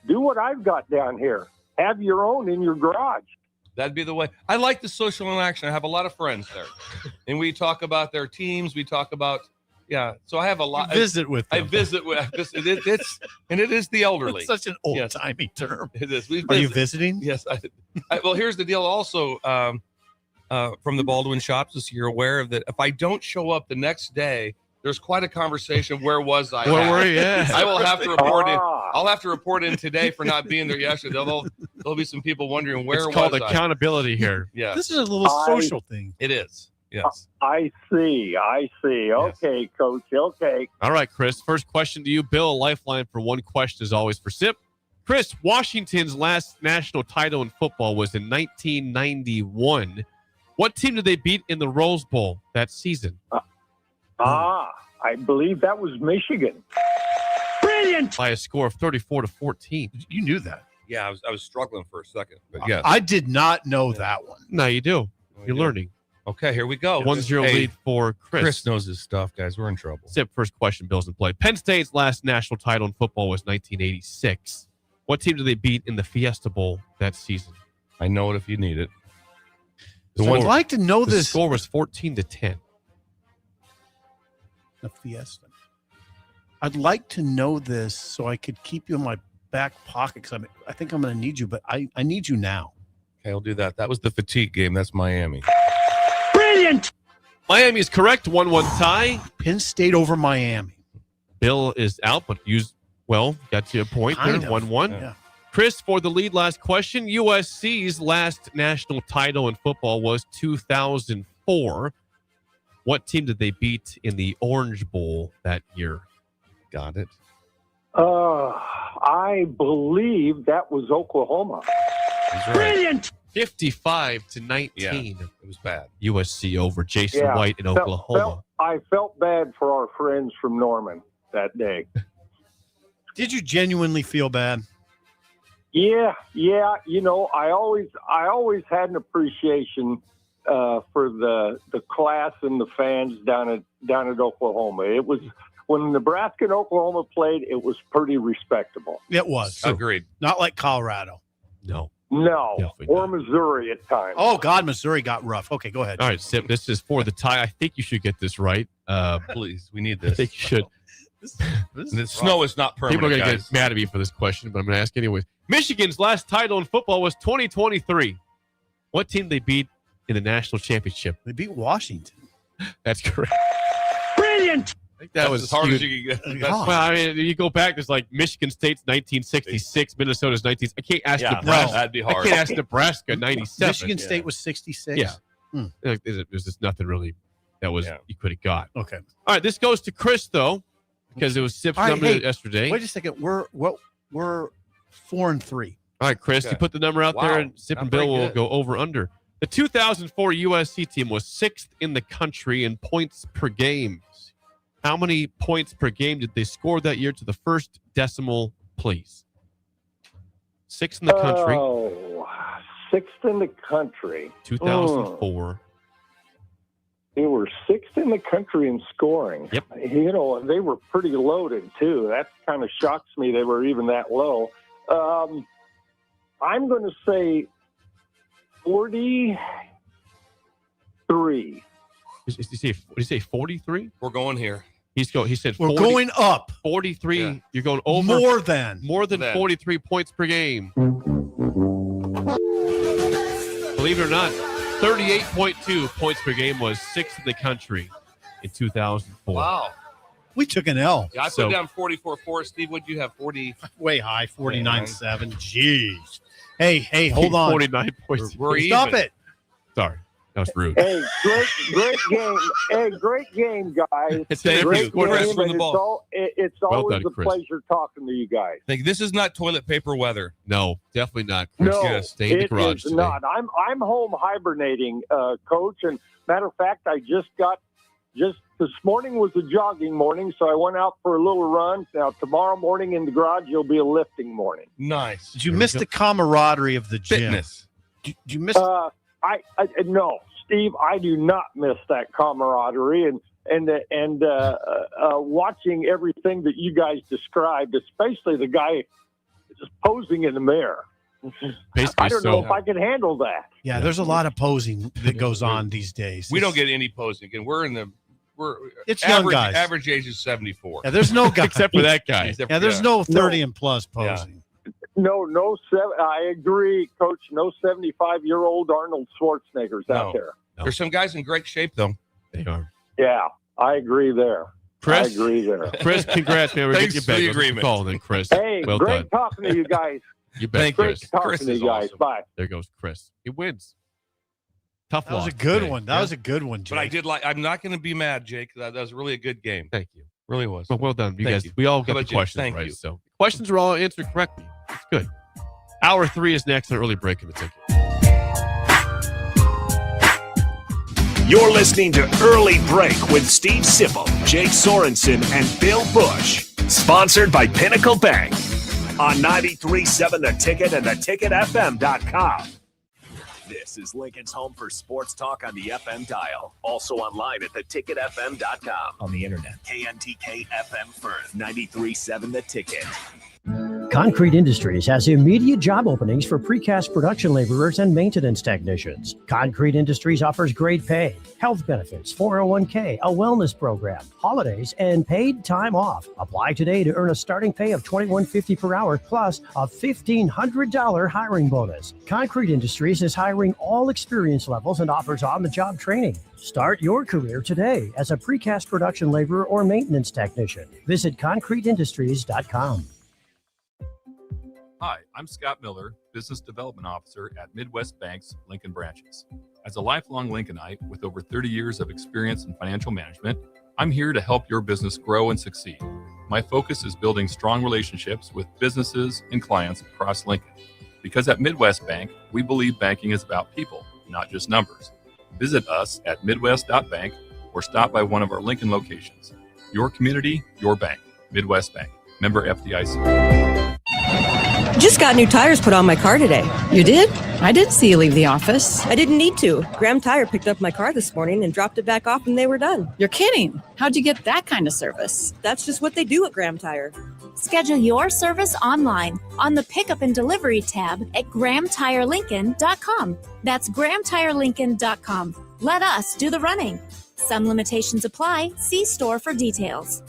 Do what I've got down here. Have your own in your garage. That'd be the way. I like the social interaction. I have a lot of friends there, and we talk about their teams. We talk about, So I have a lot. You visit with them. I visit with. It is the elderly. It's such an old-timey term. It is. We Are you visit. visiting? Yes. Well, here's the deal. Also, from the Baldwin shops, just so you're aware of that. If I don't show up the next day, there's quite a conversation. Where was I? Where were you at? I will have to report in. I'll have to report in today for not being there yesterday. There'll be some people wondering where It's was called I. accountability here. Yeah, This is a little social thing. it is. Yes. I see. Okay, Coach. Okay. All right, Chris. First question to you. Bill, a lifeline for one question is always for Sip. Chris, Washington's last national title in football was in 1991. What team did they beat in the Rose Bowl that season? I believe that was Michigan. Brilliant! By a score of 34-14. You knew that. Yeah, I was struggling for a second, but yes. I did not know that one. No, you do. You're learning. Okay, here we go. 1-0 lead for Chris. Chris knows his stuff, guys. We're in trouble. Sip, first question, Bill's in play. Penn State's last national title in football was 1986. What team did they beat in the Fiesta Bowl that season? I know it if you need it. I'd like to know The this. score was 14-10. The Fiesta. I'd like to know this so I could keep you in my back pocket because I think I'm going to need you, but I need you now. Okay, I'll do that. That was the fatigue game. That's Miami. Brilliant! Miami is correct. 1-1 tie. Penn State over Miami. Bill is out, but got you a point there. Kind of. 1-1. Yeah. Chris, for the lead, last question. USC's last national title in football was 2004. What team did they beat in the Orange Bowl that year? Got it. I believe that was Oklahoma. He's right. Brilliant! 55-19. Yeah, it was bad. USC over Jason Yeah. White in Oklahoma. I felt bad for our friends from Norman that day. Did you genuinely feel bad? Yeah. I always had an appreciation for the class and the fans down at Oklahoma. It was when Nebraska and Oklahoma played. It was pretty respectable. It was. Agreed. Not like Colorado. No. Or Missouri at times. Oh, God, Missouri got rough. Okay, go ahead. All right, Sip, this is for the tie. I think you should get this right. Please, we need I this. think you should. The snow is not permanent. People are going to guys. get mad at me for this question, but I'm going to ask anyways. Michigan's last title in football was 2023. What team they beat in the national championship. They beat Washington. That's correct. Brilliant. I think that was as hard huge. as you can get. Well, I mean, you go back. There's like Michigan State's 1966, Minnesota's 19. I can't ask Nebraska. That'd be hard. I can't ask Nebraska 97. Michigan State was 66. Yeah. There's just nothing really that was you could have got. Okay. All right, this goes to Chris though, because it was Sip's number yesterday. Wait a second. We're 4-3. All right, Chris, you put the number out there, and Sip and Bill will go over under. The 2004 USC team was 6th in the country in points per game. How many points per game did they score that year to the first decimal place? 6th in the country. Oh, 6th in the country. 2004. They were 6th in the country in scoring. Yep. You know, they were pretty loaded, too. That kind of shocks me they were even that low. I'm going to say 43. Did you say 43? We're going here. He said We're going up. 43. Yeah. You're going over. More than 43 points per game. Believe it or not, 38.2 points per game was 6th in the country in 2004. Wow. We took an L. Yeah, I put down 44-4. Steve, what'd you have? 40? Way high, 49.7. Jeez. Hey, hold on. 49 points. We're Stop even. it. Sorry. That was rude. Hey, great game. Hey, great game, guys. Thank you. Great Chris game, from the and ball. it's Well always done, a Chris. pleasure talking to you guys. Like, this is not toilet paper weather. No, definitely not, Chris. No, Yeah, stay in the it garage is today. not. I'm home hibernating, Coach. And matter of fact, I just this morning was a jogging morning, so I went out for a little run. Now tomorrow morning in the garage, it'll be a lifting morning. Nice. Did you miss the camaraderie of the gym? Fitness. Did you miss? I no, Steve, I do not miss that camaraderie and watching everything that you guys described, especially the guy just posing in the mirror. Basically, I don't know if I can handle that. Yeah, there's a lot of posing that goes on these days. We don't get any posing. And It's young guys. Average age is 74. Yeah, there's no guy except for that guy. Yeah, there's no 30 and plus posing. No. I agree, Coach. No 75-year-old Arnold Schwarzenegger's out there. There's some guys in great shape, though. They are. Yeah, I agree there. Chris? I agree there. Chris, congrats, man. We're Thanks getting you back. for the Let's agreement. call then, Chris. Hey, well great done. talking to you guys. You bet, Great Chris. talking Chris to you is guys. awesome. Bye. There goes Chris. He wins. Tough That was loss a good today. one. That was a good one, Jake. But I'm not going to be mad, Jake. That was really a good game. Thank you. Really was. Well done. You Thank guys, you. we all How got the about you? questions Thank right. you. So questions are all answered correctly. It's good. Hour 3 is next, an early break in the ticket. You're listening to Early Break with Steve Sipple, Jake Sorensen, and Bill Busch. Sponsored by Pinnacle Bank on 93.7 The Ticket and theticketfm.com. This is Lincoln's home for sports talk on the FM dial. Also online at theticketfm.com. On the internet. KNTK FM Firth, 93.7 The Ticket. Concrete Industries has immediate job openings for precast production laborers and maintenance technicians. Concrete Industries offers great pay, health benefits, 401k, a wellness program, holidays, and paid time off. Apply today to earn a starting pay of $21.50 per hour plus a $1,500 hiring bonus. Concrete Industries is hiring all experience levels and offers on-the-job training. Start your career today as a precast production laborer or maintenance technician. Visit concreteindustries.com. Hi, I'm Scott Miller, Business Development Officer at Midwest Bank's Lincoln branches. As a lifelong Lincolnite with over 30 years of experience in financial management, I'm here to help your business grow and succeed. My focus is building strong relationships with businesses and clients across Lincoln. Because at Midwest Bank, we believe banking is about people, not just numbers. Visit us at midwest.bank or stop by one of our Lincoln locations. Your community, your bank. Midwest Bank. Member FDIC. Just got new tires put on my car today. You did? I didn't see you leave the office. I didn't need to. Graham Tire picked up my car this morning and dropped it back off and they were done. You're kidding. How'd you get that kind of service? That's just what they do at Graham Tire. Schedule your service online on the Pickup and Delivery tab at GrahamTireLincoln.com. That's GrahamTireLincoln.com. Let us do the running. Some limitations apply. See store for details.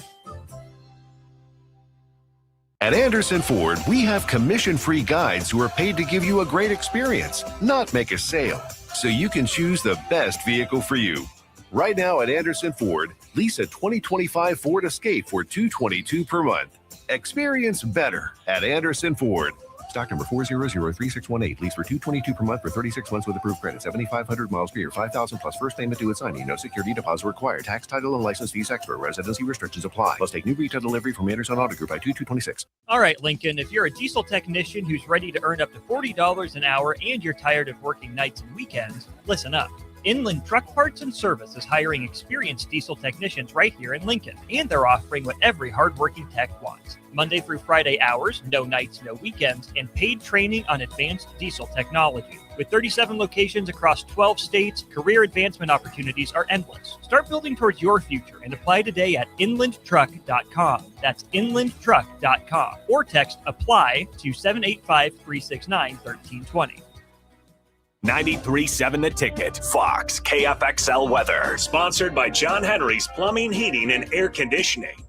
At Anderson Ford, we have commission-free guides who are paid to give you a great experience, not make a sale. so you can choose the best vehicle for you. Right now at Anderson Ford, lease a 2025 Ford Escape for $222 per month. Experience better at Anderson Ford. Stock number 4003618. Lease for $222 per month for 36 months with approved credit. 7,500 miles per year. 5,000 plus first payment due at signing. No security deposit required. Tax, title, and license fees extra. Residency restrictions apply. Plus, take new retail delivery from Anderson Auto Group by 2226. All right, Lincoln, if you're a diesel technician who's ready to earn up to $40 an hour and you're tired of working nights and weekends, listen up. Inland Truck Parts and Service is hiring experienced diesel technicians right here in Lincoln, and they're offering what every hardworking tech wants. Monday through Friday hours, no nights, no weekends, and paid training on advanced diesel technology. With 37 locations across 12 states, career advancement opportunities are endless. Start building towards your future and apply today at inlandtruck.com. That's inlandtruck.com. Or text APPLY to 785-369-1320. 93.7 The Ticket, Fox, KFXL weather. Sponsored by John Henry's Plumbing, Heating, and Air Conditioning.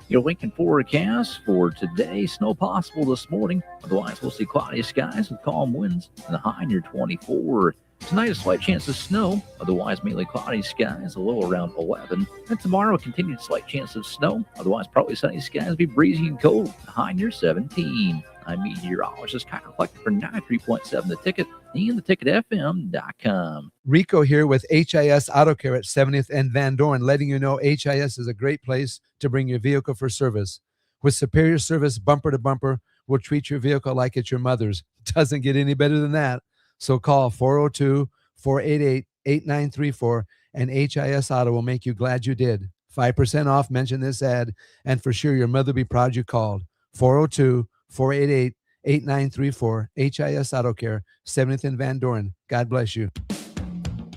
Your Lincoln forecast for today, snow possible this morning. Otherwise, we'll see cloudy skies with calm winds and a high near 24. Tonight, a slight chance of snow. Otherwise, mainly cloudy skies, a low around 11. And tomorrow, a continued slight chance of snow. Otherwise, probably sunny skies, be breezy and cold, a high near 17. I'm meteorologist Kyle Reflected for 93.7 The Ticket and theticketfm.com. Rico here with HIS Auto Care at 70th and Van Dorn, letting you know HIS is a great place to bring your vehicle for service. With superior service bumper to bumper, we'll treat your vehicle like it's your mother's. Doesn't get any better than that. So call 402-488-8934 and HIS Auto will make you glad you did. 5% off, mention this ad, and for sure your mother will be proud you called. 402-488-8934, HIS Auto Care, 70th and Van Dorn. God bless you.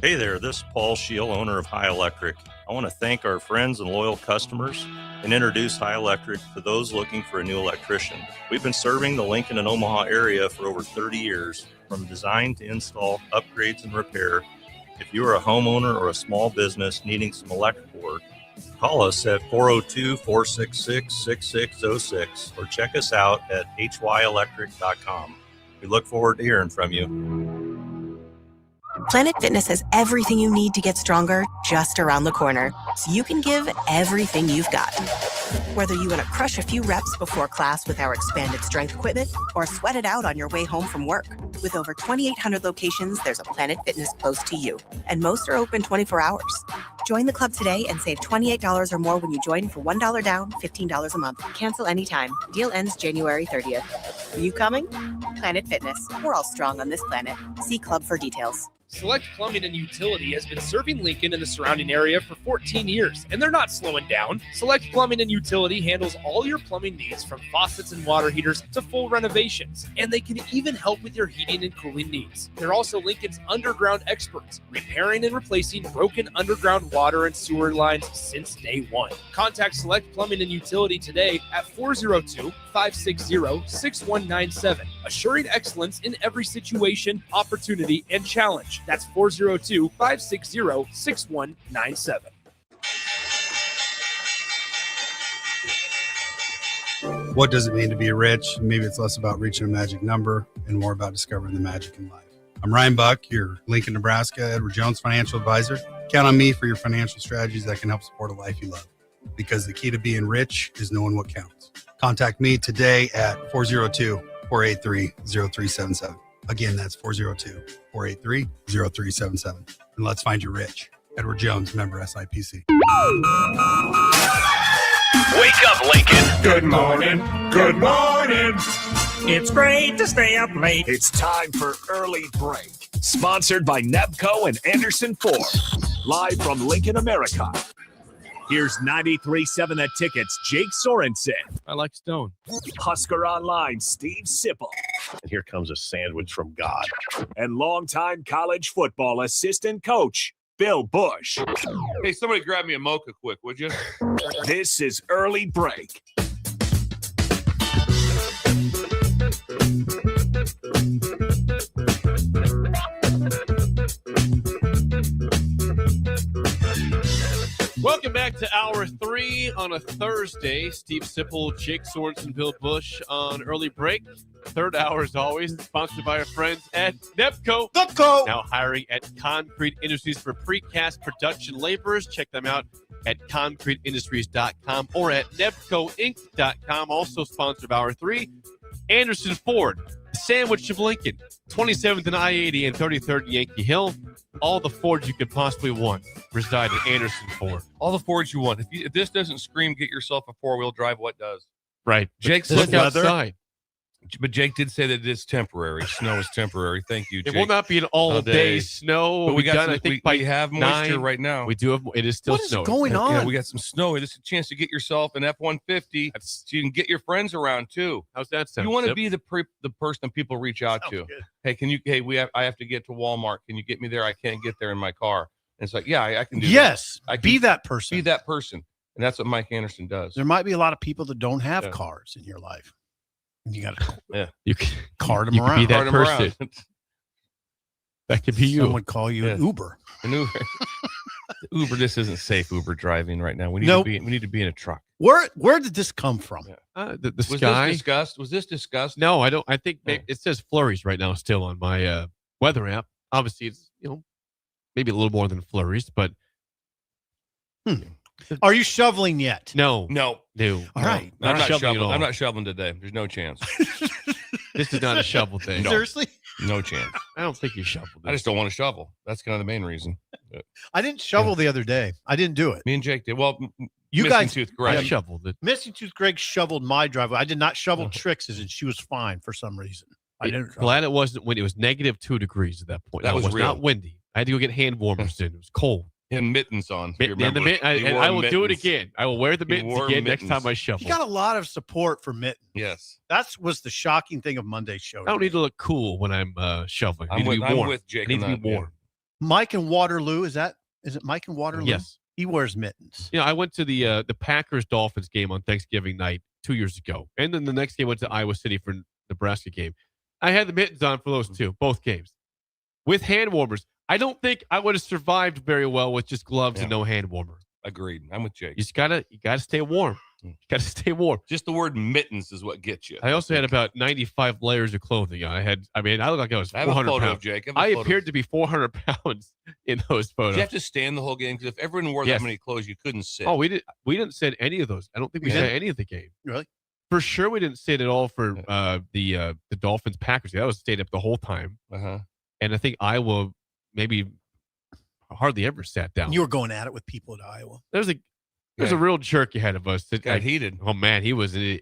Hey there, this is Paul Scheel, owner of High Electric. I want to thank our friends and loyal customers and introduce High Electric to those looking for a new electrician. We've been serving the Lincoln and Omaha area for over 30 years, from design to install, upgrades, and repair. If you are a homeowner or a small business needing some electrical work, call us at 402-466-6606 or check us out at hyelectric.com. We look forward to hearing from you. Planet Fitness has everything you need to get stronger just around the corner, so you can give everything you've got. Whether you want to crush a few reps before class with our expanded strength equipment or sweat it out on your way home from work. With over 2,800 locations, there's a Planet Fitness close to you, and most are open 24 hours. Join the club today and save $28 or more when you join for $1 down, $15 a month. Cancel anytime. Deal ends January 30th. Are you coming? Planet Fitness. We're all strong on this planet. See club for details. Select Plumbing and Utility has been serving Lincoln and the surrounding area for 14 years, and they're not slowing down. Select Plumbing and Utility handles all your plumbing needs, from faucets and water heaters to full renovations, and they can even help with your heating and cooling needs. They're also Lincoln's underground experts, repairing and replacing broken underground water and sewer lines since day one. Contact Select Plumbing and Utility today at 402-560-6197, assuring excellence in every situation, opportunity, and challenge. That's 402-560-6197. What does it mean to be rich? Maybe it's less about reaching a magic number and more about discovering the magic in life. I'm Ryan Buck, your Lincoln, Nebraska, Edward Jones financial advisor. Count on me for your financial strategies that can help support a life you love. Because the key to being rich is knowing what counts. Contact me today at 402-483-0377. Again, that's 402-483-0377. And let's find you rich. Edward Jones, member SIPC. Wake up, Lincoln. Good morning. Good morning. It's great to stay up late. It's time for Early Break. Sponsored by Nebco and Anderson Ford. Live from Lincoln, America. Here's 93.7 The Ticket's Jake Sorensen. I like Stone. Husker Online, Steve Sipple. And here comes a sandwich from God. And longtime college football assistant coach, Bill Busch. Hey, somebody grab me a mocha quick, would you? This is Early Break. Welcome Welcome back to Hour 3 on a Thursday. Steve Sipple, Jake Sorensen, Bill Busch on early break. Third hour, as always, sponsored by our friends at Nebco. Now hiring at Concrete Industries for precast production laborers. Check them out at concreteindustries.com or at nebcoinc.com. Also sponsored by Hour 3. Anderson Ford, the sandwich of Lincoln, 27th and I-80 and 33rd Yankee Hill. All the Fords you could possibly want reside at Anderson Ford. All the Fords you want. If this doesn't scream, get yourself a four-wheel drive, what does? Right. Jake Look said outside. But Jake did say that it is temporary. Snow is temporary. Thank you, Jake. It will not be an all-day snow. But we got done, some, I think, we have moisture right now. We do have. It is still snowing. Yeah, we got some snow. This is a chance to get yourself an F-150 so you can get your friends around too. How's that sound? You want to Sip? be the person people reach out to. Hey, can you? Hey, I have to get to Walmart. Can you get me there? I can't get there in my car. And it's like, yeah, I can do Yes, that. I can be that person. Be that person. And that's what Mike Anderson does. There might be a lot of people that don't have cars in your life. You got to you can cart them you around. Can be that Cart 'em person. around. That could be you. Someone call you an Uber. An Uber. Uber. This isn't safe. Uber driving right now. We need Nope. to be. We need to be in a truck. Where did this come from? The Was sky. this discussed? Was this discussed? No, I don't. I think it says flurries right now still on my weather app. Obviously, it's maybe a little more than flurries, but Are you shoveling yet? no. No. All right. I'm not shoveling at shoveling. all. I'm not shoveling today. There's no chance. This is not a shovel day. No. Seriously? No chance. I don't think you shoveled. I just don't want to shovel. That's kind of the main reason. I didn't shovel the other day. I didn't do it. Me and Jake did. Well, You Missing guys- Tooth, I Greg. shoveled it. Missing Tooth Greg shoveled my driveway. I did not shovel Trix's, and she was fine for some reason. I didn't. Glad it wasn't when it was -2 degrees at that point. That No, was it was real. not windy. I had to go get hand warmers in. It was cold. And mittens on. And I will do it again. I will wear the He mittens wore again next mittens. time I shovel. You got a lot of support for Mitten. Yes. That was the shocking thing of Monday's show. I don't need to look cool when I'm shoveling. I I'm need to with- be warm. I'm with Jake I need on to be that, yeah. warm. Mike in Waterloo, is it Mike in Waterloo? Yes. He wears mittens. You know, I went to the Packers Dolphins game on Thanksgiving night 2 years ago, and then the next game went to Iowa City for Nebraska game. I had the mittens on for those two, both games, with hand warmers. I don't think I would have survived very well with just gloves and no hand warmer. Agreed. I'm with Jake. You gotta stay warm. You gotta stay warm. Just the word mittens is what gets you. I also had about 95 layers of clothing. I looked like I was I have a 400 photo pounds. of Jake. I have a I photo. appeared to be 400 pounds in those Did photos. you have to stand the whole game? Because if everyone wore Yes. that many clothes, you couldn't sit. Oh, we didn't sit any of those. I don't think we Yeah. sat any of the game. Really? For sure, we didn't sit at all for the Dolphins Packers. That was stayed up the whole time. Uh-huh. And I think Iowa maybe hardly ever sat down. You were going at it with people at Iowa. There's a real jerk ahead of us. That Got heated. Oh man, he was a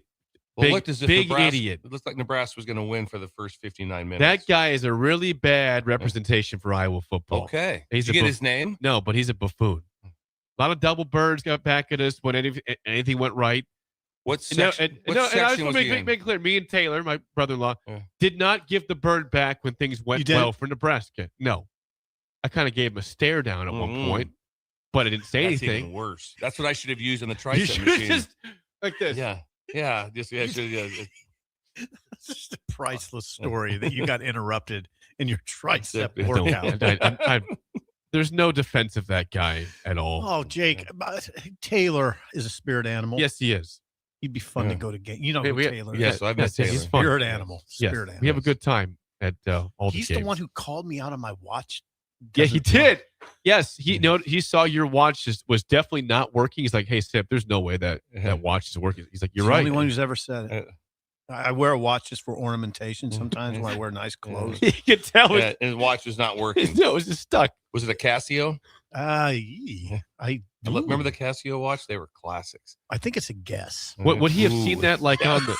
Well, it big, looked as if big Nebraska, idiot. It looked like Nebraska was going to win for the first 59 minutes. That guy is a really bad representation for Iowa football. Okay. He's Did you get his name? No, but he's a buffoon. A lot of double birds got back at us when anything went right. What And no, section, and what I section just was want to he in? make it clear, me and Taylor, my brother-in-law, Yeah. did not give the bird back when things You went didn't? well for Nebraska. No. I kind of gave him a stare down at one Mhm. point, but I didn't say That's anything. even worse. That's what I should have used on the You tricep should machine. just like this. Yeah. It's just a priceless story that you got interrupted in your tricep Don't- workout. There's no defense of that guy at all. Oh, Jake, Taylor is a spirit animal. Yes, he is. He'd be fun to go to game. You know Hey, who we- Taylor yes, is. I've met yes, Taylor. he's fun. Spirit animal. Yes, Spirit animal. we have a good time at all He's the games. the one who called me out on my watch. Yeah, he Doesn't work. did. Yes, he saw your watch was definitely not working. He's like, "Hey, Sip, there's no way that watch is working." He's like, "You're He's right." the only one who's ever said it. I wear a watch just for ornamentation sometimes when I wear nice clothes. You can tell. Yeah, his watch was not working. No, it was just stuck. Was it a Casio? I do. Remember the Casio watch? They were classics. I think it's a guess. Would he have seen Ooh. that like on the?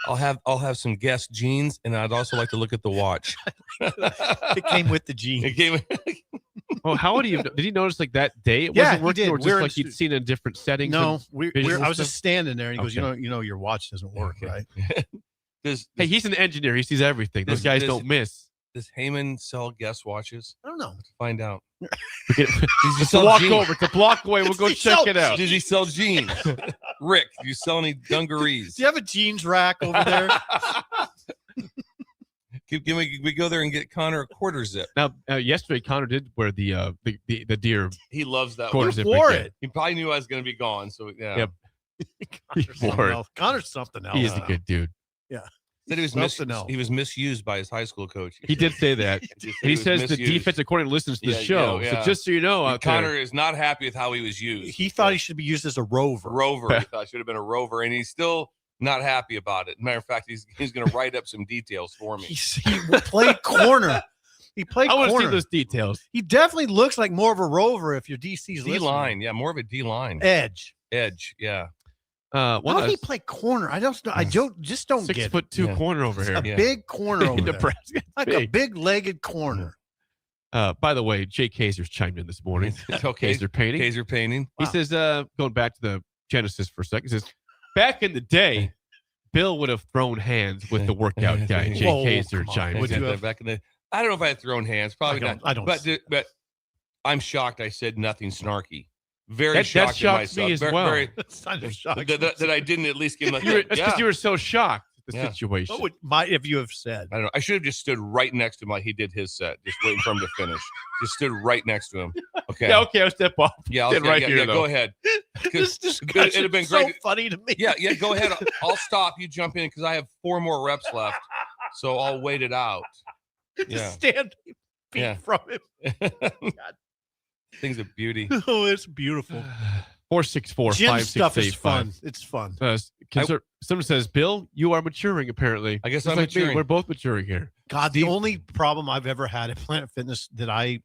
I'll have some Guess jeans, and I'd also like to look at the watch. It came with the jeans. It came. Oh, how would he have? Did he notice like that day it Yeah, wasn't he working, did. or just We're in like he'd seen it in different settings? No, and visual I was stuff? just standing there, and he goes, Okay. "You know, your watch doesn't work, right?" Hey, he's an engineer. He sees everything. Those guys don't miss. Does Heyman sell Guess watches? I don't know. Let's find out. It's a walk over. It's a block away. We'll go check it out. Does he sell jeans? Rick, do you sell any dungarees? Do you have a jeans rack over there? we go there and get Connor a quarter zip? Now, yesterday Connor did wear the deer. He loves that. Quarter one. zip wore again. it. He probably knew I was going to be gone. So yeah. Yep. Connor's something else. He is a good dude. Yeah. Said he was misused by his high school coach. He did say that. He says the defensive coordinator listens to the show. So just so you know, out Connor there, is not happy with how he was used. He thought he should be used as a rover. He thought it should have been a rover, and he's still not happy about it. Matter of fact, he's going to write up some details for me. He played corner. He played I want to corner. see those details. He definitely looks like more of a rover if your DC's D line, yeah, more of a D line. Edge, yeah. How did he play corner? I just don't get it. 6'2" corner over here. A big corner over there. Nebraska, like a big-legged corner. By the way, Jay Kazer's chimed in this morning. Okay. Kaiser painting. Kaiser painting. He says, going back to the Genesis for a second, he says, back in the day, Bill would have thrown hands with the workout guy. Jay Kaiser chimed in. Back in the, I don't know if I had thrown hands. Probably not. I don't. But I'm shocked. I said nothing snarky. Very shocked that shocked at myself. me as well. That I didn't at least give him. That's because you were so shocked at the situation. What might have you have said? I don't know. I should have just stood right next to him like he did his set, just waiting for him to finish. Just stood right next to him. Okay. Yeah. Okay. I'll step off. Yeah. I'll stand right here. Go ahead. This discussion it'd have been so funny to me. Yeah. Go ahead. I'll stop. You jump in because I have 4 more reps left, so I'll wait it out. Just stand feet from him. God. Thing's a beauty. Oh, it's beautiful. 464 Gym stuff is fun. It's fun. Someone says, Bill, you are maturing, apparently. I guess Just I'm like me. maturing. We're both maturing here. God, the only problem I've ever had at Planet Fitness that I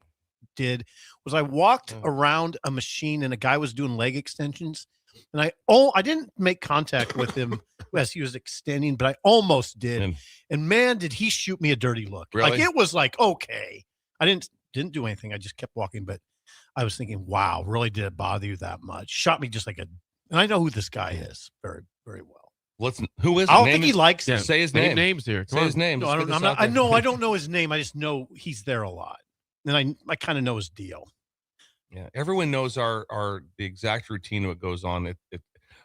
did was I walked around a machine and a guy was doing leg extensions. And I didn't make contact with him as he was extending, but I almost did. And man, did he shoot me a dirty look. Really? Like it was like, okay. I didn't do anything. I just kept walking, but I was thinking, wow, really did it bother you that much? Shot me just like and I know who this guy is very, very well. Listen, who is? I don't think he likes. Yeah, say his name. Names here. Say his name. No, I don't know his name. I just know he's there a lot, and I kind of know his deal. Yeah, everyone knows the exact routine of what goes on.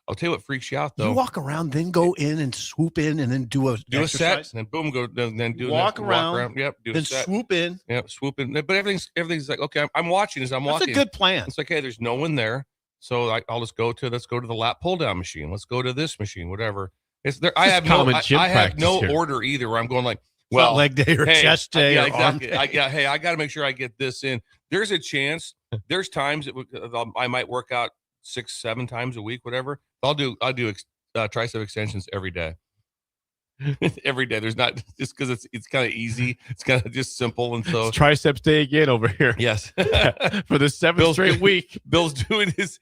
I'll tell you what freaks you out though. You walk around, then go in and swoop in, and then do a set, and then boom, go then do walk around. Yep, do then a set. Swoop in. Yep, swoop in. But everything's like okay. I'm watching as I'm walking. That's a good plan. It's like hey, there's no one there, so I'll just let's go to the lat pull down machine. Let's go to this machine, whatever. It's there. I have no order either. Where I'm going like, well, leg day or chest day. Yeah, or exactly. arm day. Hey, I got to make sure I get this in. There's a chance. There's times I might work out 6-7 times a week, whatever. I'll do tricep extensions every day. Every day. There's not just because it's kind of easy. It's kind of just simple, and so it's triceps day again over here. Yes, for the 7th straight week. Bill's doing his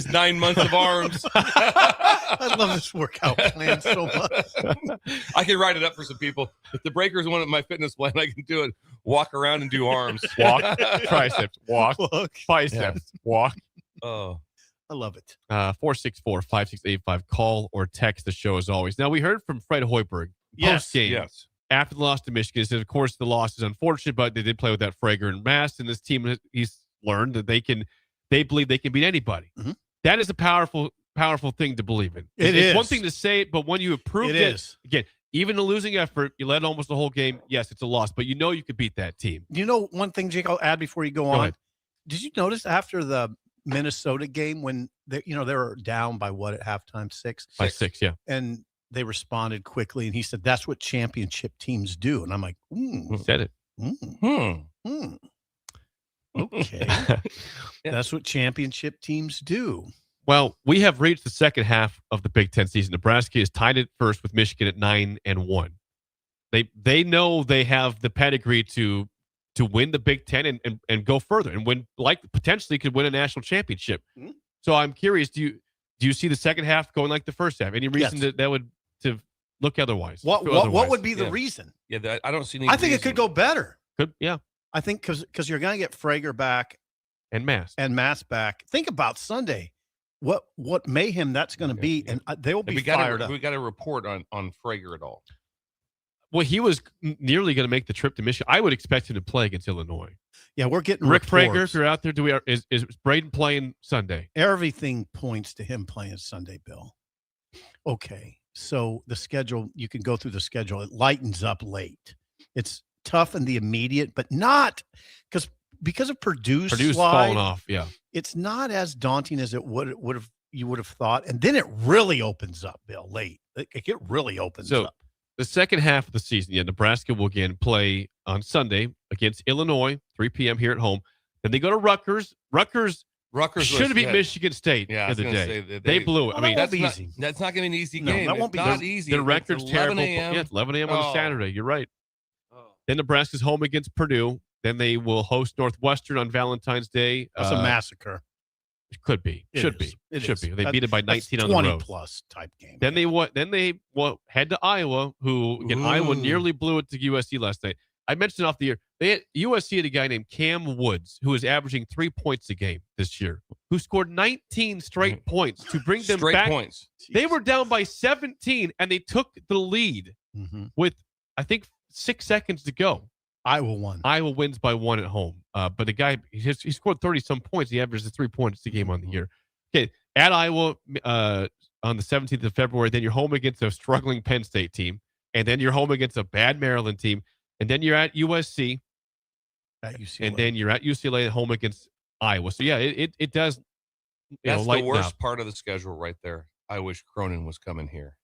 9 months of arms. I love this workout plan so much. I can write it up for some people. If the breakers want my fitness plan, I can do it. Walk around and do arms. Walk, triceps, walk, biceps, walk. Oh. I love it. 464-5685. Call or text the show as always. Now, we heard from Fred Hoiberg post-game after the loss to Michigan. He said, of course, the loss is unfortunate, but they did play with that Frager and Mast, and this team, he's learned that they believe they can beat anybody. Mm-hmm. That is a powerful thing to believe in. It's is one thing to say it, but when you have proved it is. Again, even a losing effort, you led almost the whole game. Yes, it's a loss, but you know you could beat that team. You know one thing, Jake, I'll add before you go on. Ahead. Did you notice after the Minnesota game when they were down by what at halftime? 6? By 6, yeah. And they responded quickly, and he said, that's what championship teams do. And I'm like, He said it. Okay. That's what championship teams do. Well, we have reached the second half of the Big Ten season. Nebraska is tied at first with Michigan at 9-1. They know they have the pedigree to win the Big Ten and go further and win, like potentially could win a national championship. Mm-hmm. So I'm curious, do you see the second half going like the first half? Any reason that would to look otherwise? What would be the reason? Yeah, I don't see any I think reason. it could go better. Yeah. I think because you're going to get Frager back and Mast back. Think about Sunday. What mayhem that's going to be, and they will be fired up. We got a report on Frager at all. Well, he was nearly going to make the trip to Michigan. I would expect him to play against Illinois. Yeah, we're getting Rick reports. Frager. If you're out there, is Braden playing Sunday? Everything points to him playing Sunday, Bill. Okay, So the schedule, you can go through the schedule. It lightens up late. It's tough in the immediate, but not because of Purdue's slide, falling off. Yeah, it's not as daunting as it would have you would have thought. And then it really opens up, Bill, late. It really opens up. The second half of the season, Nebraska will again play on Sunday against Illinois, 3 p.m. here at home. Then they go to Rutgers. Rutgers should have beat Michigan State in the day. They blew it. Well, I mean, that's not going to be an easy game. That won't be not easy. The record's terrible. A.m. Yeah, it's 11 a.m. on a Saturday. You're right. Then Nebraska's home against Purdue. Then they will host Northwestern on Valentine's Day. That's a massacre. It could be. Should be. They beat it by 19 on the road. 20-plus type game. Then they head to Iowa, who, again, Iowa nearly blew it to USC last night. I mentioned off the air, USC had a guy named Cam Woods, who is averaging 3 points a game this year, who scored 19 straight points to bring them back. Points. They were down by 17, and they took the lead with, I think, 6 seconds to go. Iowa won. Iowa wins by 1 at home. But the guy, he scored 30-some points. He averages 3 points a game on the year. Okay, at Iowa on the 17th of February, then you're home against a struggling Penn State team, and then you're home against a bad Maryland team, and then you're at USC. And then you're at UCLA at home against Iowa. So, yeah, it does. That's the worst part of the schedule right there. I wish Cronin was coming here.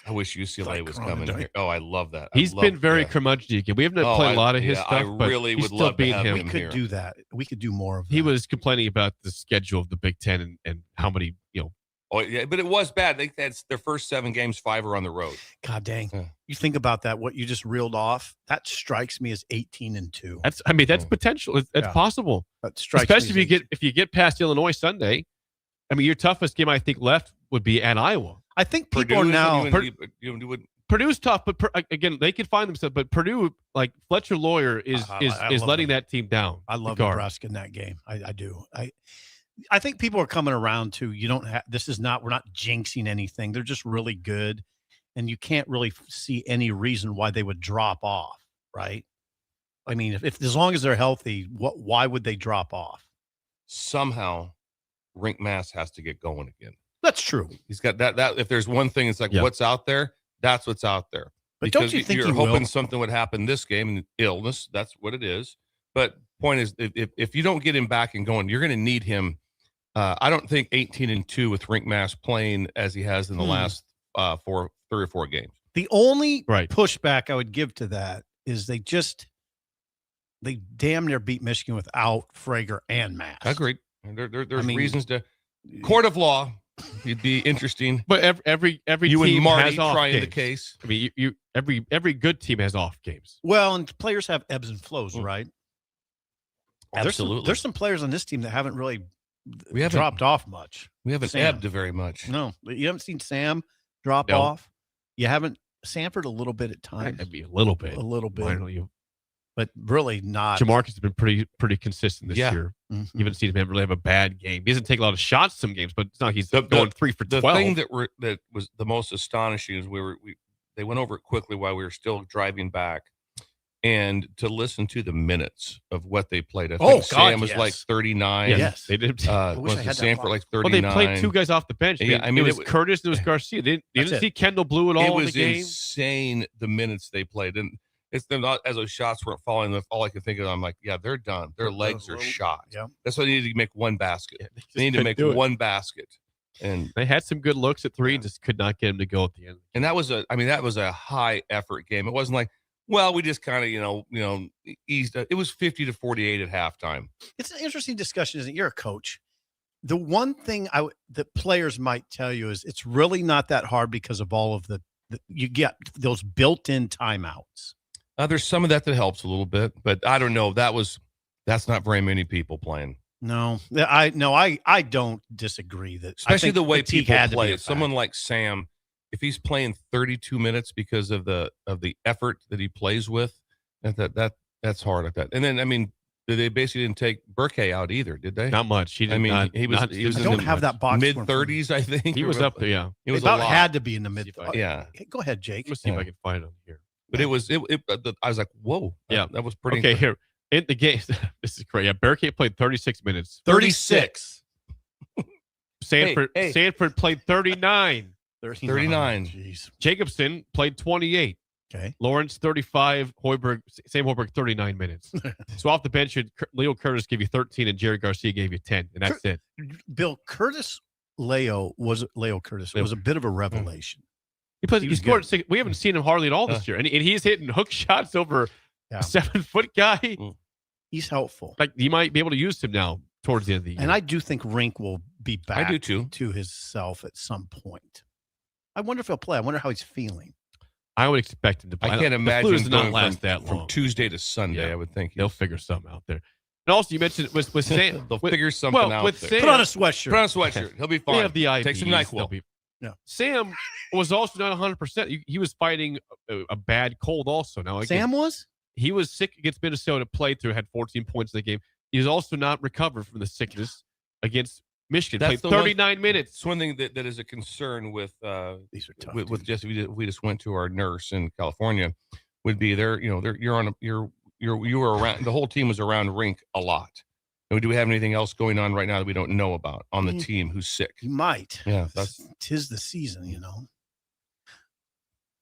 I wish UCLA was coming here. Oh, I love that. He's been very curmudgeon again. We haven't played a lot of his stuff, I but really would still love to have him. him We could here. do that. We could do more of that. He was complaining about the schedule of the Big Ten and how many, Oh, yeah, but it was bad. That's their first 7 games, 5 are on the road. God dang. You think about that, what you just reeled off, that strikes me as 18-2. That's potential. It's possible. That strikes Especially me if you get past Illinois Sunday. I mean, your toughest game I think left would be at Iowa. I think people are now Purdue's tough, but again, they can find themselves. But Purdue, like Fletcher Lawyer, is letting that team down. I love Nebraska in that game. I do. I think people are coming around to we're not jinxing anything. They're just really good, and you can't really see any reason why they would drop off, right? I mean, if as long as they're healthy, why would they drop off? Somehow, Rink Mass has to get going again. That's true. He's got that. If there's one thing, it's like what's out there. That's what's out there. But because don't you think you're hoping something would happen this game? Illness. That's what it is. But point is, if you don't get him back and going, you're going to need him. I don't think 18-2 with Rink Mass playing as he has in the last 3 or 4 games. The only pushback I would give to that is they damn near beat Michigan without Frager and Mass. Agreed. There's reasons to court of law. It'd be interesting. But every you team and Marty has off trying games. the case. I mean, every good team has off games. Well, and players have ebbs and flows, right? Absolutely. There's some players on this team that haven't really dropped off much. We haven't ebbed very much. No, you haven't seen Sam drop off. You haven't Sanford a little bit at times. Maybe a little bit. But really not. Jamarcus has been pretty consistent this year. You haven't seen him really have a bad game. He doesn't take a lot of shots some games, but it's not he's going 3 for 12. The thing that was the most astonishing is they went over it quickly while we were still driving back, and to listen to the minutes of what they played. I think Sam was like 39. Yes, they did. Was Sanford like 39? Well, they played 2 guys off the bench. I mean, it was Curtis and it was Garcia. They didn't see Kendall Blue at all in the game. It was insane the minutes they played, and it's not as those shots weren't falling. All I could think of, I'm like, yeah, they're done. Their legs are shot. Yeah, that's why they need to make one basket. They need to make one basket. And they had some good looks at 3, and just could not get him to go at the end. And that was a high effort game. It wasn't like, well, we just kind of, eased it. It was 50-48 at halftime. It's an interesting discussion, isn't it? You're a coach. The one thing that players might tell you is it's really not that hard because of all of you get those built-in timeouts. There's some of that helps a little bit, but I don't know. That's not very many people playing. No, I don't disagree that, especially the way people play. Someone like Sam, if he's playing 32 minutes because of the effort that he plays with, that's hard at that. And then, I mean, they basically didn't take Burke out either, did they? Not much. He was I don't have that box mid-30s, I think. He was up there, yeah. It was about had to be in the mid-30s. Yeah. Go ahead, Jake. Let's see if I can find him here. But I was like, whoa. Yeah. That was pretty. Okay, here. In the game, this is great. Yeah, Barricade played 36 minutes. 36. Sanford played 39. 39. Jeez. Jacobson played 28. Okay. Lawrence 35. Sam Hoiberg 39 minutes. So off the bench, Leo Curtis gave you 13, and Jerry Garcia gave you 10, and that's it. Bill Leo Curtis was a bit of a revelation. He scored 6. We haven't seen him hardly at all this year, and he's hitting hook shots over a 7-foot guy. He's helpful. Like, you might be able to use him now towards the end of the year. And I do think Rink will be back I do too. to his self at some point. I wonder if he'll play. I wonder how he's feeling. I would expect him to play. I can't imagine does not going last that long. from Tuesday to Sunday. I would think they'll figure something out there. And also, you mentioned with Sam, they'll figure something out. With there. Sam, Put on a sweatshirt. Put on a sweatshirt. He'll be fine. They have the IV. Take some NyQuil. Sam was also not 100%. He was fighting a bad cold also. Now again, Sam was? He was sick against Minnesota, played through, had 14 points in the game. He was also not recovered from the sickness against Michigan. That's played 39 minutes. It's one thing that is a concern with these are tough, with just we just went to our nurse in California would be there. You know, you were around. The whole team was around Rink a lot. And do we have anything else going on right now that we don't know about on the team who's sick? He might. Yeah, tis the season, you know.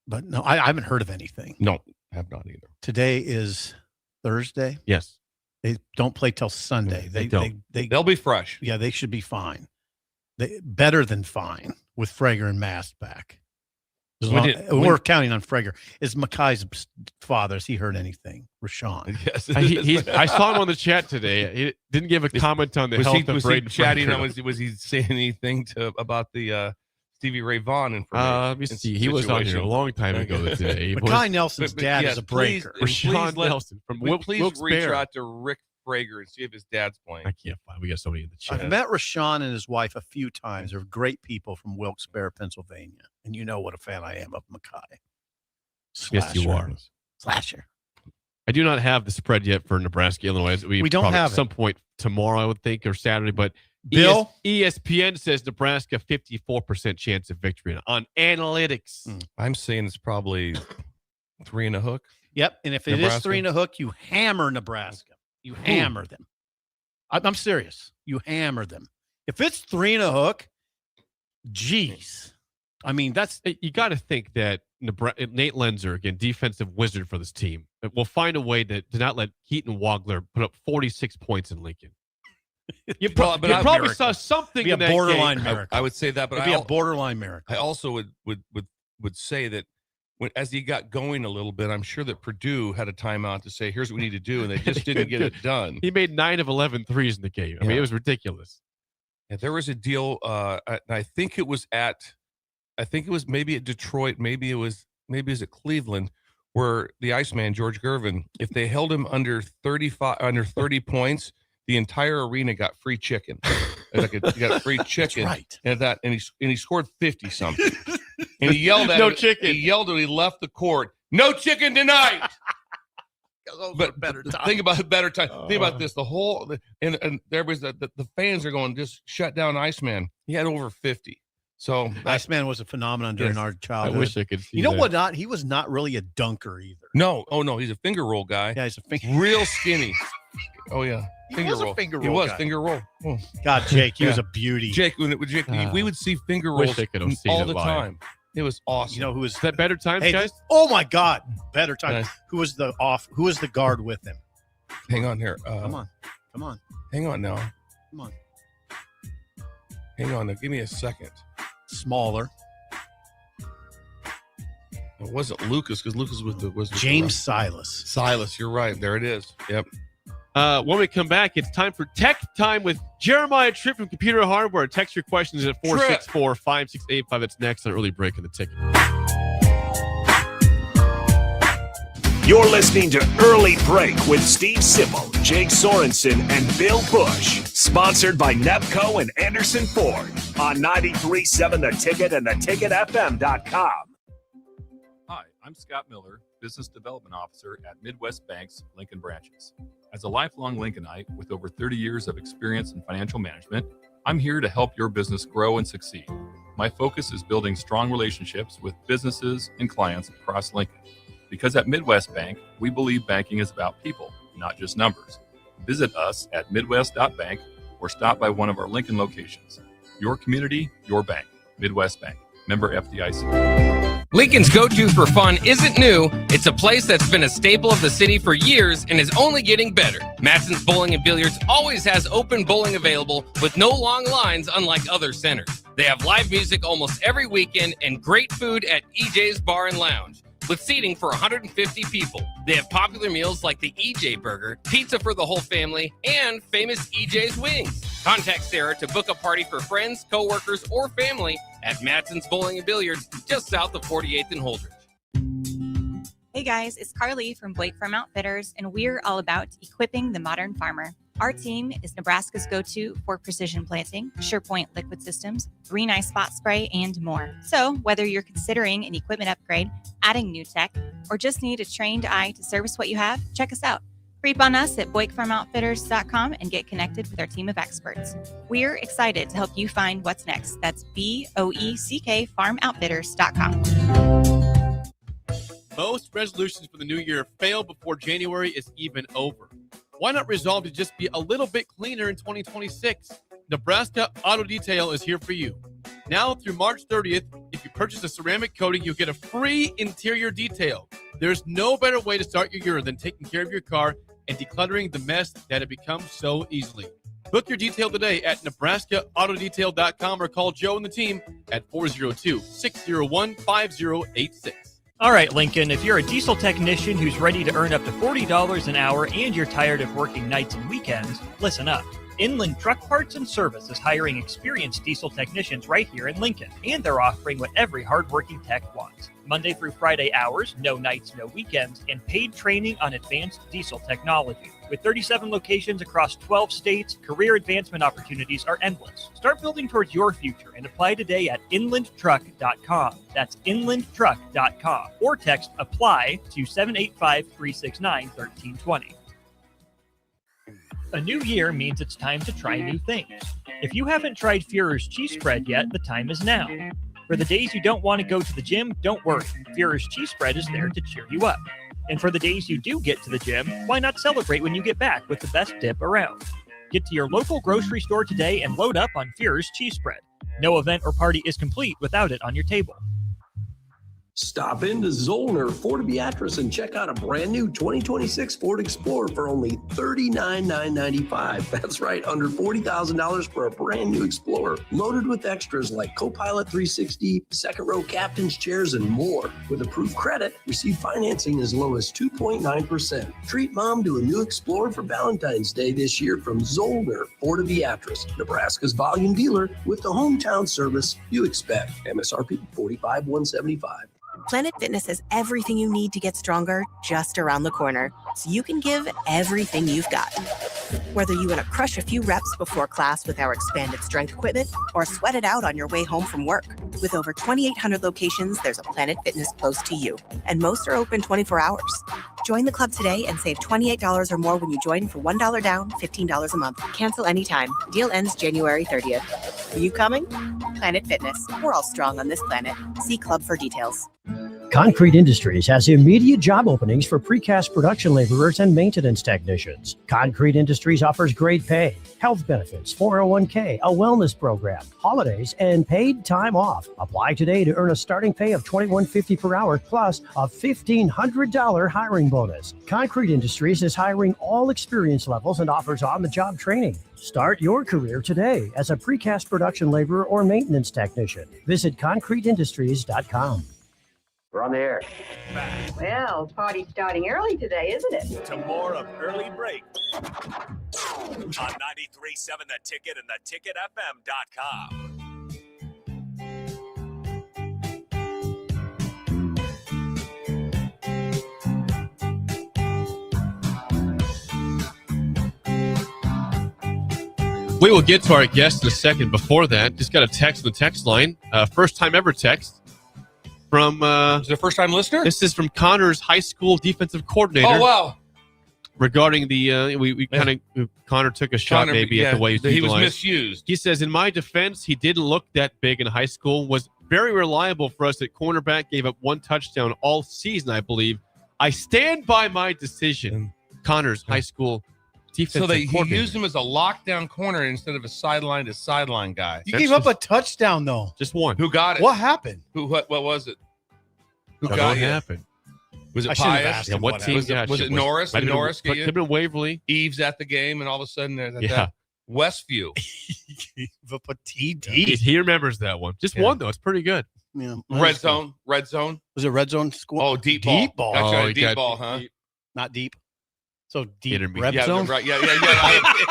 But no, I haven't heard of anything. No, I have not either. Today is Thursday. Yes. They don't play till Sunday. They'll be fresh. Yeah, they should be fine. Better than fine with Frager and Mast back. We're counting on Frager. Is Makai's father? Has he heard anything? Rashawn. Yes. I saw him on the chat today. He didn't give a comment on the health of Braden. Was he saying anything about the Stevie Ray Vaughan information? Let me see. He was on here a long time ago today. Makai Nelson's dad is a breaker. Rashawn Nelson from Please reach out to Rick Frager and see if his dad's playing. I can't find. We got somebody in the chat. I've met Rashawn and his wife a few times. They're great people from Wilkes-Barre, Pennsylvania. And you know what a fan I am of Makai. Yes, you are. Slasher. I do not have the spread yet for Nebraska, Illinois. We don't probably have at some point tomorrow, I would think, or Saturday. But Bill? ESPN says Nebraska 54% chance of victory on analytics. I'm saying it's probably 3 and a hook. Yep. And if it is 3 and a hook, you hammer Nebraska. You hammer them. I'm serious. You hammer them. If it's 3 and a hook, geez. I mean, you got to think that Nate Lenzer, again, defensive wizard for this team, will find a way to not let Keaton Wagler put up 46 points in Lincoln. You probably saw something in that borderline game. miracle. I would say that, but It'd be a borderline miracle. I also would say that as he got going a little bit, I'm sure that Purdue had a timeout to say, here's what we need to do, and they just didn't get it done. He made 9 of 11 threes in the game. I mean, it was ridiculous. Yeah, there was a deal, I think it was maybe at Detroit, maybe it was at Cleveland, where the Iceman, George Gervin, if they held him under 30 points, the entire arena got free chicken. You got free chicken. That's right. And he scored 50 something. And he yelled at him. Chicken. He yelled when he left the court. No chicken tonight. But better time. Think about better time. Think about this. The whole and there was the fans are going, just shut down Iceman. He had over 50. So Iceman was a phenomenon during our childhood. I wish I could see. You know what? Not he was not really a dunker either. No, he's a finger roll guy. Yeah, he's a real skinny. Oh yeah, finger roll. Finger roll. He was guy. finger roll. Oh. God, Jake, he was a beauty. Jake, we would see finger rolls all the time. It was awesome. You know who was that? Better Times, guys. Oh my God, Better Times. Who was the guard with him? Hang on here. Come on. Hang on now. Come on. Hang on now. Give me a second. Smaller. It wasn't Lucas because Lucas was James Silas. Silas, you're right. There it is. Yep. When we come back, it's time for Tech Time with Jeremiah Tripp from Computer Hardware. Text your questions at 464-5685. It's next on Early Break in the Ticket. You're listening to Early Break with Steve Sipple, Jake Sorensen, and Bill Busch. Sponsored by Nepco and Anderson Ford on 93.7 The Ticket and theticketfm.com. Hi, I'm Scott Miller, Business Development Officer at Midwest Bank's Lincoln branches. As a lifelong Lincolnite with over 30 years of experience in financial management, I'm here to help your business grow and succeed. My focus is building strong relationships with businesses and clients across Lincoln. Because at Midwest Bank, we believe banking is about people, not just numbers. Visit us at midwest.bank or stop by one of our Lincoln locations. Your community, your bank. Midwest Bank. Member FDIC. Lincoln's go-to for fun isn't new. It's a place that's been a staple of the city for years and is only getting better. Matson's Bowling and Billiards always has open bowling available with no long lines, unlike other centers. They have live music almost every weekend and great food at EJ's Bar and Lounge, with seating for 150 people. They have popular meals like the EJ Burger, pizza for the whole family, and famous EJ's Wings. Contact Sarah to book a party for friends, coworkers, or family at Matson's Bowling and Billiards, just south of 48th and Holdridge. Hey guys, it's Carly from Blake Farm Outfitters, and we're all about equipping the modern farmer. Our team is Nebraska's go-to for precision planting, SurePoint liquid systems, Green Eye Spot Spray, and more. So whether you're considering an equipment upgrade, adding new tech, or just need a trained eye to service what you have, check us out. Creep on us at BlakeFarmOutfitters.com and get connected with our team of experts. We're excited to help you find what's next. That's BOECK FarmOutfitters.com. Most resolutions for the new year fail before January is even over. Why not resolve to just be a little bit cleaner in 2026? Nebraska Auto Detail is here for you. Now through March 30th, if you purchase a ceramic coating, you'll get a free interior detail. There's no better way to start your year than taking care of your car and decluttering the mess that it becomes so easily. Book your detail today at NebraskaAutoDetail.com or call Joe and the team at 402-601-5086. All right, Lincoln, if you're a diesel technician who's ready to earn up to $40 an hour and you're tired of working nights and weekends, listen up. Inland Truck Parts and Service is hiring experienced diesel technicians right here in Lincoln, and they're offering what every hardworking tech wants. Monday through Friday hours, no nights, no weekends, and paid training on advanced diesel technology. With 37 locations across 12 states, career advancement opportunities are endless. Start building towards your future and apply today at inlandtruck.com. That's inlandtruck.com. Or text APPLY to 785-369-1320. A new year means it's time to try new things. If you haven't tried Führer's cheese spread yet, the time is now. For the days you don't want to go to the gym, don't worry. Führer's cheese spread is there to cheer you up. And for the days you do get to the gym, why not celebrate when you get back with the best dip around? Get to your local grocery store today and load up on Führer's cheese spread. No event or party is complete without it on your table. Stop into Zollner Ford Beatrice and check out a brand new 2026 Ford Explorer for only $39,995. That's right, under $40,000 for a brand new Explorer, loaded with extras like Copilot 360, second row captain's chairs, and more. With approved credit, receive financing as low as 2.9%. Treat mom to a new Explorer for Valentine's Day this year from Zollner Ford Beatrice, Nebraska's volume dealer with the hometown service you expect. MSRP $45,175. Planet Fitness has everything you need to get stronger just around the corner, so you can give everything you've got. Whether you want to crush a few reps before class with our expanded strength equipment or sweat it out on your way home from work. With over 2,800 locations, there's a Planet Fitness close to you, and most are open 24 hours. Join the club today and save $28 or more when you join for $1 down, $15 a month. Cancel anytime. Deal ends January 30th. Are you coming? Planet Fitness. We're all strong on this planet. See club for details. Concrete Industries has immediate job openings for precast production laborers and maintenance technicians. Concrete Industries offers great pay, health benefits, 401k, a wellness program, holidays, and paid time off. Apply today to earn a starting pay of $21.50 per hour plus a $1,500 hiring bonus. Concrete Industries is hiring all experience levels and offers on-the-job training. Start your career today as a precast production laborer or maintenance technician. Visit concreteindustries.com. We're on the air. Well, party's starting early today, isn't it? To more of Early Break on 93.7 The Ticket and theticketfm.com. We will get to our guest in a second. Before that, just got a text on the text line. First time ever text. From is it a first time listener? This is from Connor's high school defensive coordinator. Oh wow! Regarding the we kind of Connor took a shot at the way he was misused. He says, in my defense, he didn't look that big in high school. Was very reliable for us at cornerback. Gave up one touchdown all season, I believe. I stand by my decision. Connor's high school defensive So he coordinator. used him as a lockdown corner instead of a sideline to sideline guy. You gave up a touchdown, though. Just one. Who got it? What happened? What was it? Who What got you? happened? Was I it shouldn't have Pius? asked Yeah, him what what team? happened. Was it Norris? Did Norris get Could you? have been Waverly. Eves at the game, and all of a sudden there's Yeah. that Westview. The petite. He remembers that one. Just Yeah. one though. It's pretty good. Yeah. Red zone. Was it red zone school? Oh, deep ball. Deep ball. That's Oh, right, you deep got ball, huh? Not deep. So deep. Intermediate. Red zone. Right. Yeah.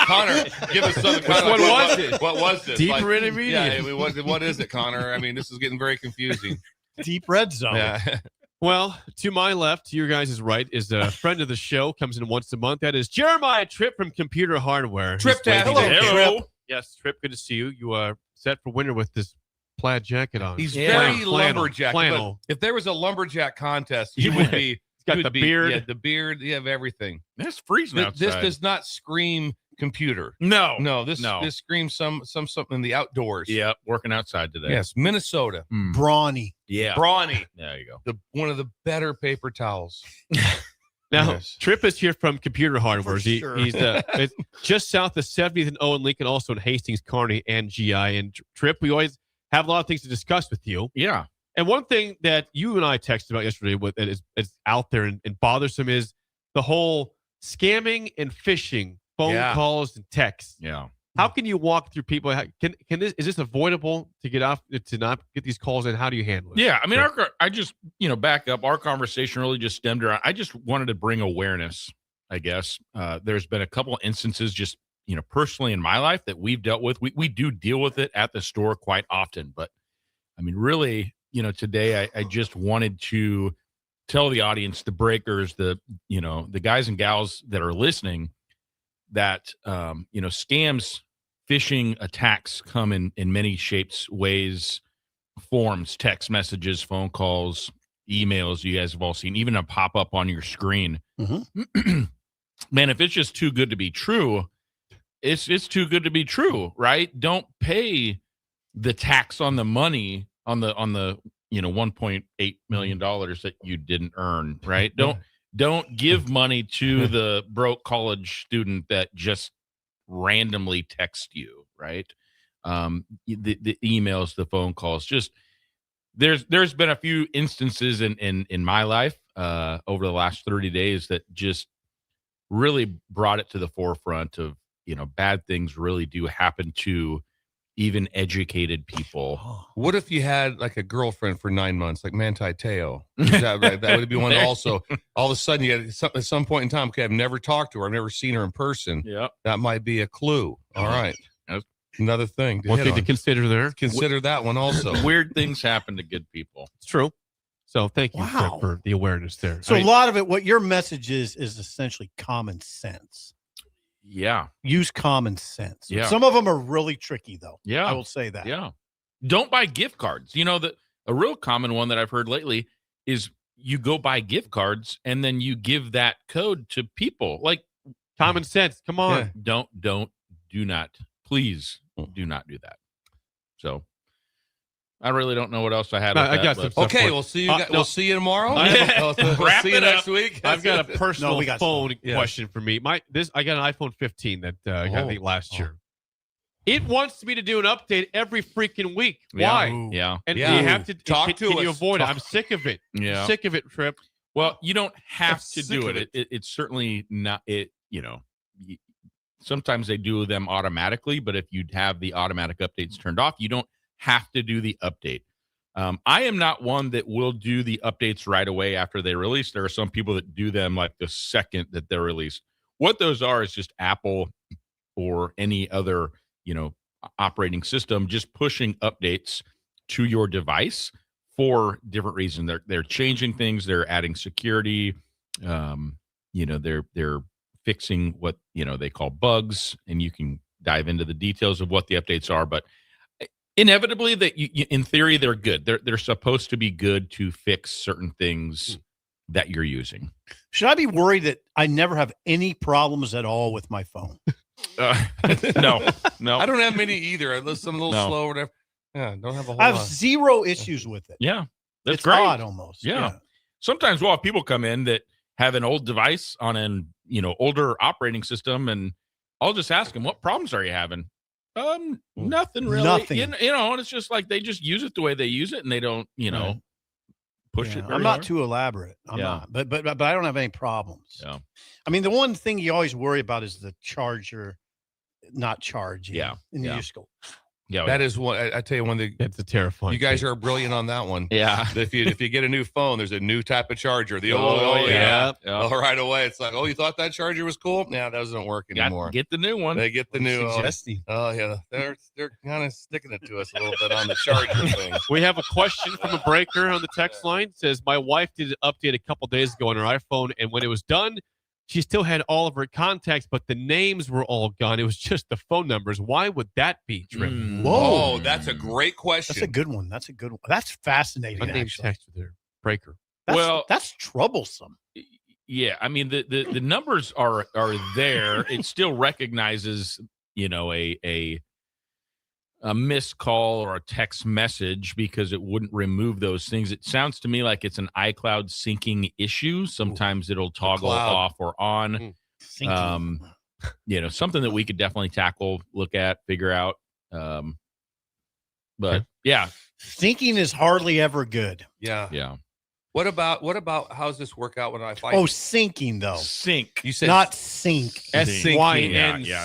Connor, give us something. What Connor, was it? What was this? Deep or intermediate? Yeah. I mean, what is it, Connor? I mean, this is getting very confusing. Deep red zone. Yeah. Well, to my left, to your guys' right, is a friend of the show. Comes in once a month. That is Jeremiah Tripp from Computer Hardware. Trip He's Taffy. waiting- Hello, Trip. Yes, Tripp. Good to see you. You are set for winter with this plaid jacket on. He's Yeah. very lumberjack. Flannel. But if there was a lumberjack contest, he would be. He's got he would the be- beard. Yeah, the beard. You have everything. It's freezing This outside. does not scream computer. no. No, this screams something in the outdoors. Yeah, working outside today. Yes, Minnesota. Brawny. Yeah. Brawny. There you go. One of the better paper towels. Now, Yes. Tripp is here from Computer Hardware. For sure. He's it's just south of 70th and O in Lincoln, also in Hastings, Kearney, and GI. And Tripp, we always have a lot of things to discuss with you. Yeah. And one thing that you and I texted about yesterday that is out there and bothersome is the whole scamming and phishing phone Yeah. calls and texts. Yeah. How can you walk through people? Can this is this avoidable to get off to not get these calls in? How do you handle it? Yeah, I mean, I just back up. Our conversation really just stemmed around. I just wanted to bring awareness. I guess there's been a couple of instances, just personally in my life that we've dealt with. We do deal with it at the store quite often, but I mean, really, today I just wanted to tell the audience, the breakers, the guys and gals that are listening, that scams, phishing attacks come in many shapes, ways, forms, text messages, phone calls, emails. You guys have all seen, even a pop-up on your screen. Mm-hmm. Man, if it's just too good to be true, it's too good to be true, right? Don't pay the tax on the money on the $1.8 million that you didn't earn, right? Don't give money to the broke college student that just randomly text you, right? The emails, the phone calls, just there's been a few instances in my life over the last 30 days that just really brought it to the forefront of, bad things really do happen to even educated people. What if you had like a girlfriend for 9 months, like Manti Te'o? That would be one. Also, all of a sudden, you at some point in time, okay, I've never talked to her, I've never seen her in person. Yeah, that might be a clue. All right, another thing. One thing to consider there. Consider that one also. Weird things happen to good people. It's true. So thank you Wow. for the awareness there. So a lot of it, what your message is essentially common sense. Yeah. Use common sense. Yeah. Some of them are really tricky, though. Yeah. I will say that. Yeah. Don't buy gift cards. A real common one that I've heard lately is you go buy gift cards and then you give that code to people. Like, common sense. Come on. Yeah. Do not, please do not do that. So I really don't know what else I had. I got some stuff Okay, for- we'll see you. We'll see you tomorrow. Yeah. We'll Wrap see you it next up. week. I've got a personal we got phone stuff. Yeah. question for me. I got an iPhone 15 that I got I think last year. It wants me to do an update every freaking week. Why? Yeah. And Yeah. you have to Talk can, to can you us. avoid Talk. it? I'm sick of it. Yeah. Sick of it, Tripp. Well, you don't have to sick do of it. It's certainly not it. Sometimes they do them automatically, but if you have the automatic updates turned off, you don't have to do the update. I am not one that will do the updates right away after they release. There are some people that do them like the second that they're released. What those are is just Apple or any other, operating system just pushing updates to your device for different reasons. They're changing things. They're adding security. They're fixing what they call bugs, and you can dive into the details of what the updates are. But inevitably, that in theory, they're good. They're supposed to be good to fix certain things that you're using. Should I be worried that I never have any problems at all with my phone? No. I don't have many either. I'm a little No. slow or whatever. Yeah, don't have a whole I have lot. zero issues with it. Yeah, that's It's great. odd almost. Yeah. Sometimes we'll have people come in that have an old device on an older operating system, and I'll just ask them, what problems are you having? Nothing really. Nothing. And it's just like they just use it the way they use it, and they don't, push it. I'm not too elaborate. I'm not, but I don't have any problems. Yeah. I mean, the one thing you always worry about is the charger not charging. Yeah. And Yeah. you just go. Yeah, that is one. I tell you, one of the it's a terrifying. You guys thing. are brilliant on that one. Yeah. If you get a new phone, there's a new type of charger. The old, yeah. right away. It's like, you thought that charger was cool? Nah, that doesn't work anymore. Get the new one. They get the new. Yeah, they're kind of sticking it to us a little bit on the charger thing. We have a question from a breaker on the text line. It says, my wife did an update a couple days ago on her iPhone, and when it was done, she still had all of her contacts, but the names were all gone. It was just the phone numbers. Why would that be, Trip? Whoa, that's a great question. That's a good one. That's fascinating. My name's actually. text with her breaker. That's troublesome. Yeah, I mean the numbers are there. It still recognizes, a missed call or a text message because it wouldn't remove those things. It sounds to me like it's an iCloud syncing issue. Sometimes it'll toggle off or on. Something that we could definitely tackle, look at, figure out. But yeah, Syncing is hardly ever good. Yeah. What about how's this work out when I find syncing though. Sync. You said not sync. SYNC.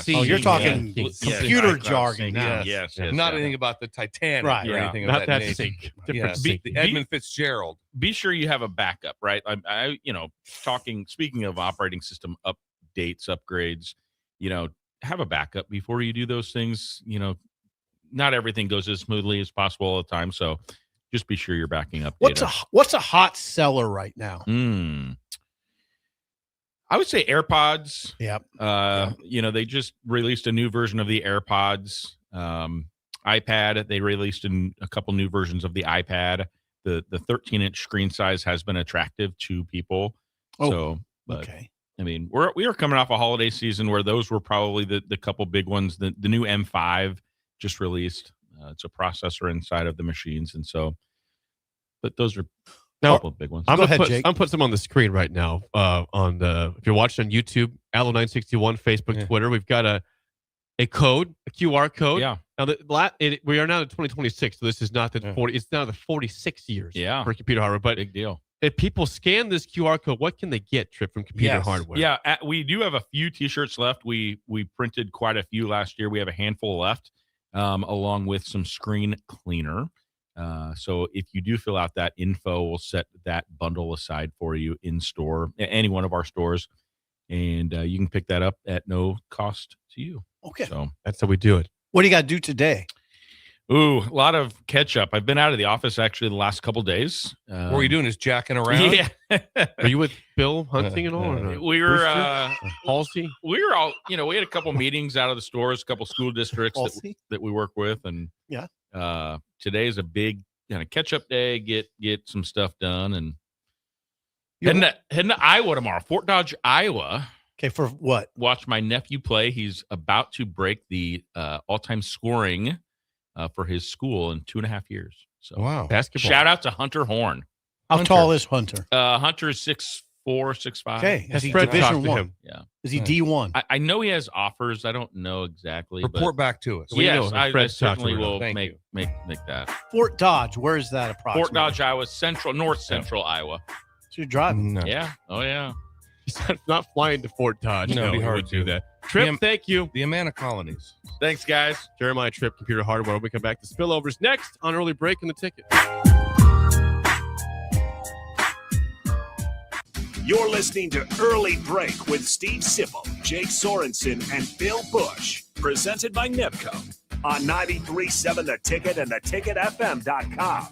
Oh, you're talking Yes. computer Yes. jargon now. Yes. not anything about the Titanic Right. or Yeah. anything Not of that that nature. sync. Yeah. Different sync. The Edmund Fitzgerald. Be sure you have a backup, right? Speaking of operating system updates, upgrades, have a backup before you do those things. Not everything goes as smoothly as possible all the time. So just be sure you're backing up data. What's a hot seller right now? I would say AirPods. Yep. They just released a new version of the AirPods. iPad, they released a couple new versions of the iPad. The 13-inch screen size has been attractive to people. Okay. I mean, we are coming off a holiday season where those were probably the couple big ones. The new M5 just released. It's a processor inside of the machines, and so, but those are a couple of big ones. I'm gonna put some on the screen right now. If you're watching on YouTube, Allo961, Facebook, Twitter, we've got a code, a QR code. Yeah. Now we are now in 2026, so this is not the 40. It's now the 46 years. Yeah. For computer hardware, but big deal. If people scan this QR code, what can they get, Trip, from computer hardware? Yeah, we do have a few T-shirts left. We printed quite a few last year. We have a handful left, along with some screen cleaner. So if you do fill out that info, we'll set that bundle aside for you in store, any one of our stores, and you can pick that up at no cost to you. Okay. So that's how we do it. What do you got to do today? Ooh, a lot of catch up. I've been out of the office actually the last couple days. What were you doing? Is jacking around? Yeah. Are you with Bill hunting at all? Or not? We were Halsey. We were all, we had a couple meetings out of the stores, a couple school districts that we work with, and today is a big catch up day. Get some stuff done, and heading to Iowa tomorrow, Fort Dodge, Iowa. Okay, for what? Watch my nephew play. He's about to break the all-time scoring for his school in 2.5 years. So wow, basketball. Shout out to Hunter Horn. How tall is Hunter? Hunter is 6'4", 6'5". Okay, has he Fred Division talked to I? him? Yeah. Is he D1? I know he has offers. I don't know exactly. Report back to us. Yes, I Fred's talked to certainly him. will Thank make that. Fort Dodge. Where is that approximately? Fort Dodge, Iowa, north central Iowa. So you're driving. No. Yeah. Oh yeah. He's not flying to Fort Dodge. No, it'd be he hard would to do that. Trip, thank you. The Amana colonies. Thanks, guys. Jeremiah Tripp, Computer Hardware. When we come back to Spillovers next on Early Break in the Ticket. You're listening to Early Break with Steve Sipple, Jake Sorensen, and Bill Busch. Presented by Nebco on 93.7 The Ticket and theticketfm.com.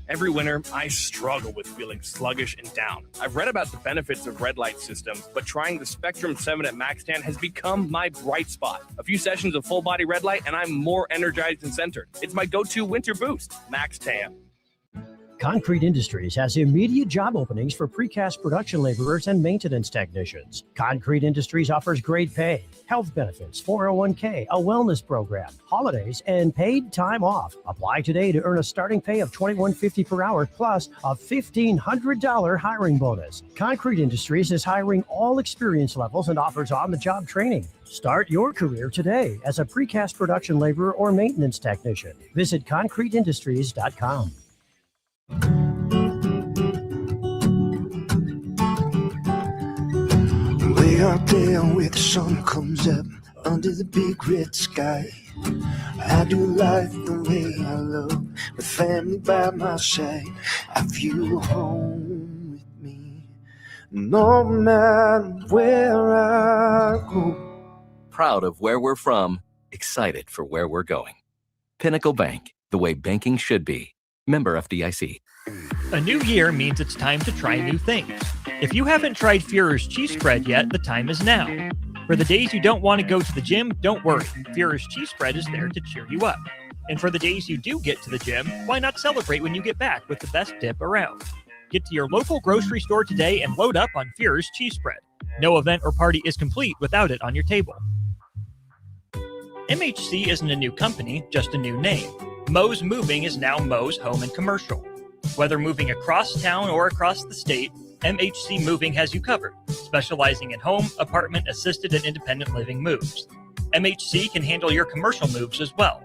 Every winter, I struggle with feeling sluggish and down. I've read about the benefits of red light systems, but trying the Spectrum 7 at MaxTan has become my bright spot. A few sessions of full-body red light, and I'm more energized and centered. It's my go-to winter boost, MaxTan. Concrete Industries has immediate job openings for precast production laborers and maintenance technicians. Concrete Industries offers great pay, health benefits, 401k, a wellness program, holidays, and paid time off. Apply today to earn a starting pay of $21.50 per hour plus a $1,500 hiring bonus. Concrete Industries is hiring all experience levels and offers on-the-job training. Start your career today as a precast production laborer or maintenance technician. Visit concreteindustries.com. Way out there where the sun comes up under the big red sky, I do life the way I love, with family by my side. I feel home with me, no matter where I go. Proud of where we're from, excited for where we're going. Pinnacle Bank, the way banking should be. Member FDIC. A new year means it's time to try new things. If you haven't tried Führer's cheese spread yet, the time is now. For the days you don't want to go to the gym, don't worry. Führer's cheese spread is there to cheer you up. And for the days you do get to the gym, why not celebrate when you get back with the best dip around? Get to your local grocery store today and load up on Führer's cheese spread. No event or party is complete without it on your table. MHC isn't a new company, just a new name. Moe's Moving is now Moe's Home and Commercial. Whether moving across town or across the state, MHC Moving has you covered, specializing in home, apartment, assisted, and independent living moves. MHC can handle your commercial moves as well.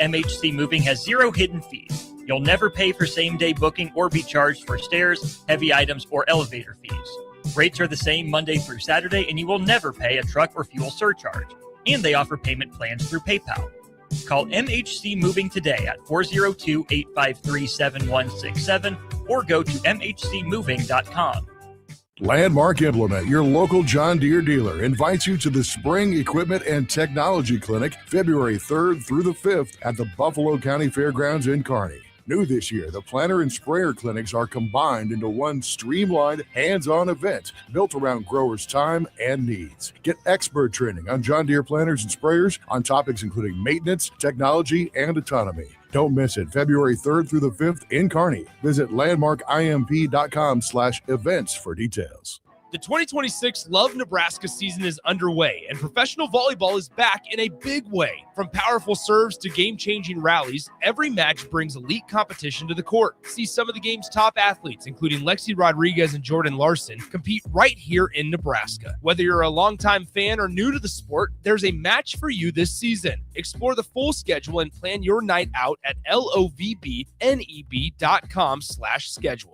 MHC Moving has 0 hidden fees. You'll never pay for same-day booking or be charged for stairs, heavy items, or elevator fees. Rates are the same Monday through Saturday, and you will never pay a truck or fuel surcharge. And they offer payment plans through PayPal. Call MHC Moving today at 402-853-7167 or go to mhcmoving.com. Landmark Implement, your local John Deere dealer, invites you to the Spring Equipment and Technology Clinic February 3rd through the 5th at the Buffalo County Fairgrounds in Kearney. New this year, the planter and sprayer clinics are combined into one streamlined, hands-on event built around growers' time and needs. Get expert training on John Deere planters and sprayers on topics including maintenance, technology, and autonomy. Don't miss it, February 3rd through the 5th in Kearney. Visit landmarkimp.com/events for details. The 2026 Love Nebraska season is underway, and professional volleyball is back in a big way. From powerful serves to game-changing rallies, every match brings elite competition to the court. See some of the game's top athletes, including Lexi Rodriguez and Jordan Larson, compete right here in Nebraska. Whether you're a longtime fan or new to the sport, there's a match for you this season. Explore the full schedule and plan your night out at lovbneb.com/schedule.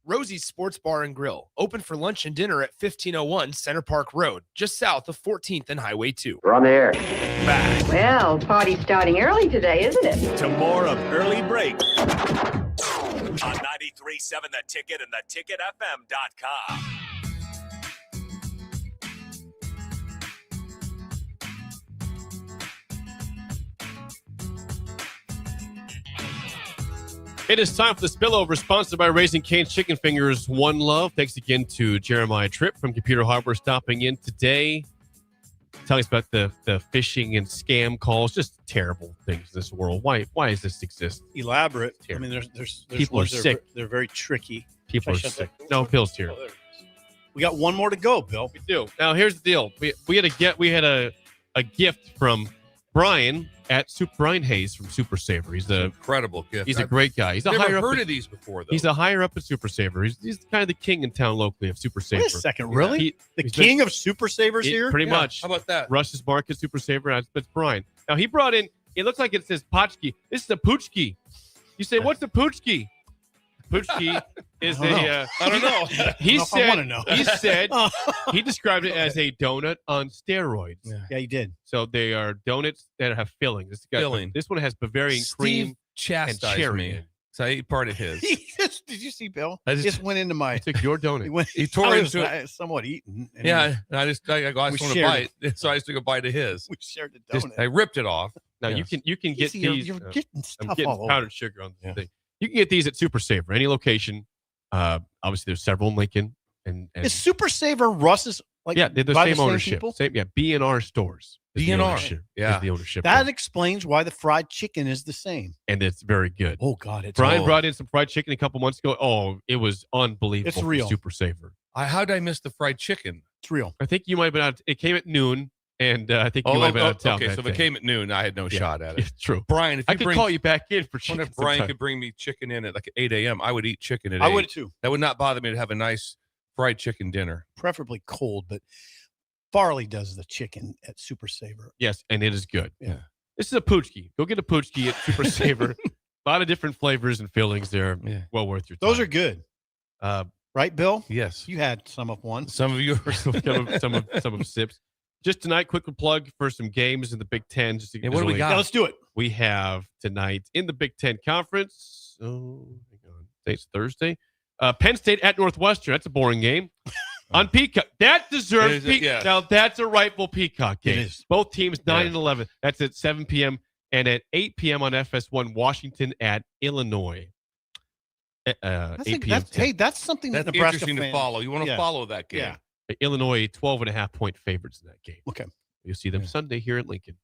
Rosie's Sports Bar and Grill, open for lunch and dinner at 1501 Center Park Road, just south of 14th and Highway 2. We're on the air. Back Well, party's starting early today, isn't it? to more of Early Break on 93.7 The Ticket and theticketfm.com. It is time for the spillover, sponsored by Raising Cane's Chicken Fingers. One love. Thanks again to Jeremiah Tripp from Computer Hardware stopping in today. Tell us about the phishing and scam calls. Just terrible things in this world. Why does this exist? Elaborate. I mean, there's people are sick. They're very tricky. People are sick. No, Bill's here. We got one more to go, Bill. We do. Now here's the deal. We had a gift from Brian at Brian Hayes from Super Saver. He's the incredible gift. He's a great guy. He's I've a never higher heard up of these before, though. He's a higher up at Super Saver. He's kind of the king in town locally of Super Saver. Wait a second, really? He's king of Super Savers here? Pretty much. How about that? Rush's Market Super Saver. That's Brian. Now he brought in. It looks like it says Potchki. This is a Poochki. You say, what's a Poochki? Poochki is I don't know. He I said. want to know. He said. He described it as a donut on steroids. Yeah, he did. So they are donuts that have filling. This one has Bavarian cream and chastised cherry. me. So I ate part of his. Did you see Bill? I He just went into my. I took your donut. He tore I into was it. somewhat eaten. and Yeah, and I just want a shared bite, so I just took a bite of his. We shared the Just- donut. I ripped it off. Now Yes. you can get Easy, these. You're getting stuff I'm getting all over. powdered sugar on the thing. You can get these at Super Saver, any location. Obviously, there's several in Lincoln. And Is Super Saver Russ's Like, yeah, they're the by same ownership. people? B&R stores. is the B&R, ownership- yeah. is the ownership. That explains why the fried chicken is the same. And it's very good. Oh, God. It's Brian brought in some fried chicken a couple months ago. Oh, it was unbelievable. It's real. Super Saver. How did I miss the fried chicken? It's real. I think you might have been out. It came at noon, and I think you might have been out of town. Okay, that so if it day. came at noon, I had no shot at it. It's true. Brian, if I you could bring, call you back in for I chicken. wonder if Brian sometime. could bring me chicken in at like 8 a.m. I would eat chicken at 8. I would too. That would not bother me to have a nice fried chicken dinner. Preferably cold, but Farley does the chicken at Super Saver. Yes, and it is good. Yeah. This is a Poochki. Go get a Poochki at Super Saver. A lot of different flavors and fillings there. Yeah. Well worth your time. Those are good. Right, Bill? Yes. You had some of one. Some of you some of sips. Just tonight, quick plug for some games in the Big Ten. Just what do we got? Yeah, let's do it. We have tonight in the Big Ten Conference. Oh, hang on. Today's Thursday. Penn State at Northwestern. That's a boring game. On Peacock. That deserves Peacock. Yeah. Now, that's a rightful Peacock game. It is. Both teams 9 Yeah. and 11. That's at 7 p.m. And at 8 p.m. on FS1, Washington at Illinois. 8 p.m. That's something that That's Nebraska interesting to fans- follow. You want to Yeah. follow that game. Yeah. Illinois, 12.5-point favorites in that game. Okay. You'll see them Sunday here at Lincoln.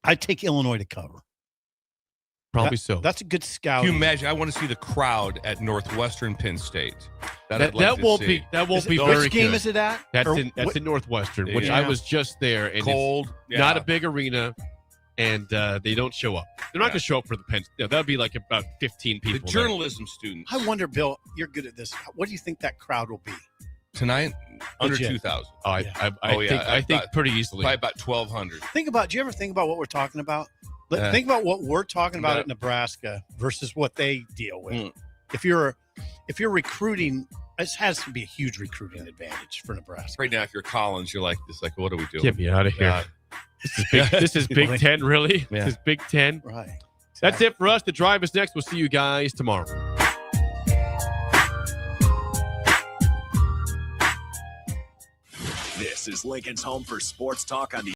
I'd take Illinois to cover. Probably so. That's a good scout. Can you imagine? I want to see the crowd at Northwestern Penn State. That won't be very Which game good. is it at? That's Or in what- in Northwestern, which Yeah. I was just there. And Cold. it's not a big arena, and they don't show up. They're not going to show up for the Penn. That would be like about 15 The people. journalism students. I wonder, Bill, you're good at this. What do you think that crowd will be? Tonight, under Legit. 2,000. Oh, I think pretty easily. Probably about 1,200. Do you ever think about what we're talking about? Yeah. Think about what we're talking about Yeah. at Nebraska versus what they deal with. Mm. If you're recruiting, this has to be a huge recruiting advantage for Nebraska. Right now, if you're Collins, you're like, what are we doing? Get me out of here. God. This is big. This is Big Ten, really. Yeah. This is Big Ten. Right. That's it for us. The Drive is next. We'll see you guys tomorrow. This is Lincoln's home for sports talk on the